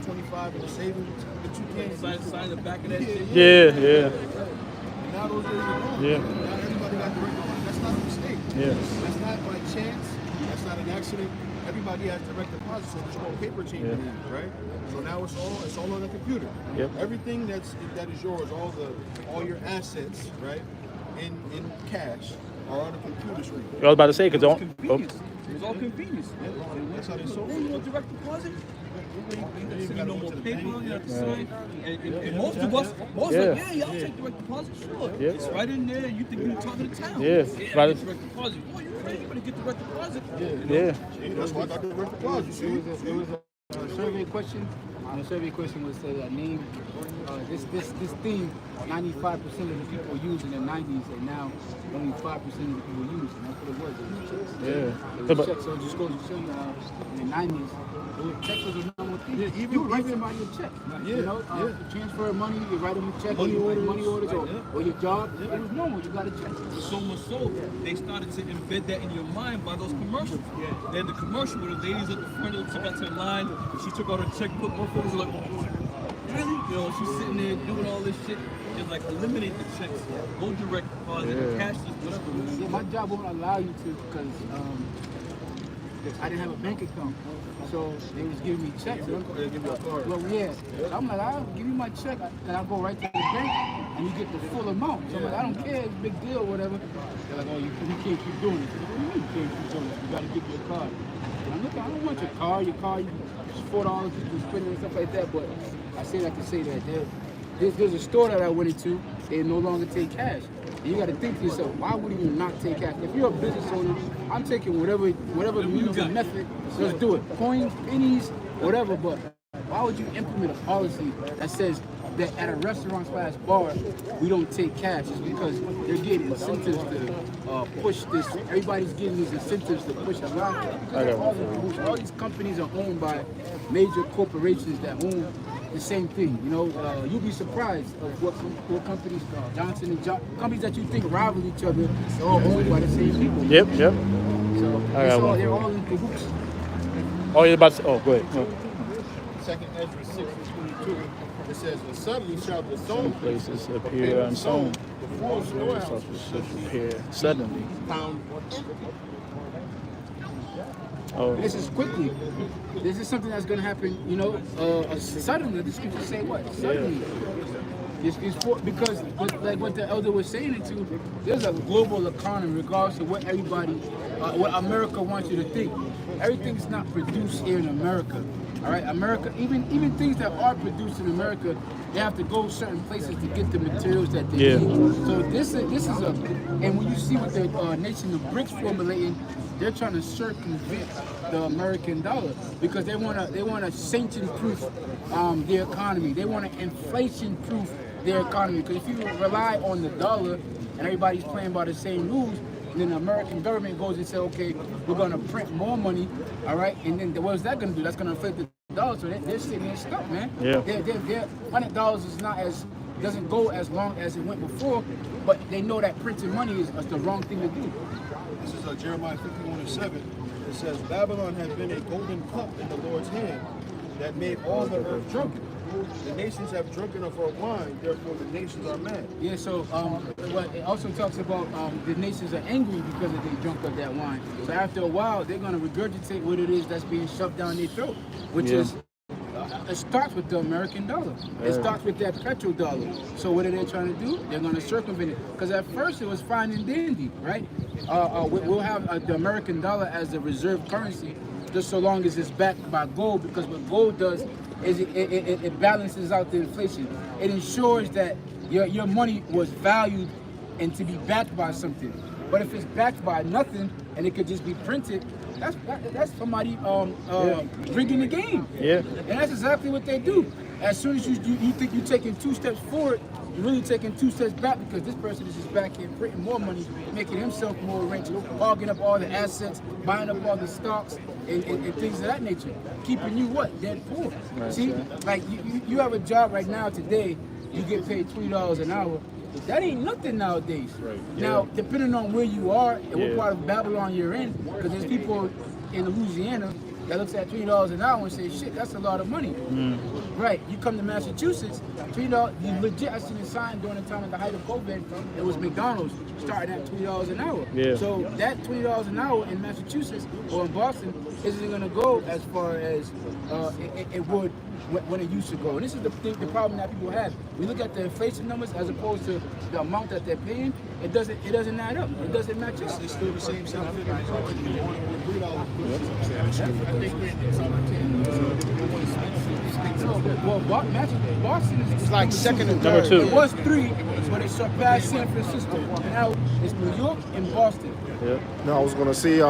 Speaker 6: 25 in the savings, but you can't
Speaker 1: sign the back of that shit.
Speaker 5: Yeah.
Speaker 6: And now those days are gone.
Speaker 5: Yeah.
Speaker 6: Now everybody got direct deposit. That's not a mistake.
Speaker 5: Yeah.
Speaker 6: That's not by chance. That's not an accident. Everybody has direct deposit, so there's no paper change anymore, right? So now it's all on the computer.
Speaker 5: Yep.
Speaker 6: Everything that is yours, all your assets, right, in cash are on the computer screen.
Speaker 5: I was about to say, because don't.
Speaker 1: It's all convenience.
Speaker 6: That's how they sold
Speaker 1: You want direct deposit? You got no more paper, you have to sign. And most of us, like, yeah, I'll take direct deposit, sure.
Speaker 5: Yeah.
Speaker 1: It's right in there, you think you're talking to town.
Speaker 5: Yeah.
Speaker 1: Direct deposit. Oh, you You better get direct deposit.
Speaker 5: Yeah.
Speaker 3: That's why I got the direct deposit. You see?
Speaker 7: It was a survey question. The survey question was name this thing 95% of the people used in the 90s, and now only 5% of the people use, and that's what it was. It was checks.
Speaker 5: Yeah.
Speaker 7: It was checks. So it just goes to show you in the 90s, checks was a normal thing. You would write somebody a check. You know, transfer money, you write them a check, money orders, or your job. It was normal. You got a check.
Speaker 1: So much so, they started to embed that in your mind by those commercials. Then the commercial where the ladies at the front of took out to the line, she took out her checkbook, both of us were like, really? You know, she's sitting there doing all this shit. Just like eliminate the checks, go direct deposit, cash this, whatever.
Speaker 7: Yeah, my job won't allow you to because I didn't have a bank account. So they was giving me checks.
Speaker 3: They give you a card.
Speaker 7: Well, yeah. So I'm like, I'll give you my check, and I'll go right to the bank, and you get the full amount. So I'm like, I don't care, it's a big deal or whatever. They're like, oh, you can't keep doing it. What do you mean you can't keep doing it? You got to give you a card. And I'm looking, I don't want your car. Your car, it's $4, you can spend it and stuff like that. But I say that to say that there's a store that I went into, they no longer take cash. And you got to think to yourself, why would you not take cash? If you're a business owner, I'm taking whatever means and method, let's do it. Coins, pennies, whatever, but why would you implement a policy that says that at a restaurant/bar, we don't take cash? It's because they're getting incentives to push this. Everybody's getting these incentives to push a lot. All these companies are owned by major corporations that own the same thing. You know, you'll be surprised of what companies, Johnson and Johnson, companies that you think rival each other, they're all owned by the same people.
Speaker 5: Yep.
Speaker 7: So they're all in cahoots.
Speaker 5: Oh, you're about to. Oh, go ahead.
Speaker 6: Second Ezra 6:22. It says, "And suddenly shall the sown
Speaker 5: Places appear unsown.
Speaker 6: the full storehouse
Speaker 5: Appear suddenly.
Speaker 6: found empty."
Speaker 5: Oh.
Speaker 7: This is quickly. This is something that's going to happen, you know, suddenly. The scriptures say what? Suddenly. Because, like what the elder was saying it to, there's a global economy regardless of what everybody, what America wants you to think. Everything's not produced here in America. All right, America, even things that are produced in America, they have to go certain places to get the materials that they need. So this is a, and when you see what the nation of BRICS formulating, they're trying to circumvent the American dollar because they want to sanction-proof their economy. They want to inflation-proof their economy. Because if you rely on the dollar and everybody's playing by the same rules, and then the American government goes and says, okay, we're going to print more money, all right? And then what is that going to do? That's going to inflate the dollar. So they're sitting there stuck, man.
Speaker 5: Yeah.
Speaker 7: Their $100 is not as, doesn't go as long as it went before, but they know that printing money is the wrong thing to do.
Speaker 3: This is Jeremiah 51:7. It says, Babylon has been a golden cup in the Lord's hand that made all the earth drunken. The nations have drunken of her wine, therefore the nations are mad.
Speaker 7: Yeah, so what it also talks about the nations are angry because they drunk of that wine. So after a while, they're going to regurgitate what it is that's being shoved down their throat, which is, it starts with the American dollar. It starts with that petrodollar. So what are they trying to do? They're going to circumvent it. Because at first it was fine and dandy, right? We'll have the American dollar as the reserve currency just so long as it's backed by gold, because what gold does is it balances out the inflation. It ensures that your money was valued and to be backed by something. But if it's backed by nothing and it could just be printed, that's somebody rigging the game.
Speaker 5: Yeah.
Speaker 7: And that's exactly what they do. As soon as you think you're taking 2 steps forward, you're really taking 2 steps back, because this person is just back here printing more money, making himself more rich, hogging up all the assets, buying up all the stocks and things of that nature, keeping you what? Dead poor. Right. See, like you have a job right now today, you get paid $20 an hour. That ain't nothing nowadays. Right. Now, depending on where you are and what part of Babylon you're in, because there's people in Louisiana that looks at $3 an hour and say, shit, that's a lot of money. Right, you come to Massachusetts, $3, you legit, I seen a sign during the time at the height of COVID, it was McDonald's starting at $3 an hour.
Speaker 5: Yeah.
Speaker 7: So that $20 an hour in Massachusetts or in Boston isn't gonna go as far as it would when it used to go. And this is the problem that people have. We look at the inflation numbers as opposed to the amount that they're paying. It doesn't add up. It doesn't match up.
Speaker 9: It's still the same stuff.
Speaker 7: Well, Boston is
Speaker 8: It's like second and
Speaker 5: Number
Speaker 8: third.
Speaker 5: two.
Speaker 7: It was 3, but it surpassed San Francisco. And now it's New York and Boston.
Speaker 4: No, I was gonna say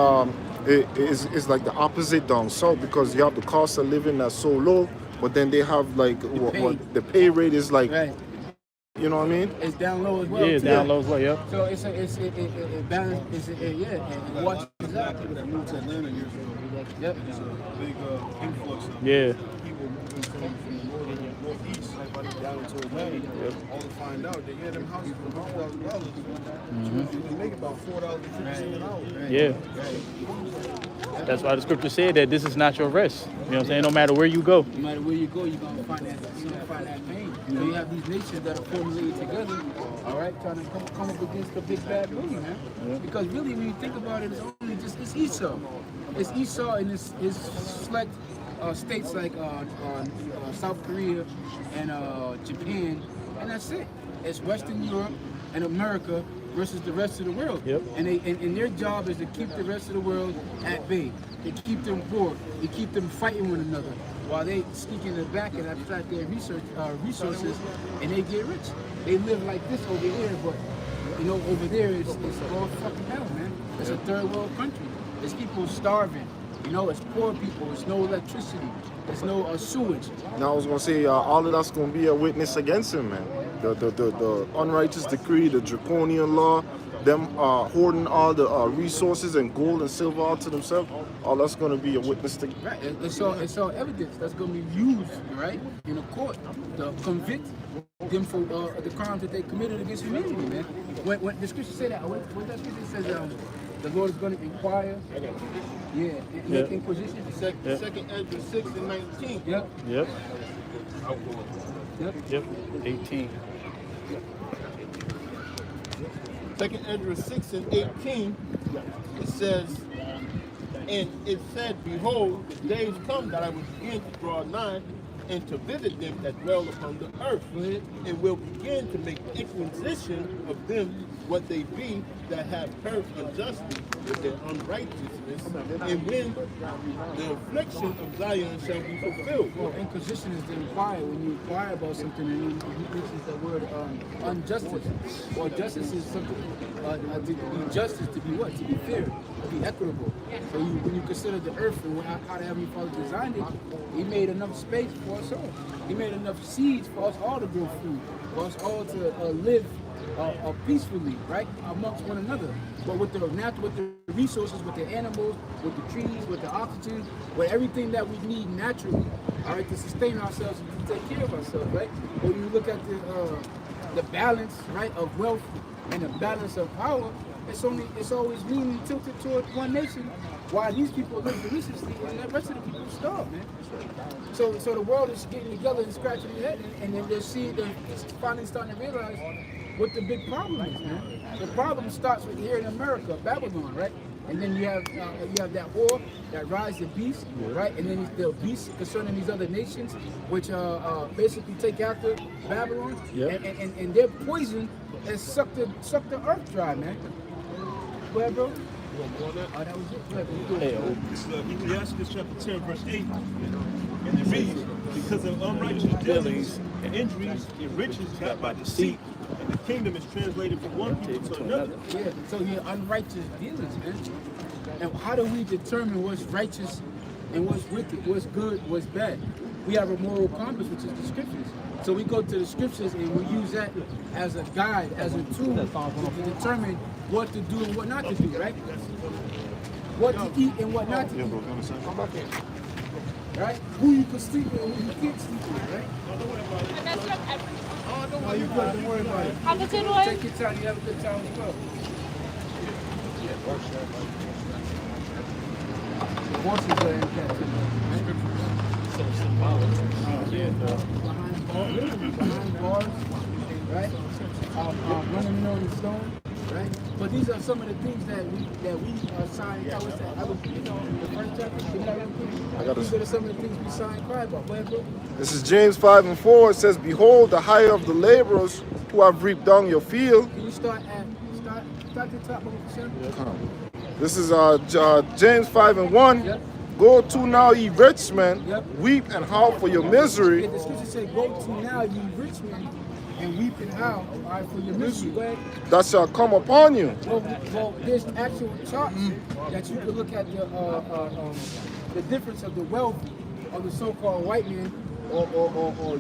Speaker 4: it's like the opposite down south because you have the cost of living that's so low, but then they have like the pay rate is like,
Speaker 7: Right.
Speaker 4: you know what I mean?
Speaker 7: It's down low as well.
Speaker 5: Yeah,
Speaker 7: too.
Speaker 5: down low as well, yep.
Speaker 7: So it balance. And what is that?
Speaker 9: People that moved to Atlanta years ago.
Speaker 7: Yep.
Speaker 9: There's a big influx of
Speaker 5: Yeah.
Speaker 9: people moving from the northeast down into Atlanta. All to find out that them houses for $100,000. You can make about $4.50 an hour.
Speaker 5: Yeah. That's why the scripture said that this is not your rest. You know what I'm saying? No matter where you go.
Speaker 7: No matter where you go, you're gonna find that pain. So you have these nations that are formulated together, all right, trying to come up against the big bad bully, man. Because really, when you think about it, it's Esau. It's Esau and his select states like South Korea and Japan, and that's it. It's Western Europe and America versus the rest of the world.
Speaker 5: Yep.
Speaker 7: And their job is to keep the rest of the world at bay. To keep them poor, to keep them fighting one another, while they sneak in the back and abstract their resources, and they get rich. They live like this over here, but over there it's all fucking hell, man. It's a third world country. There's people starving. It's poor people. There's no electricity. There's no sewage.
Speaker 4: Now I was gonna say all of that's gonna be a witness against him, man. The unrighteous decree, the draconian law, them hoarding all the resources and gold and silver all to themselves. All that's gonna be a witness to.
Speaker 7: Right. It's all evidence that's going to be used, right, in a court to convict them for the crimes that they committed against humanity, man. When the scripture say that, what that scripture says, the Lord is going to inquire. Yeah. Make inquisition.
Speaker 6: Second Ezra 6 and 19.
Speaker 7: Yep.
Speaker 5: Yep.
Speaker 7: Yep.
Speaker 5: Yep. 18.
Speaker 6: Second Ezra 6 and 18, it says, and it said, behold, the days come that I will begin to draw nigh and to visit them that dwell upon the earth, and will begin to make inquisition of them what they be that have heard unjustly with their unrighteousness, and when the affliction of Zion shall be fulfilled.
Speaker 7: Well, inquisition is to inquire. When you inquire about something, and he uses the word injustice. Or justice is something, to be justice, to be what? To be fair, to be equitable. So when you consider the earth and how the Heavenly Father designed it, He made enough space for us all. He made enough seeds for us all to grow food, for us all to live peacefully, right, amongst one another. But with the resources, with the animals, with the trees, with the oxygen, with everything that we need naturally, all right, to sustain ourselves and to take care of ourselves, right? When you look at the balance, right, of wealth and the balance of power, it's always leaning tilted toward one nation, while these people live deliciously and the rest of the people starve, man. So the world is getting together and scratching their head, and then they're finally starting to realize what the big problem is, man. The problem starts with here in America, Babylon, right? And then you have that war, that rise of beast, right? And then the beast concerning these other nations, which basically take after Babylon, and their poison has sucked the earth dry, man. Go ahead, bro. Oh, that was it. Go ahead.
Speaker 3: This is Ecclesiastes chapter 10, verse 8. And it reads, because of unrighteous dealings and injuries and riches got by deceit, and the kingdom is translated from one people to another.
Speaker 7: Yeah, so unrighteous dealings, man. And how do we determine what's righteous and what's wicked, what's good, what's bad? We have a moral compass, which is the scriptures. So we go to the scriptures and we use that as a guide, as a tool to determine what to do and what not to do, right? What to eat and what not to eat. Right? Who you can sleep with and who you can't sleep with, right? Oh, you good, don't worry about it.
Speaker 10: Have a good one.
Speaker 7: Take your time, you have a good time as well. The horses are in captivity. Behind bars, right? Running on the stone, right? But these are some of the things that we signed. The first chapter. These are some of the things we signed cry about. Go ahead, bro.
Speaker 4: This is James 5 and 4. It says, behold, the hire of the laborers who have reaped down your field.
Speaker 7: Can you start at Start at the top, Brother Hashem.
Speaker 4: This is James 5:1.
Speaker 7: Yep.
Speaker 4: Go to now, ye rich men,
Speaker 7: Yep.
Speaker 4: weep and howl for your misery.
Speaker 7: Yeah, the scripture say, go to now, ye rich men, and weep and howl, all right, for your misery. Go ahead.
Speaker 4: That shall come upon you.
Speaker 7: Well, there's actual charts that you can look at the difference of the wealth of the so-called white man or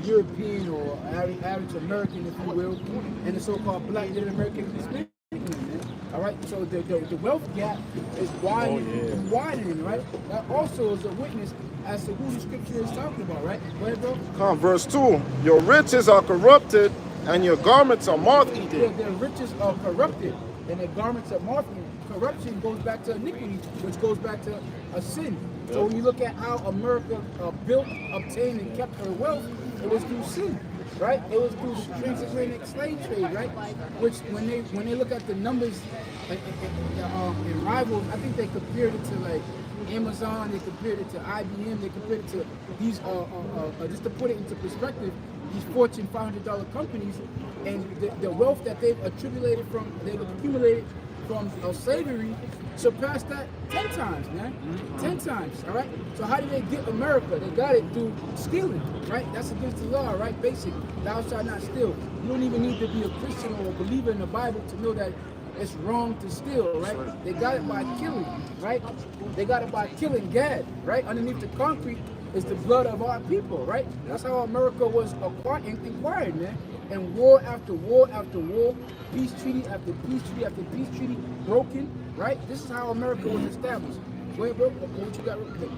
Speaker 7: European or average American, if you will, and the so-called black Native American and Hispanic man. All right, so the wealth gap is widening, right? That also is a witness as to who the scripture is talking about, right? Go ahead, bro.
Speaker 4: Come, verse 2. Your riches are corrupted, and your garments are moth-eaten.
Speaker 7: Their riches are corrupted, and their garments are moth-eaten. Corruption goes back to iniquity, which goes back to a sin. So when you look at how America built, obtained, and kept her wealth, it was through sin, right? It was through the transatlantic slave trade, right? Which when they look at the numbers in rivals, I think they compared it to like Amazon, they compared it to IBM, they compared it to these just to put it into perspective, these Fortune 500 companies, and the wealth that they've accumulated from slavery surpassed that 10 times, man. 10 times, all right? So how did they get America? They got it through stealing, right? That's against the law, right? Basic. Thou shalt not steal. You don't even need to be a Christian or a believer in the Bible to know that it's wrong to steal, right? They got it by killing, right? They got it by killing Gad, right? Underneath the concrete is the blood of our people, right? That's how America was inquired, man. And war after war after war, peace treaty after peace treaty after peace treaty broken, right? This is how America was established. Wait, bro, what you got real quick?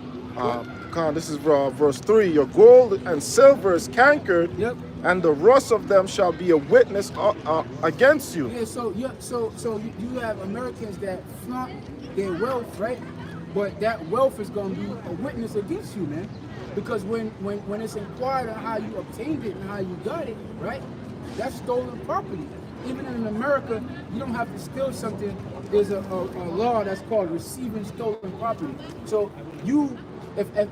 Speaker 4: This is verse 3. Your gold and silver is cankered,
Speaker 7: Yep.
Speaker 4: and the rust of them shall be a witness against you.
Speaker 7: Yeah, so you have Americans that flaunt their wealth, right? But that wealth is gonna be a witness against you, man. Because when it's inquired on how you obtained it and how you got it, right? That's stolen property. Even in America, you don't have to steal something. There's a law that's called receiving stolen property. So if a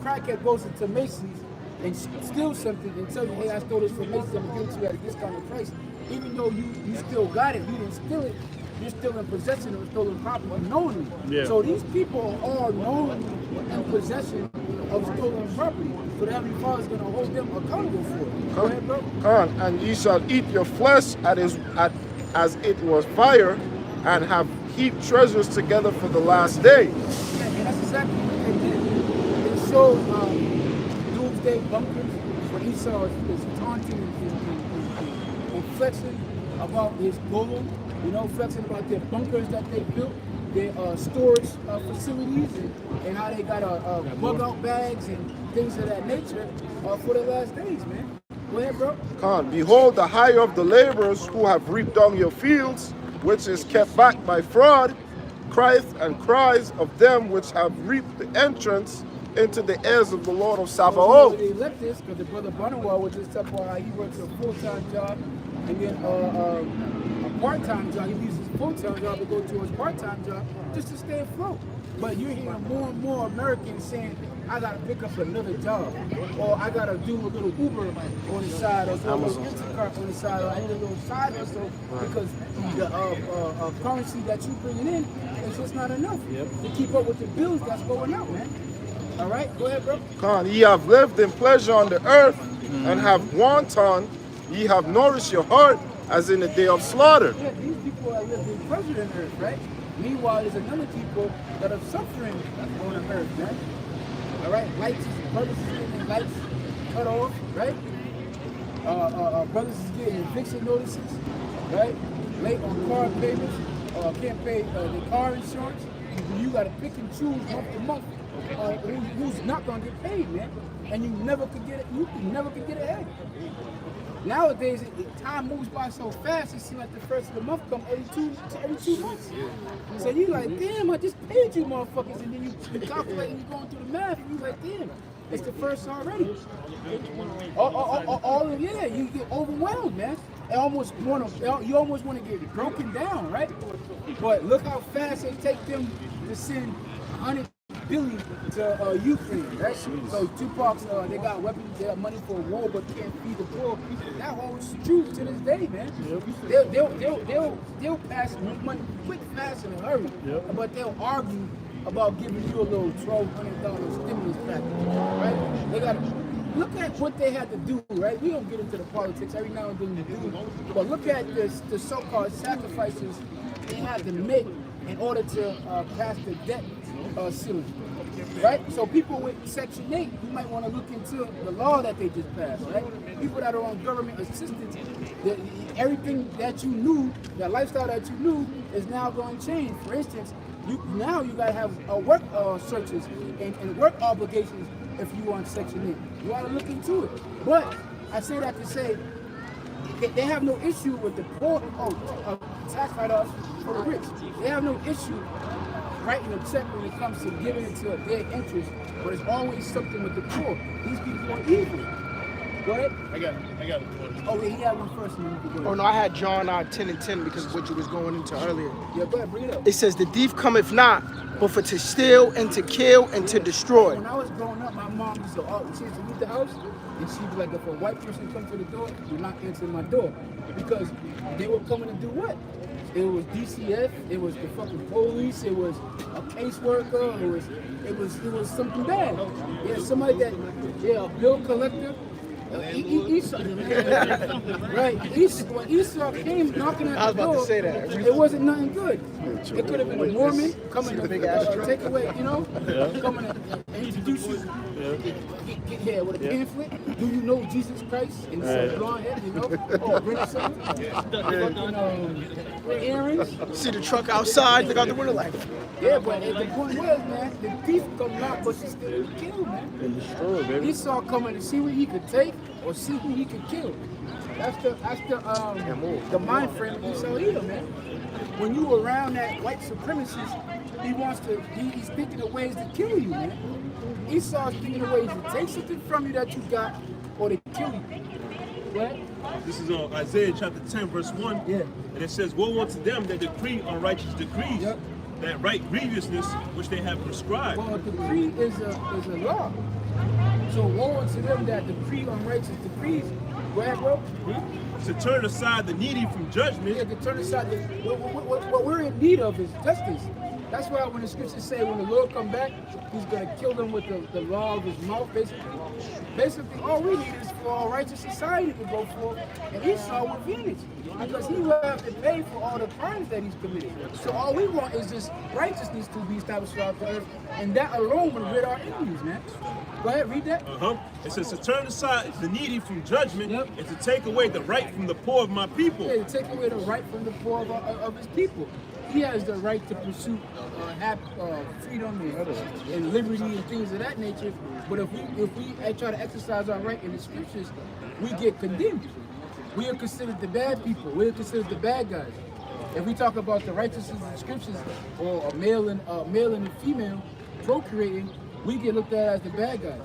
Speaker 7: crackhead goes into Macy's and steals something and tells you, hey, I stole this from Macy's, I'm gonna give it to you at a discounted price, even though you still got it, you didn't steal it, you're still in possession of stolen property knowingly.
Speaker 5: Yeah.
Speaker 7: So these people are all knowingly in possession of stolen property. So the Heavenly Father is going to hold them accountable for it. Go ahead, bro.
Speaker 4: Come, and ye shall eat your flesh as it was fire, and have heaped treasures together for the last day.
Speaker 7: Yeah, and that's exactly what they did. They showed doomsday bunkers when Esau is taunting and flexing about his gold, flexing about their bunkers that they built, their storage facilities, and how they got bug out bags and things of that nature for the last days, man. Go ahead, bro.
Speaker 4: Come, behold the hire of the laborers who have reaped down your fields, which is kept back by fraud, cries of them which have reaped the entrance into the heirs of the Lord of Sabaoth.
Speaker 7: They left this because the brother Barnawal was just talking about how he works a full-time job and then a part-time job. He leaves his full-time job to go to his part-time job just to stay afloat. But you're hearing more and more Americans saying, I gotta pick up another job, or I gotta do a little Uber on the side, or do a little Instacart on the side, or I need a little side hustle because the currency that you're bringing in is just not enough to keep up with the bills that's going out, man. All right, go ahead, bro.
Speaker 4: Come, ye have lived in pleasure on the earth, and have wanton, ye have nourished your heart as in the day of slaughter.
Speaker 7: Yeah, these people are living in pleasure on earth, right? Meanwhile, there's another people that are suffering on the earth, man. All right, brothers is getting lights cut off, right? Brothers is getting eviction notices, right? Late on car payments, can't pay the car insurance. You got to pick and choose month to month who's not gonna get paid, man. And you never could get it. You never could get ahead. Nowadays, time moves by so fast. It seems like the first of the month come every two months. So you like, damn, I just paid you, motherfuckers, and then you calculate and you going through the math, and you like, damn, it's the first already. You get overwhelmed, man. You almost want to get broken down, right? But look how fast it takes them to send 100 billion to Ukraine, right? So Tupac, they got weapons, they got money for a war, but can't feed the poor. That holds true to this day, man. They'll pass money quick, fast, in a hurry, but they'll argue about giving you a little $1,200 stimulus package, right? They got look at what they had to do, right? We don't get into the politics every now and then we do, but look at the so-called sacrifices they had to make in order to pass the debt ceiling, right? So people with Section 8, you might want to look into the law that they just passed, right? People that are on government assistance, everything that you knew, that lifestyle that you knew, is now going to change. For instance, now you got to have work searches and work obligations if you on Section 8. You want to look into it. But I say that to say, they have no issue with the poor, tax write-offs for the rich. They have no issue writing a check when it comes to giving it to their interest, but it's always something with the poor. These people are evil. Go ahead.
Speaker 6: I got it.
Speaker 7: Oh, yeah, he had one first. And then you can go
Speaker 8: Oh
Speaker 7: ahead.
Speaker 8: no, I had John 10:10 because of what you was going into earlier.
Speaker 7: Yeah, go ahead, bring it up.
Speaker 8: It says, the thief cometh not, but for to steal and to kill and to destroy.
Speaker 7: When I was growing up, my mom used to leave the house, and she'd be like, if a white person comes to the door, do not answer my door. Because they were coming to do what? It was DCF, it was the fucking police, it was a caseworker, it was something bad. Yeah, somebody that, a bill collector. Esau, right? When Esau came knocking at the door, it wasn't nothing good. It could have been a Mormon coming to take away, coming to introduce you. Get here with a pamphlet. Do you know Jesus Christ? And some blonde head, Oh, bring some earrings.
Speaker 8: See the truck outside, look out the window like.
Speaker 7: Yeah, but the point was, man, the thief come knock, but she still killed, man.
Speaker 5: And destroy, baby.
Speaker 7: Esau coming to see what he could take or see who he could kill. That's the mind frame of Esau either, man. When you around that white supremacist, he's thinking of ways to kill you, man. Esau's thinking of ways to take something from you that you got or to kill you. What?
Speaker 3: This is on Isaiah chapter 10, verse 1.
Speaker 7: Yeah.
Speaker 3: And it says, woe unto them that decree unrighteous decrees, that right grievousness which they have prescribed.
Speaker 7: Well, a decree is a law. So woe unto them that decree unrighteous decrees. Go ahead, bro.
Speaker 3: To turn aside the needy from judgment.
Speaker 7: Yeah, to turn aside what we're in need of is justice. That's why when the scriptures say when the Lord come back, he's going to kill them with the law of his mouth, basically. Basically, all we need is for a righteous society to go forth, and Esau will finish. Because he will have to pay for all the crimes that he's committed. So all we want is just righteousness to be established throughout the earth, and that alone will rid our enemies, man. Go ahead, read that.
Speaker 3: It says to turn aside the needy from judgment, and to take away the right from the poor of my people.
Speaker 7: Yeah, to take away the right from the poor of his people. He has the right to pursue freedom and liberty and things of that nature. But if we try to exercise our right in the scriptures, we get condemned. We are considered the bad people. We are considered the bad guys. If we talk about the righteousness of the scriptures, or a male and a female procreating, we get looked at as the bad guys.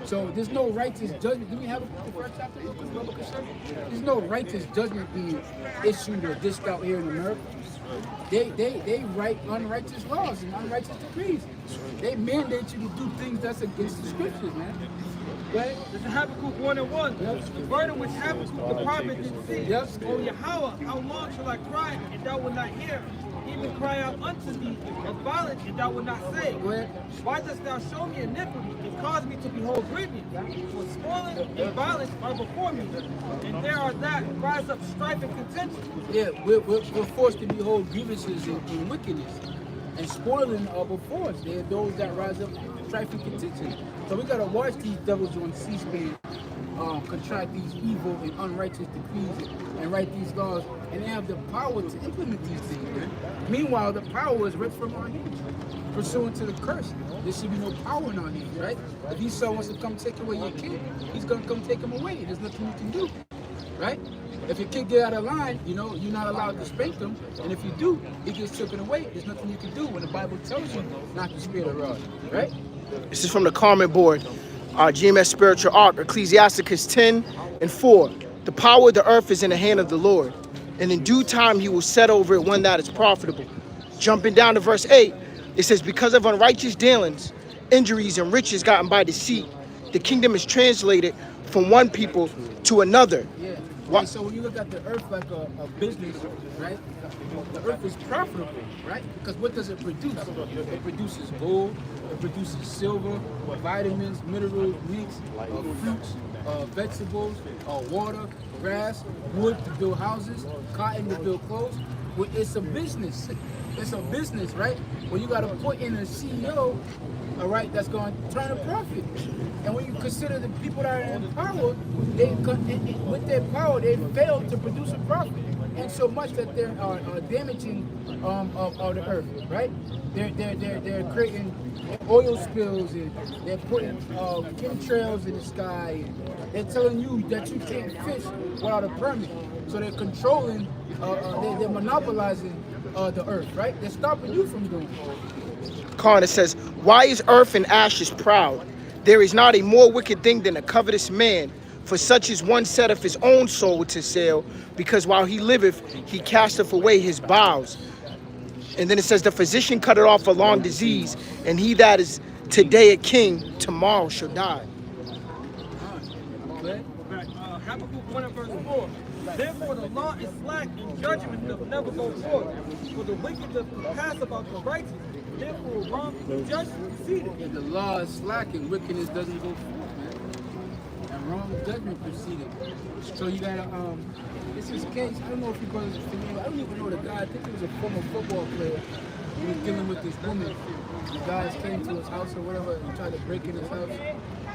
Speaker 7: So there's no righteous judgment. Do we have the first chapter? There's no righteous judgment being issued or dished out here in America. They write unrighteous laws and unrighteous decrees. They mandate you to do things that's against the scriptures, man. Right?
Speaker 2: This is Habakkuk 1:1. The burden which Habakkuk the prophet did see. O Yahweh, how long shall I cry and thou wilt not hear? Even cry out unto thee of violence and thou wilt not say. Why dost thou show me iniquity and cause me to behold grievance? For spoiling and violence are before me, and there are that rise up strife and contention.
Speaker 7: Yeah, we're forced to behold grievances and wickedness. And spoiling are before us. They're those that rise up strife and contention. So we gotta watch these devils on C-SPAN contract these evil and unrighteous decrees and write these laws, and they have the power to implement these things. Man. Meanwhile, the power is ripped from our hands. Pursuant to the curse, there should be no power in our hands, right? If Esau wants to come take away your kid, he's gonna come take him away. There's nothing you can do, right? If your kid get out of line, you're not allowed to spank them, and if you do, he gets taken away. There's nothing you can do when the Bible tells you not to spare the rod, right?
Speaker 8: This is from the comment board. GMS Spiritual Art, Ecclesiasticus 10:4. The power of the earth is in the hand of the Lord, and in due time he will set over it one that is profitable. Jumping down to verse 8. It says, because of unrighteous dealings, injuries, and riches gotten by deceit, the kingdom is translated from one people to another.
Speaker 7: Yeah.
Speaker 8: What-
Speaker 7: And so when you look at the earth like a business, right? The earth is profitable, right? Because what does it produce? It produces gold, it produces silver, vitamins, minerals, meats, fruits, vegetables, water, grass, wood to build houses, cotton to build clothes. Well, it's a business. It's a business, right? Well, you got to put in a CEO, all right, that's going to turn a profit. And when you consider the people that are in power, with their power, they fail to produce a profit. And so much that they're damaging of the earth, right? They're creating oil spills, and they're putting chemtrails in the sky. And they're telling you that you can't fish without a permit. So they're controlling, they're monopolizing the earth, right? They're stopping you from doing it.
Speaker 8: Khan, it says, why is earth and ashes proud? There is not a more wicked thing than a covetous man, for such is one setteth his own soul to sale, because while he liveth, he casteth away his bowels. And then it says, the physician cutteth off a long disease, and he that is today a king, tomorrow shall die.
Speaker 2: Habakkuk 1 and verse 4. Therefore the law is slack and judgment doth never go forth. For the wicked doth pass about the righteous. Therefore wrong judgment proceeded.
Speaker 7: If the law is slack and wickedness doesn't go forth, man. And wrong judgment proceeded. So you gotta, this is a case, I don't know if you brothers are familiar, I don't even know the guy, I think he was a former football player. He was dealing with this woman. The guys came to his house or whatever and tried to break in his house.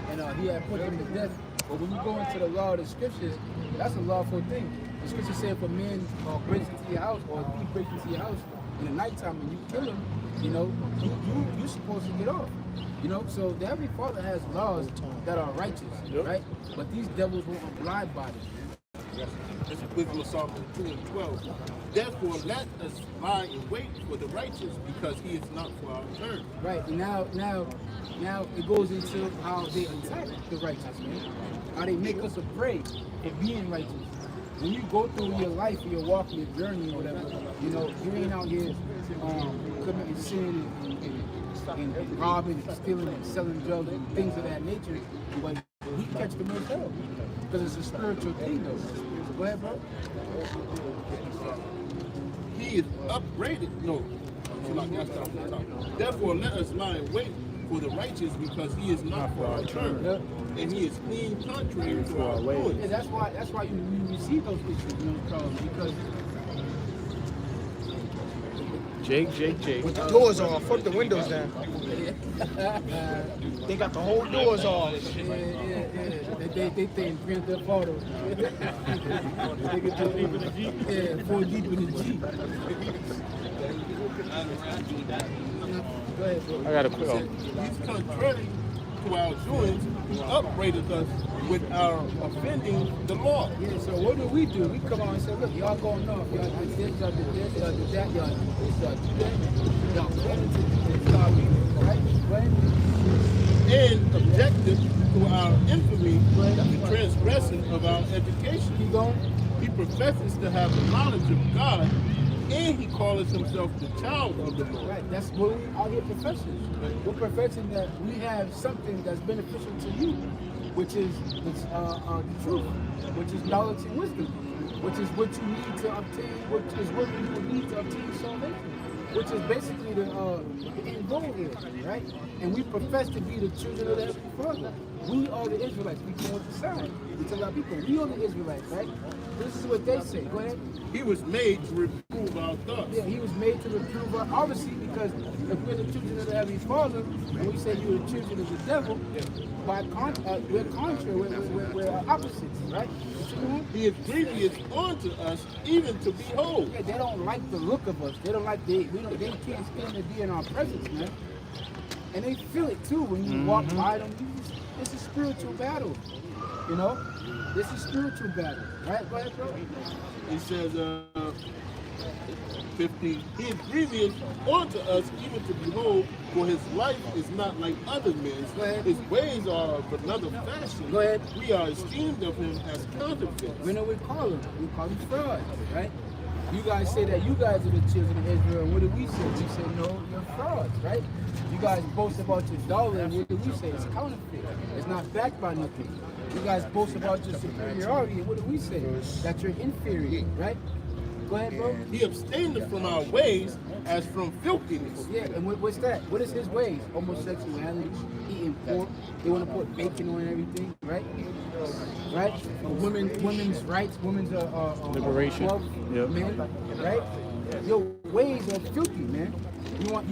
Speaker 7: And he had put him to death. But when you go into the law of the scriptures, that's a lawful thing. The scriptures say if a man breaks into your house or if he breaks into your house in the nighttime and you kill him, you know, you're supposed to get off. You know, so the Heavenly Father has laws that are righteous, right? But these devils won't abide by them.
Speaker 6: This is Wisdom of Solomon 2 and 12. Therefore, let us lie in wait for the righteous, because he is not for our turn.
Speaker 7: Right. Now it goes into how they attack the righteous, man. How they make us afraid of being righteous. When you go through your life, your walk, your journey, or whatever, you know, you ain't out here committing sin and robbing and stealing and selling drugs and things of that nature. But we catch the most hell because it's a spiritual thing, though. So go ahead, bro.
Speaker 6: He is upbraided. No. Therefore, let us lie in wait for the righteous, because he is not for our turn, and he is clean contrary to our ways.
Speaker 7: Yeah, that's why you receive those issues, you know, Charles, because
Speaker 5: Jake.
Speaker 8: With the doors off, fuck the windows down. They got the whole doors off.
Speaker 7: They think print their photos. They get to four deep in the Jeep. Go ahead, bro.
Speaker 5: I got a quick.
Speaker 6: He's contrary to our doings. He upbraided us with our offending the law.
Speaker 7: Yeah, so what do? We come on and say, look, y'all going off. Y'all did this, y'all did this, y'all did that, y'all did this, y'all did that. Y'all claiming to start reading, right?
Speaker 6: And objected to our infamy, the transgression of our education.
Speaker 7: Keep going.
Speaker 6: He professes to have the knowledge of God, and he calls himself the child of the Lord.
Speaker 7: Right, that's what we out here professing. We're professing that we have something that's beneficial to you, which is the truth, which is knowledge and wisdom, which is what you need to obtain, which is what you will need to obtain salvation, which is basically the end goal here, right? And we profess to be the children of the Heavenly Father. We are the Israelites. We came with the sign. We tell our people, we are the Israelites, right? This is what they say. Go ahead.
Speaker 6: He was made to reprove our thoughts.
Speaker 7: Yeah, he was made to reprove us, obviously, because if we're the children of the Heavenly Father, and we say you're the children of the devil, we're contrary, we're opposites, right?
Speaker 6: He is grievous unto us, even to behold.
Speaker 7: Yeah, they don't like the look of us. They don't like they can't stand to be in our presence, man. And they feel it too when you walk by them. It's a spiritual battle, you know. This is spiritual battle, right? Go ahead, bro.
Speaker 6: He says, 15, he is grievous unto us, even to behold, for his life is not like other men's. His ways are of another fashion.
Speaker 7: Go ahead.
Speaker 6: We are esteemed of him as counterfeits.
Speaker 7: We know we call him. We call him fraud, right? You guys say that you guys are the children of Israel, and what do we say? We say, no, you're frauds, right? You guys boast about your dollar, and what do we say? It's counterfeit. It's not backed by nothing. You guys boast about your superiority, and what do we say? That you're inferior, right? Go ahead, bro.
Speaker 6: He abstained from our ways as from filthiness.
Speaker 7: Yeah, and what's that? What is his ways? Homosexuality, eating pork. They want to put bacon on everything, right? Right? Women's rights, women's
Speaker 5: Liberation. Yep.
Speaker 7: men, right? Your ways are filthy, man. You want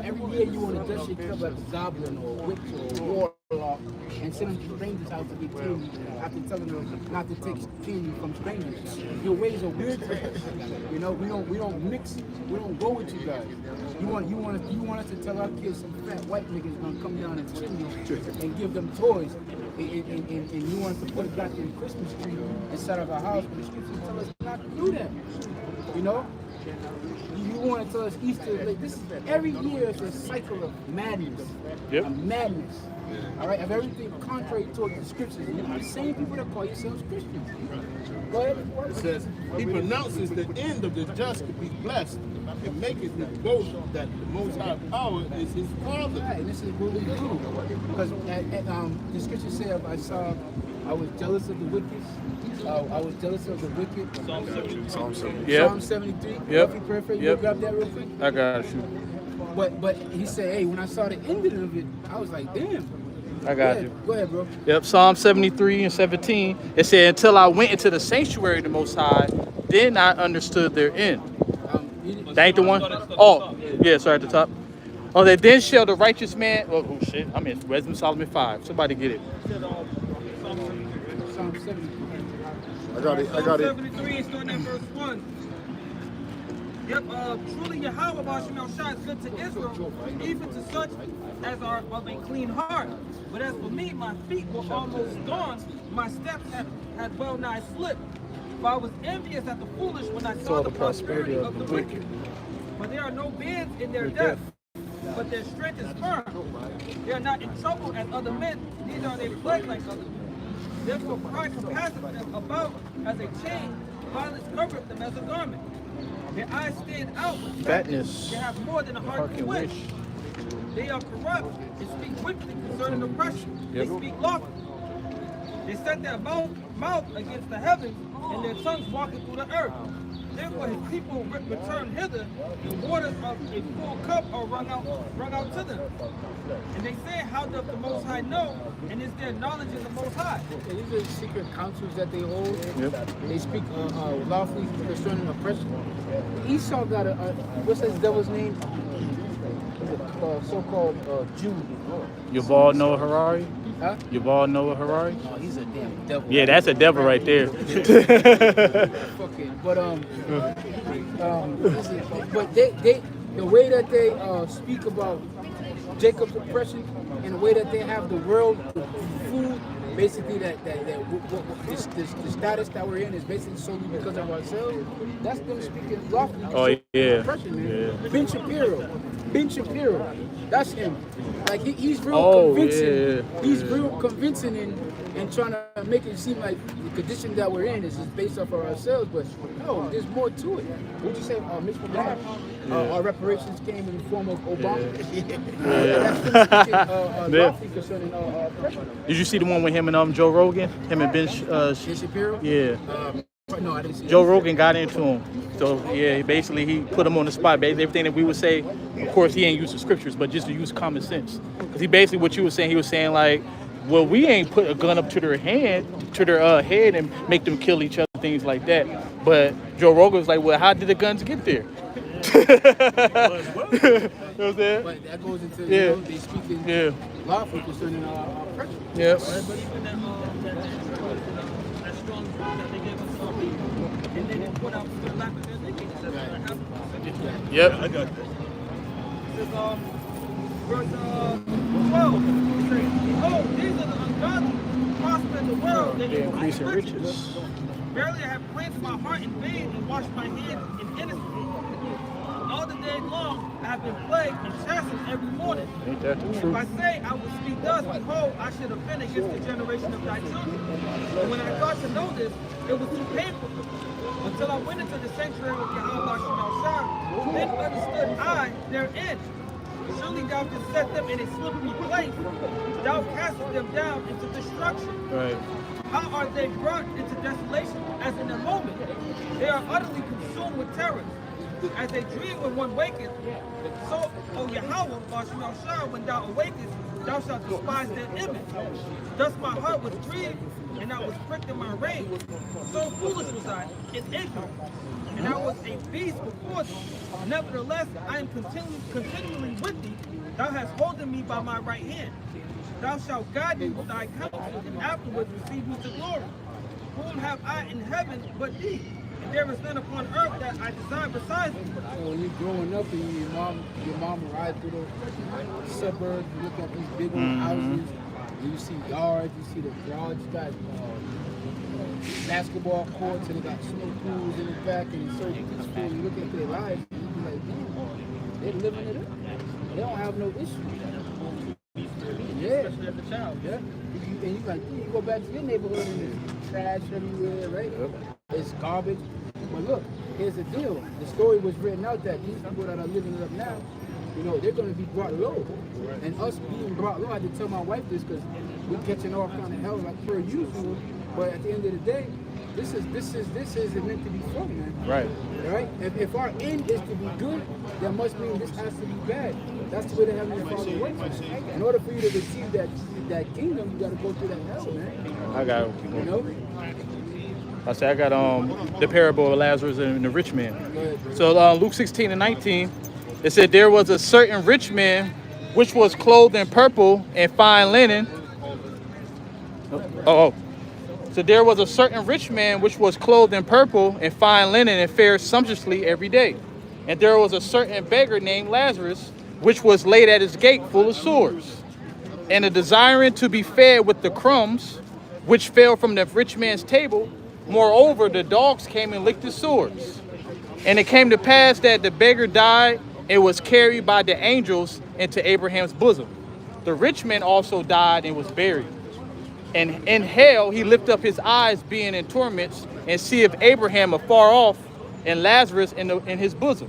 Speaker 7: every year you want to dust your cup like a goblin or a witch or a warlock and send them to strangers' house to get candy after telling them not to take candy from strangers. Your ways are weird. You know, we don't mix. We don't go with you guys. You want us to tell our kids some fat white niggas gonna come down and chill you and give them toys, and you want us to put it back in the Christmas tree inside of our house, but the scriptures tell us not to do that. You know. You want to tell us Easter, like this is every year is a cycle of madness.
Speaker 5: Yep.
Speaker 7: A madness. All right, of everything contrary toward the scriptures. And you're the same people that call yourselves Christians. Go ahead.
Speaker 6: It says, he pronounces the end of the just to be blessed and maketh his boast that the Most High power is his Father.
Speaker 7: Right, and this is what we do. Because the scriptures say, I was jealous of the wicked. I was jealous of the wicked.
Speaker 4: Psalm 73.
Speaker 5: Yep.
Speaker 7: Psalm 73.
Speaker 5: Yep.
Speaker 7: Perfect, perfect.
Speaker 5: Yep.
Speaker 7: You grab that real quick?
Speaker 5: I got you.
Speaker 7: But he said, hey, when I saw the ending of it, I was like, damn.
Speaker 5: I got you.
Speaker 7: Go ahead, bro.
Speaker 5: Yep, Psalm 73 and 17. It said, until I went into the sanctuary of the Most High, then I understood their end. That ain't the one? Oh, yeah, sorry, at the top. Oh, that then shall the righteous man, oh shit, I'm in Wisdom Solomon 5. Somebody get it.
Speaker 7: Psalm 73.
Speaker 4: I got it.
Speaker 2: 73 and starting at verse 1. Yep, truly Yahweh Bashim Shai is good to Israel, even to such as are of a clean heart. But as for me, my feet were almost gone, my steps had well nigh slipped. For I was envious at the foolish when I saw the prosperity of the wicked. For there are no bands in their death, but their strength is firm. They are not in trouble as other men, neither are they plagued like other men. Therefore pride compasseth them about as a chain, violence covereth them as a garment. Their eyes stand out with
Speaker 5: Fatness.
Speaker 2: They have more than a heart to wish. They are corrupt and speak wickedly concerning oppression.
Speaker 5: Yep.
Speaker 2: They speak lawfully. They set their mouth against the heavens, and their tongues walking through the earth. Therefore his people return hither, the waters of a full cup are wrung out to them. And they say, how doth the Most High know, and is there knowledge in the Most High?
Speaker 7: These are secret councils that they hold.
Speaker 5: Yep.
Speaker 7: They speak lawfully concerning oppression. Esau got what's his devil's name? So-called Jew.
Speaker 5: Yuval Noah Harari?
Speaker 7: Huh?
Speaker 5: Yuval Noah Harari?
Speaker 7: Oh, he's a damn devil.
Speaker 5: Yeah, that's a devil right there.
Speaker 7: Fucking, but they the way that they speak about Jacob's oppression and the way that they have the world food, basically the status that we're in is basically solely because of ourselves. That's them speaking lawfully.
Speaker 5: Oh, yeah.
Speaker 7: Oppression, man.
Speaker 5: Yeah.
Speaker 7: Ben Shapiro, that's him. Like he's real convincing.
Speaker 5: Yeah.
Speaker 7: He's real convincing and trying to make it seem like the condition that we're in is just based off of ourselves. But no, there's more to it. Would you say, Mitch McConnell, our reparations came in the form of Obama? That's him speaking lawfully concerning oppression.
Speaker 5: Did you see the one with him and Joe Rogan? Him and Ben
Speaker 7: Shapiro?
Speaker 5: Yeah.
Speaker 7: No, I didn't see
Speaker 5: Joe Rogan got into him. So, yeah, basically he put him on the spot. Basically, everything that we would say, of course, he ain't use the scriptures, but just to use common sense. Because he basically, what you were saying, he was saying, like, well, we ain't put a gun up to their head and make them kill each other, things like that. But Joe Rogan was like, well, how did the guns get there? You know what I'm saying?
Speaker 7: But that goes into,
Speaker 5: Yeah.
Speaker 7: you know, they speaking lawfully concerning oppression.
Speaker 5: Yep.
Speaker 2: But even that strong group that they gave us and then they put out the lack of their thinking. It says,
Speaker 5: Yep.
Speaker 3: I got that.
Speaker 2: It says, verse 12, it says, behold, these are the ungodly, prosper in the world, they increase in riches. Verily I have cleansed my heart in vain and washed my hands in innocence. All the day long I have been plagued and chastised blessings every morning.
Speaker 5: Ain't that the
Speaker 2: If
Speaker 5: truth?
Speaker 2: I say I will speak thus, behold, I should have been against the generation of thy children. And when I got to know this, it was too painful. Until I went into the sanctuary of Yahweh Shemal Shah, then understood I therein. Surely thou didst set them in a slippery place. Thou castest them down into destruction.
Speaker 5: Right.
Speaker 2: How are they brought into desolation as in a moment? They are utterly consumed with terror. As a dream when one waketh, so, O Yahweh, Shemal Shah, when thou awakest, thou shalt despise their image. Thus my heart was grieved, and I was pricked in my rage. So foolish was I, and ignorant, and I was a beast before thee. Nevertheless, I am continually with thee. Thou hast holden me by my right hand. Thou shalt guide me with thy counsel, and afterwards receive me to glory. Whom have I in heaven but thee? And there is none upon earth that I desire besides thee.
Speaker 7: So when you're growing up and your mom will ride through the suburbs, you look at these big old houses, and you see yards, you see the yards got basketball courts and they got swimming pools in the back, and it's so peaceful. You look at their lives and you be like, damn, they're living it up. They don't have no issues. Yeah.
Speaker 2: Especially as a child.
Speaker 7: Yeah. And you like, you go back to your neighborhood and there's trash everywhere, right? It's garbage. But look, here's the deal. The story was written out that these people that are living it up now, you know, they're going to be brought low. And us being brought low, I had to tell my wife this because we're catching all kind of hell like per usual. But at the end of the day, this is meant to be fun, man.
Speaker 5: Right.
Speaker 7: Right? If our end is to be good, that must mean this has to be bad. That's the way the Heavenly Father works. In order for you to receive that kingdom, you got to go through that hell, man.
Speaker 5: I got it.
Speaker 7: You know?
Speaker 5: I say I got the parable of Lazarus and the rich man. So Luke 16:19, it said there was a certain rich man which was clothed in purple and fine linen. So there was a certain rich man which was clothed in purple and fine linen and fared sumptuously every day. And there was a certain beggar named Lazarus, which was laid at his gate full of sores, and a desiring to be fed with the crumbs which fell from the rich man's table. Moreover, the dogs came and licked his sores. And it came to pass that the beggar died and was carried by the angels into Abraham's bosom. The rich man also died and was buried. And in hell he lifted up his eyes, being in torments, and seeth Abraham afar off, and Lazarus in his bosom.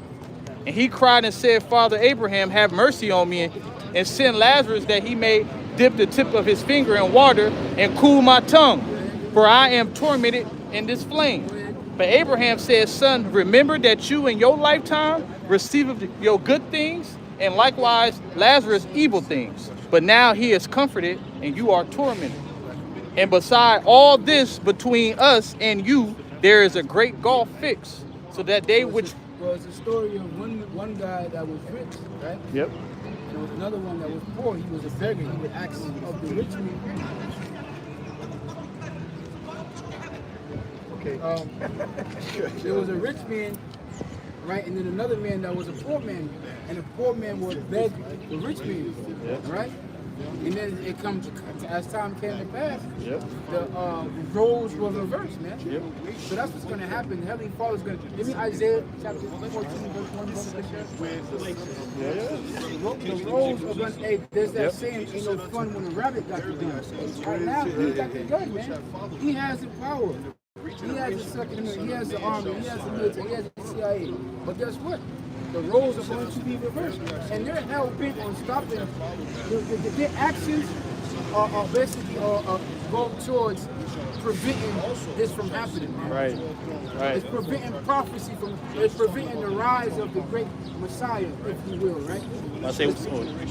Speaker 5: And he cried and said, Father Abraham, have mercy on me, and send Lazarus that he may dip the tip of his finger in water and cool my tongue, for I am tormented in this flame. But Abraham said, Son, remember that you in your lifetime received your good things, and likewise Lazarus evil things. But now he is comforted, and you are tormented. And beside all this, between us and you, there is a great gulf fixed, so that they which...
Speaker 7: Well, it's a story of one guy that was rich, right?
Speaker 5: Yep.
Speaker 7: And there was another one that was poor. He was a beggar. He would ask of the rich man. Okay. There was a rich man, right? And then another man that was a poor man. And the poor man would beg the rich man, right? And then it comes, as time came to pass, the roles were reversed, man. So that's what's going to happen. The Heavenly Father's going to... Give me Isaiah chapter 14, verse 1. The roles are going to... Hey, there's that saying, ain't no fun when a rabbit got the gun. Right now, he got the gun, man. He has the power. He has the second, he has the army, he has the military, he has the CIA. But guess what? The roles are going to be reversed. And they're hell bent on stopping their actions are basically go towards preventing this from happening. Man.
Speaker 5: Right.
Speaker 7: It's preventing prophecy it's preventing the rise of the great Messiah, if you will, right?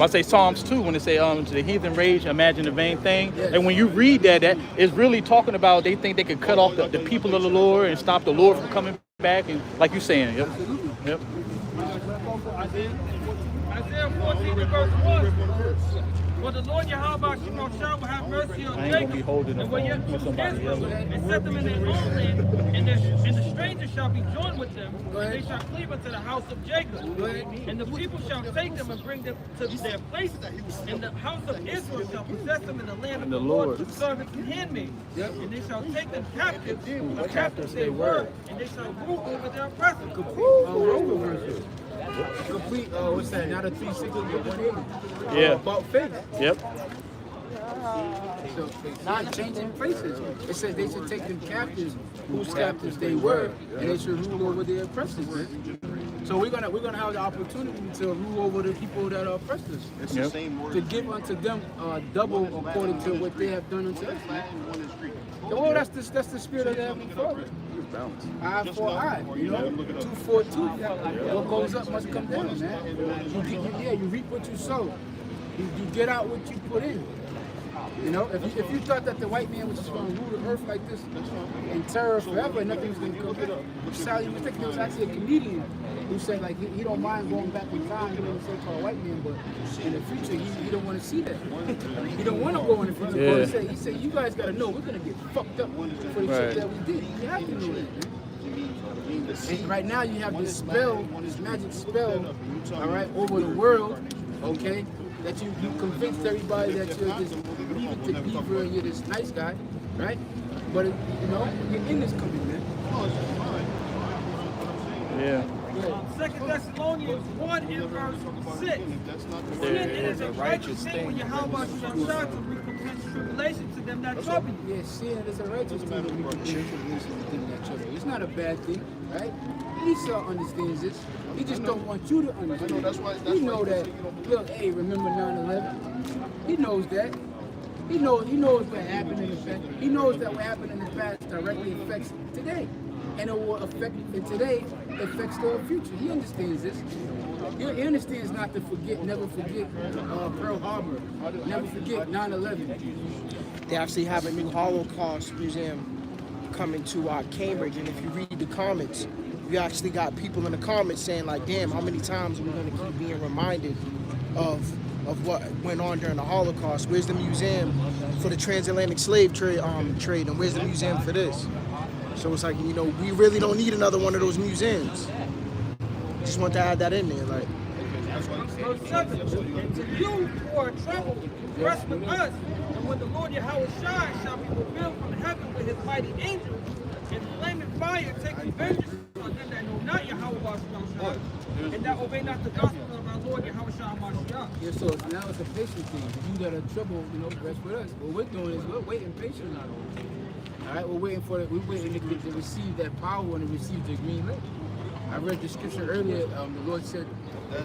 Speaker 5: I say Psalms 2, when they say to the heathen rage, imagine the vain thing. And when you read that it's really talking about they think they could cut off the people of the Lord and stop the Lord from coming back, and like you're saying. Yep.
Speaker 2: Isaiah 14 verse 1. For the Lord Yahweh Shall have mercy on Jacob, and will yet choose Israel, and set them in their own land, and the stranger shall be joined with them, and they shall cleave unto the house of Jacob. And the people shall take them and bring them to their places, and the house of Israel shall possess them in the land of the Lord, servants and handmaids. And they shall take them captives, captives they were, and they shall rule over their oppressors.
Speaker 7: Complete, what's that? Not a 360, but 180.
Speaker 5: Yeah.
Speaker 7: About faith.
Speaker 5: Yep.
Speaker 7: So not changing places. It says they should take them captives, whose captives they were, and they should rule over their oppressors. Man. So we're gonna have the opportunity to rule over the people that are oppressed us.
Speaker 5: Yep.
Speaker 7: To give unto them double according to what they have done unto us. Well, that's the spirit of the Heavenly Father. Eye for eye, you know, tooth for tooth. What goes up must come down, man. You reap what you sow. You get out what you put in. You know, if you thought that the white man was just going to rule the earth like this and terror forever and nothing was going to come good, Sally was thinking there was actually a comedian who said like he don't mind going back in time, you know, so-called white man, but in the future he don't want to see that. He don't want to go in the future.
Speaker 5: Yeah.
Speaker 7: He said you guys got to know we're going to get fucked up for the shit that we did. You have to know that, man. And right now you have this spell, this magic spell, all right, over the world, okay, that you convinced everybody that you're this leave it to Beaver and you're this nice guy, right? But, you know, you're in this coming, man.
Speaker 5: Yeah.
Speaker 2: 2 Thessalonians 1 in verse 6. Sin it is a righteous thing when Yahweh shall to recompense tribulation to them that trouble you.
Speaker 7: Yeah, sin is a righteous thing to recompense tribulation to them that trouble you. It's not a bad thing, right? Esau understands this. He just don't want you to understand.
Speaker 6: I know, that's why.
Speaker 7: He know that. Look, hey, remember 9/11? He knows that. He knows what happened in the past. He knows that what happened in the past directly affects today. And it will affect, and today affects the future. He understands this. He understands not to forget, never forget Pearl Harbor, never forget 9/11.
Speaker 8: They actually have a new Holocaust museum coming to Cambridge, and if you read the comments, you actually got people in the comments saying like, damn, how many times are we going to keep being reminded of what went on during the Holocaust? Where's the museum for the transatlantic slave trade, and where's the museum for this? So it's like, you know, we really don't need another one of those museums. Just want to add that in there, like.
Speaker 2: Verse 7. And to you who are troubled, rest with us, and when the Lord Yahweh shall be revealed from heaven with his mighty angels, in flaming fire, taking vengeance on them that know not Yahweh and that obey not the gospel of our Lord Yahweh Mashiach.
Speaker 7: Yeah, so now it's a patient thing. You that are troubled, you know, rest with us. What we're doing is we're waiting patiently. All right, we're waiting to receive that power and to receive the green light. I read the scripture earlier. The Lord said,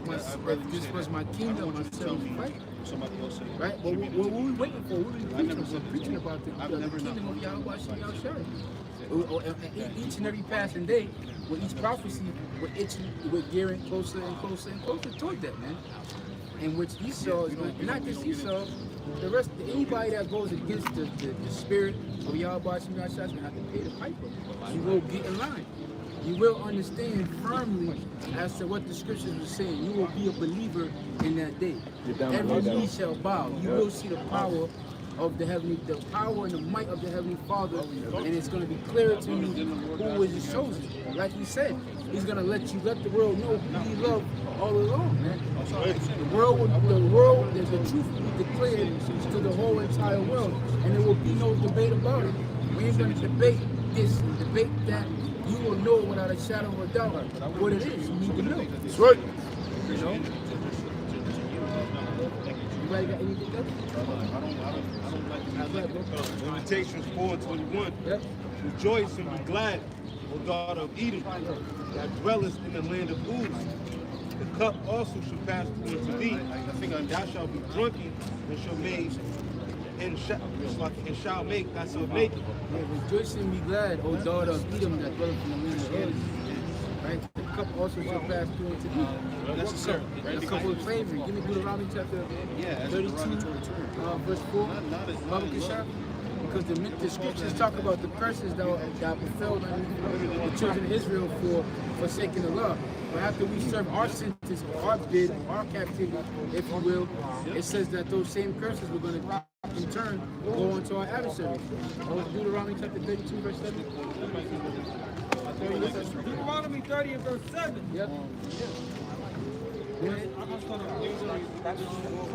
Speaker 7: "This was my kingdom, my servants fight." Right? What were we waiting for? We're preaching about the kingdom of Yahweh Shai. Each and every passing day, with each prophecy, we're gearing closer and closer and closer toward that, man. In which Esau is going, not just Esau, the rest, anybody that goes against the spirit of Yahweh is going to have to pay the piper. You will get in line. You will understand firmly as to what the scriptures are saying. You will be a believer in that day. Every knee shall bow. You will see the power of the power and the might of the Heavenly Father, and it's going to be clear to you who is his chosen. Like he said, he's going to let the world know who he loved all along, man. The truth will be declared to the whole entire world, and there will be no debate about it. We ain't going to debate this, debate that. You will know without a shadow of a doubt what it is. You need to know.
Speaker 4: That's right.
Speaker 7: You know? Anybody got anything else?
Speaker 3: Lamentations 4:21.
Speaker 7: Yep.
Speaker 3: Rejoice and be glad, O daughter of Edom, that dwellest in the land of Uz. The cup also shall pass into thee, and thou shalt be drunken, and shall make, and shall make, that's what make.
Speaker 7: Yeah, rejoice and be glad, O daughter of Edom, that dwelleth in the land of Uz. Right? The cup also shall pass through into thee.
Speaker 3: That's a sir.
Speaker 7: The cup of slavery. Give me Deuteronomy chapter 32, verse 4. Baba Kishab. Because the scriptures talk about the curses that befell the children of Israel for forsaking the law. But after we serve our sentence, our bid, our captivity, if you will, it says that those same curses were going to, in turn, go on to our adversaries. Deuteronomy chapter 32, verse 7.
Speaker 2: Deuteronomy 30 and verse 7.
Speaker 7: Yep.
Speaker 2: Start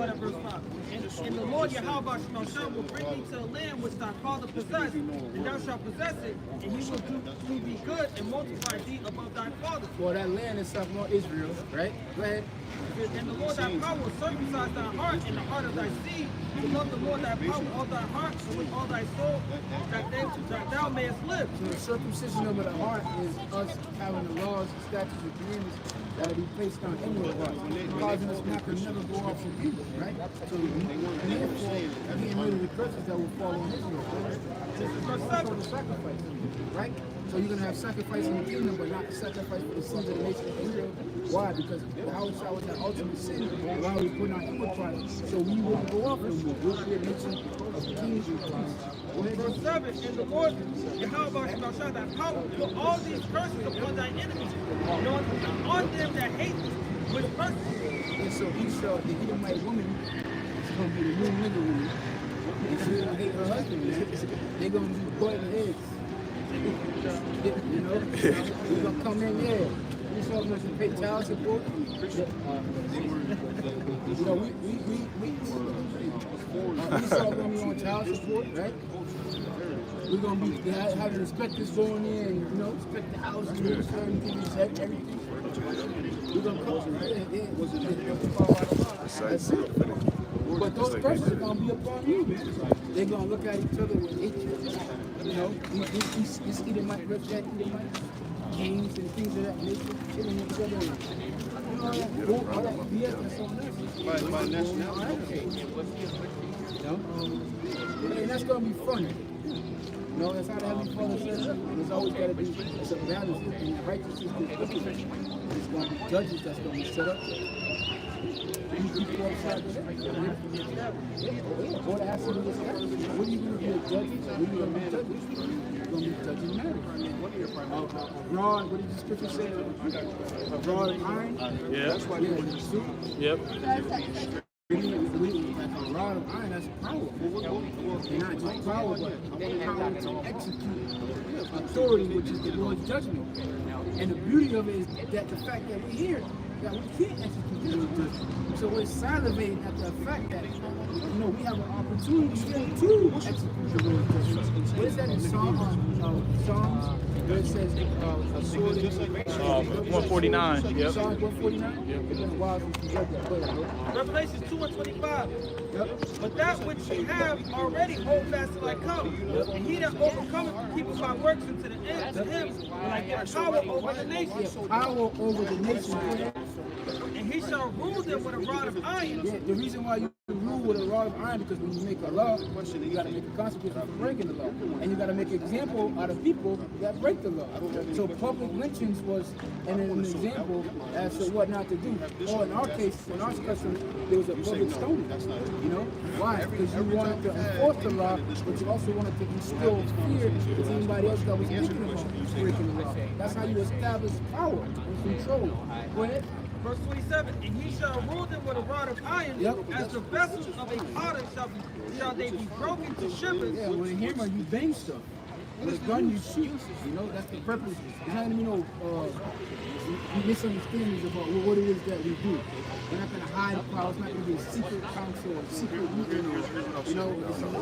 Speaker 2: at verse 5. And the Lord Yahweh Shemashah will bring thee to the land which thy father possessed, and thou shalt possess it, and he will do thee good and multiply thee above thy fathers.
Speaker 7: Well, that land is talking about Israel, right? Go ahead.
Speaker 2: And the Lord thy power will circumcise thy heart and the heart of thy seed, to love the Lord thy power with all thy heart and with all thy soul, that thou mayest live.
Speaker 7: So the circumcision of the heart is us having the laws, statutes, and commandments that will be placed on any of us, causing us not to never go off from evil, right? So therefore, getting rid of the curses that will fall on Israel, right? This is also the sacrifice, right? So you're going to have sacrifice in the kingdom, but not sacrifice for the sins of the nation of Israel. Why? Because Yahushua was that ultimate sin. Why are we putting on evil products? So we won't go off no more. We'll be a nation of kings and priests.
Speaker 2: Verse 7, and the Lord Yahweh Shemashah thy power will put all these curses upon thy enemies, and on them that hate thee, with persecute.
Speaker 7: And so Esau, the Edomite woman, is going to be the new nigga woman. And she's going to hate her husband. They're going to be boiling eggs. You know? We're going to come in, yeah. Esau going to pay child support. You know, Esau going to be on child support, right? We're going to be having inspectors going in, you know, inspect the house, and certain things, everything. We're going to come. But those persons are going to be upon you. They're going to look at each other with hatred. You know, this Edomite, that Edomite, games and things of that nature, killing each other. You know, all that BS that's on us. By nationality. You know? And that's going to be funny. You know, that's how the Heavenly Father says it. And it's always got to be, it's a balance. And righteousness is wicked. There's going to be judges that's going to be set up. These people outside of that. Or to ask them this question. When are you going to be a judge? When are you going to be judges? You're going to be judging matters. A rod, what did the scripture say? A rod of iron?
Speaker 5: Yeah.
Speaker 7: That's why you're in the suit.
Speaker 5: Yep.
Speaker 7: Like a rod of iron, that's power. And not just power, but power to execute authority, which is the Lord's judgment. And the beauty of it is that the fact that we're here, that we can't execute the Lord's judgment. So we're salivating at the fact that, you know, we have an opportunity to execute the Lord's judgment. What is that in Psalms? Where it says, a sword in
Speaker 5: 149. Yep.
Speaker 7: Psalms 149? Yep. It's been a while since we read that.
Speaker 2: Revelations 2:25.
Speaker 7: Yep.
Speaker 2: But that which ye have already hold fast till I come. And he that overcometh will keep my works unto the end. To him will I give power over the nations.
Speaker 7: Yeah, power over the nation.
Speaker 2: And he shall rule them with a rod of iron.
Speaker 7: Yeah, the reason why you rule with a rod of iron, because when you make a law, you got to make a consequence for breaking the law. And you got to make an example out of people that break the law. So public lynchings was an example as to what not to do. Or in our case, in our custom, there was a public stoning. You know? Why? Because you wanted to enforce the law, but you also wanted to instill fear to anybody else that was thinking about breaking the law. That's how you establish power and control. Go ahead.
Speaker 2: Verse 27, and he shall rule them with a rod of iron, as the vessels of a potter shall they be broken to shivers.
Speaker 7: Yeah, with a hammer you bang stuff. With a gun you shoot. You know, that's the purpose. It's not even, you know, misunderstandings about what it is that we do. We're not going to hide power. It's not going to be a secret council or secret meeting. You know,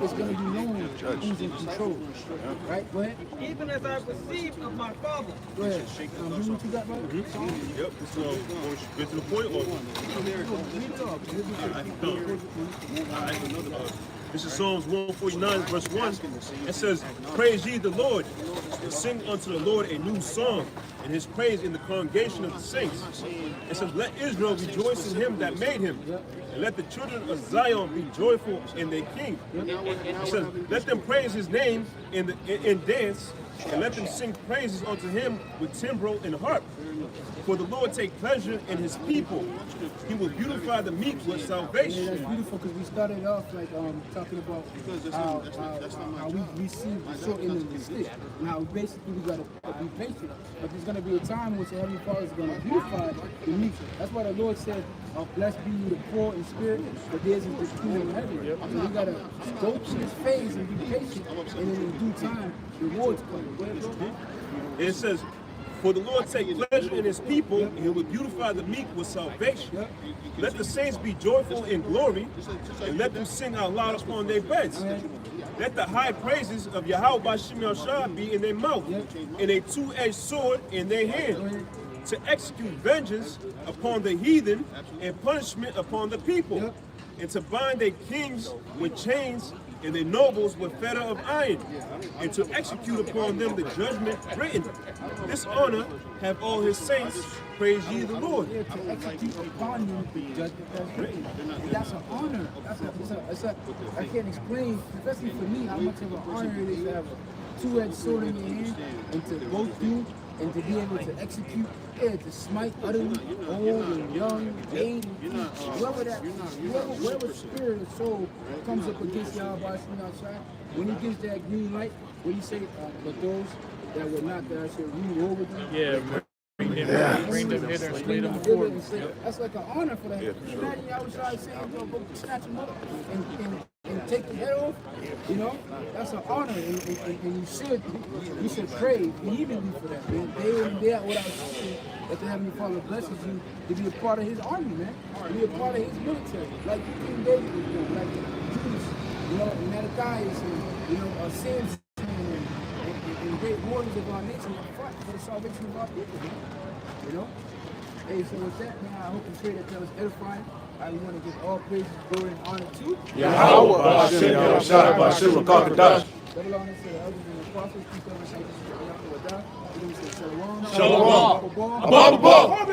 Speaker 7: it's going to be known who's in control. Right? Go ahead.
Speaker 2: Even as I received of my father.
Speaker 7: Go ahead. You what you got, brother?
Speaker 3: Yep. So, get to the point or? This is Psalms 149, verse 1. It says, praise ye the Lord, and sing unto the Lord a new song, and his praise in the congregation of the saints. It says, let Israel rejoice in him that made him, and let the children of Zion be joyful in their king. It says, let them praise his name in dance, and let them sing praises unto him with timbrel and harp. For the Lord take pleasure in his people. He will beautify the meek with salvation.
Speaker 7: Yeah, that's beautiful because we started off like talking about how we receive the short end of the stick. And how basically we got to be patient. But there's going to be a time when the Heavenly Father is going to beautify the meek. That's why the Lord said, blessed be you the poor in spirit, but theirs is the kingdom of heaven. So we got to go through this phase and be patient. And then in due time, rewards come.
Speaker 3: It says, For the Lord take pleasure in his people, and he will beautify the meek with salvation. Let the saints be joyful in glory, and let them sing out loud upon their beds. Let the high praises of Yahweh B'Shem Yahushua be in their mouth, and a two-edged sword in their hand, to execute vengeance upon the heathen and punishment upon the people, and to bind their kings with chains and their nobles with fetter of iron, and to execute upon them the judgment written. This honor have all his saints. Praise ye the Lord.
Speaker 7: Yeah, to execute upon them the judgment that's written. And that's an honor. I can't explain, especially for me, how much of an honor it is to have a two-edged sword in your hand and to go through and to be able to execute, to smite utterly, old and young, babe, whoever spirit or soul comes up against Yahweh outside, when he gives that green light, what do you say, but those that were not there, I said, rule over them.
Speaker 5: Yeah, bring them hither and slay them before.
Speaker 7: That's like an honor for that. Imagine outside saying, go snatch them up and take the head off. You know, that's an honor, and you should pray immediately for that, man. Day in and day out, without saying that the Heavenly Father blesses you to be a part of His army, man. To be a part of His military, like King David was doing, like Judas, you know, and Malachias, and you know, Samson, and great warriors of our nation that fight for the salvation of our people, man. You know? Hey, so with that, man, I hope and pray that was edifying. I want to give all praises, glory, and honor to
Speaker 4: Yahweh B'Shem Yahushua B'Shem Rakakadash.
Speaker 7: Double honor to the elders and the apostles. Keep them safe. Shalom.
Speaker 4: Shalom.
Speaker 7: Abba.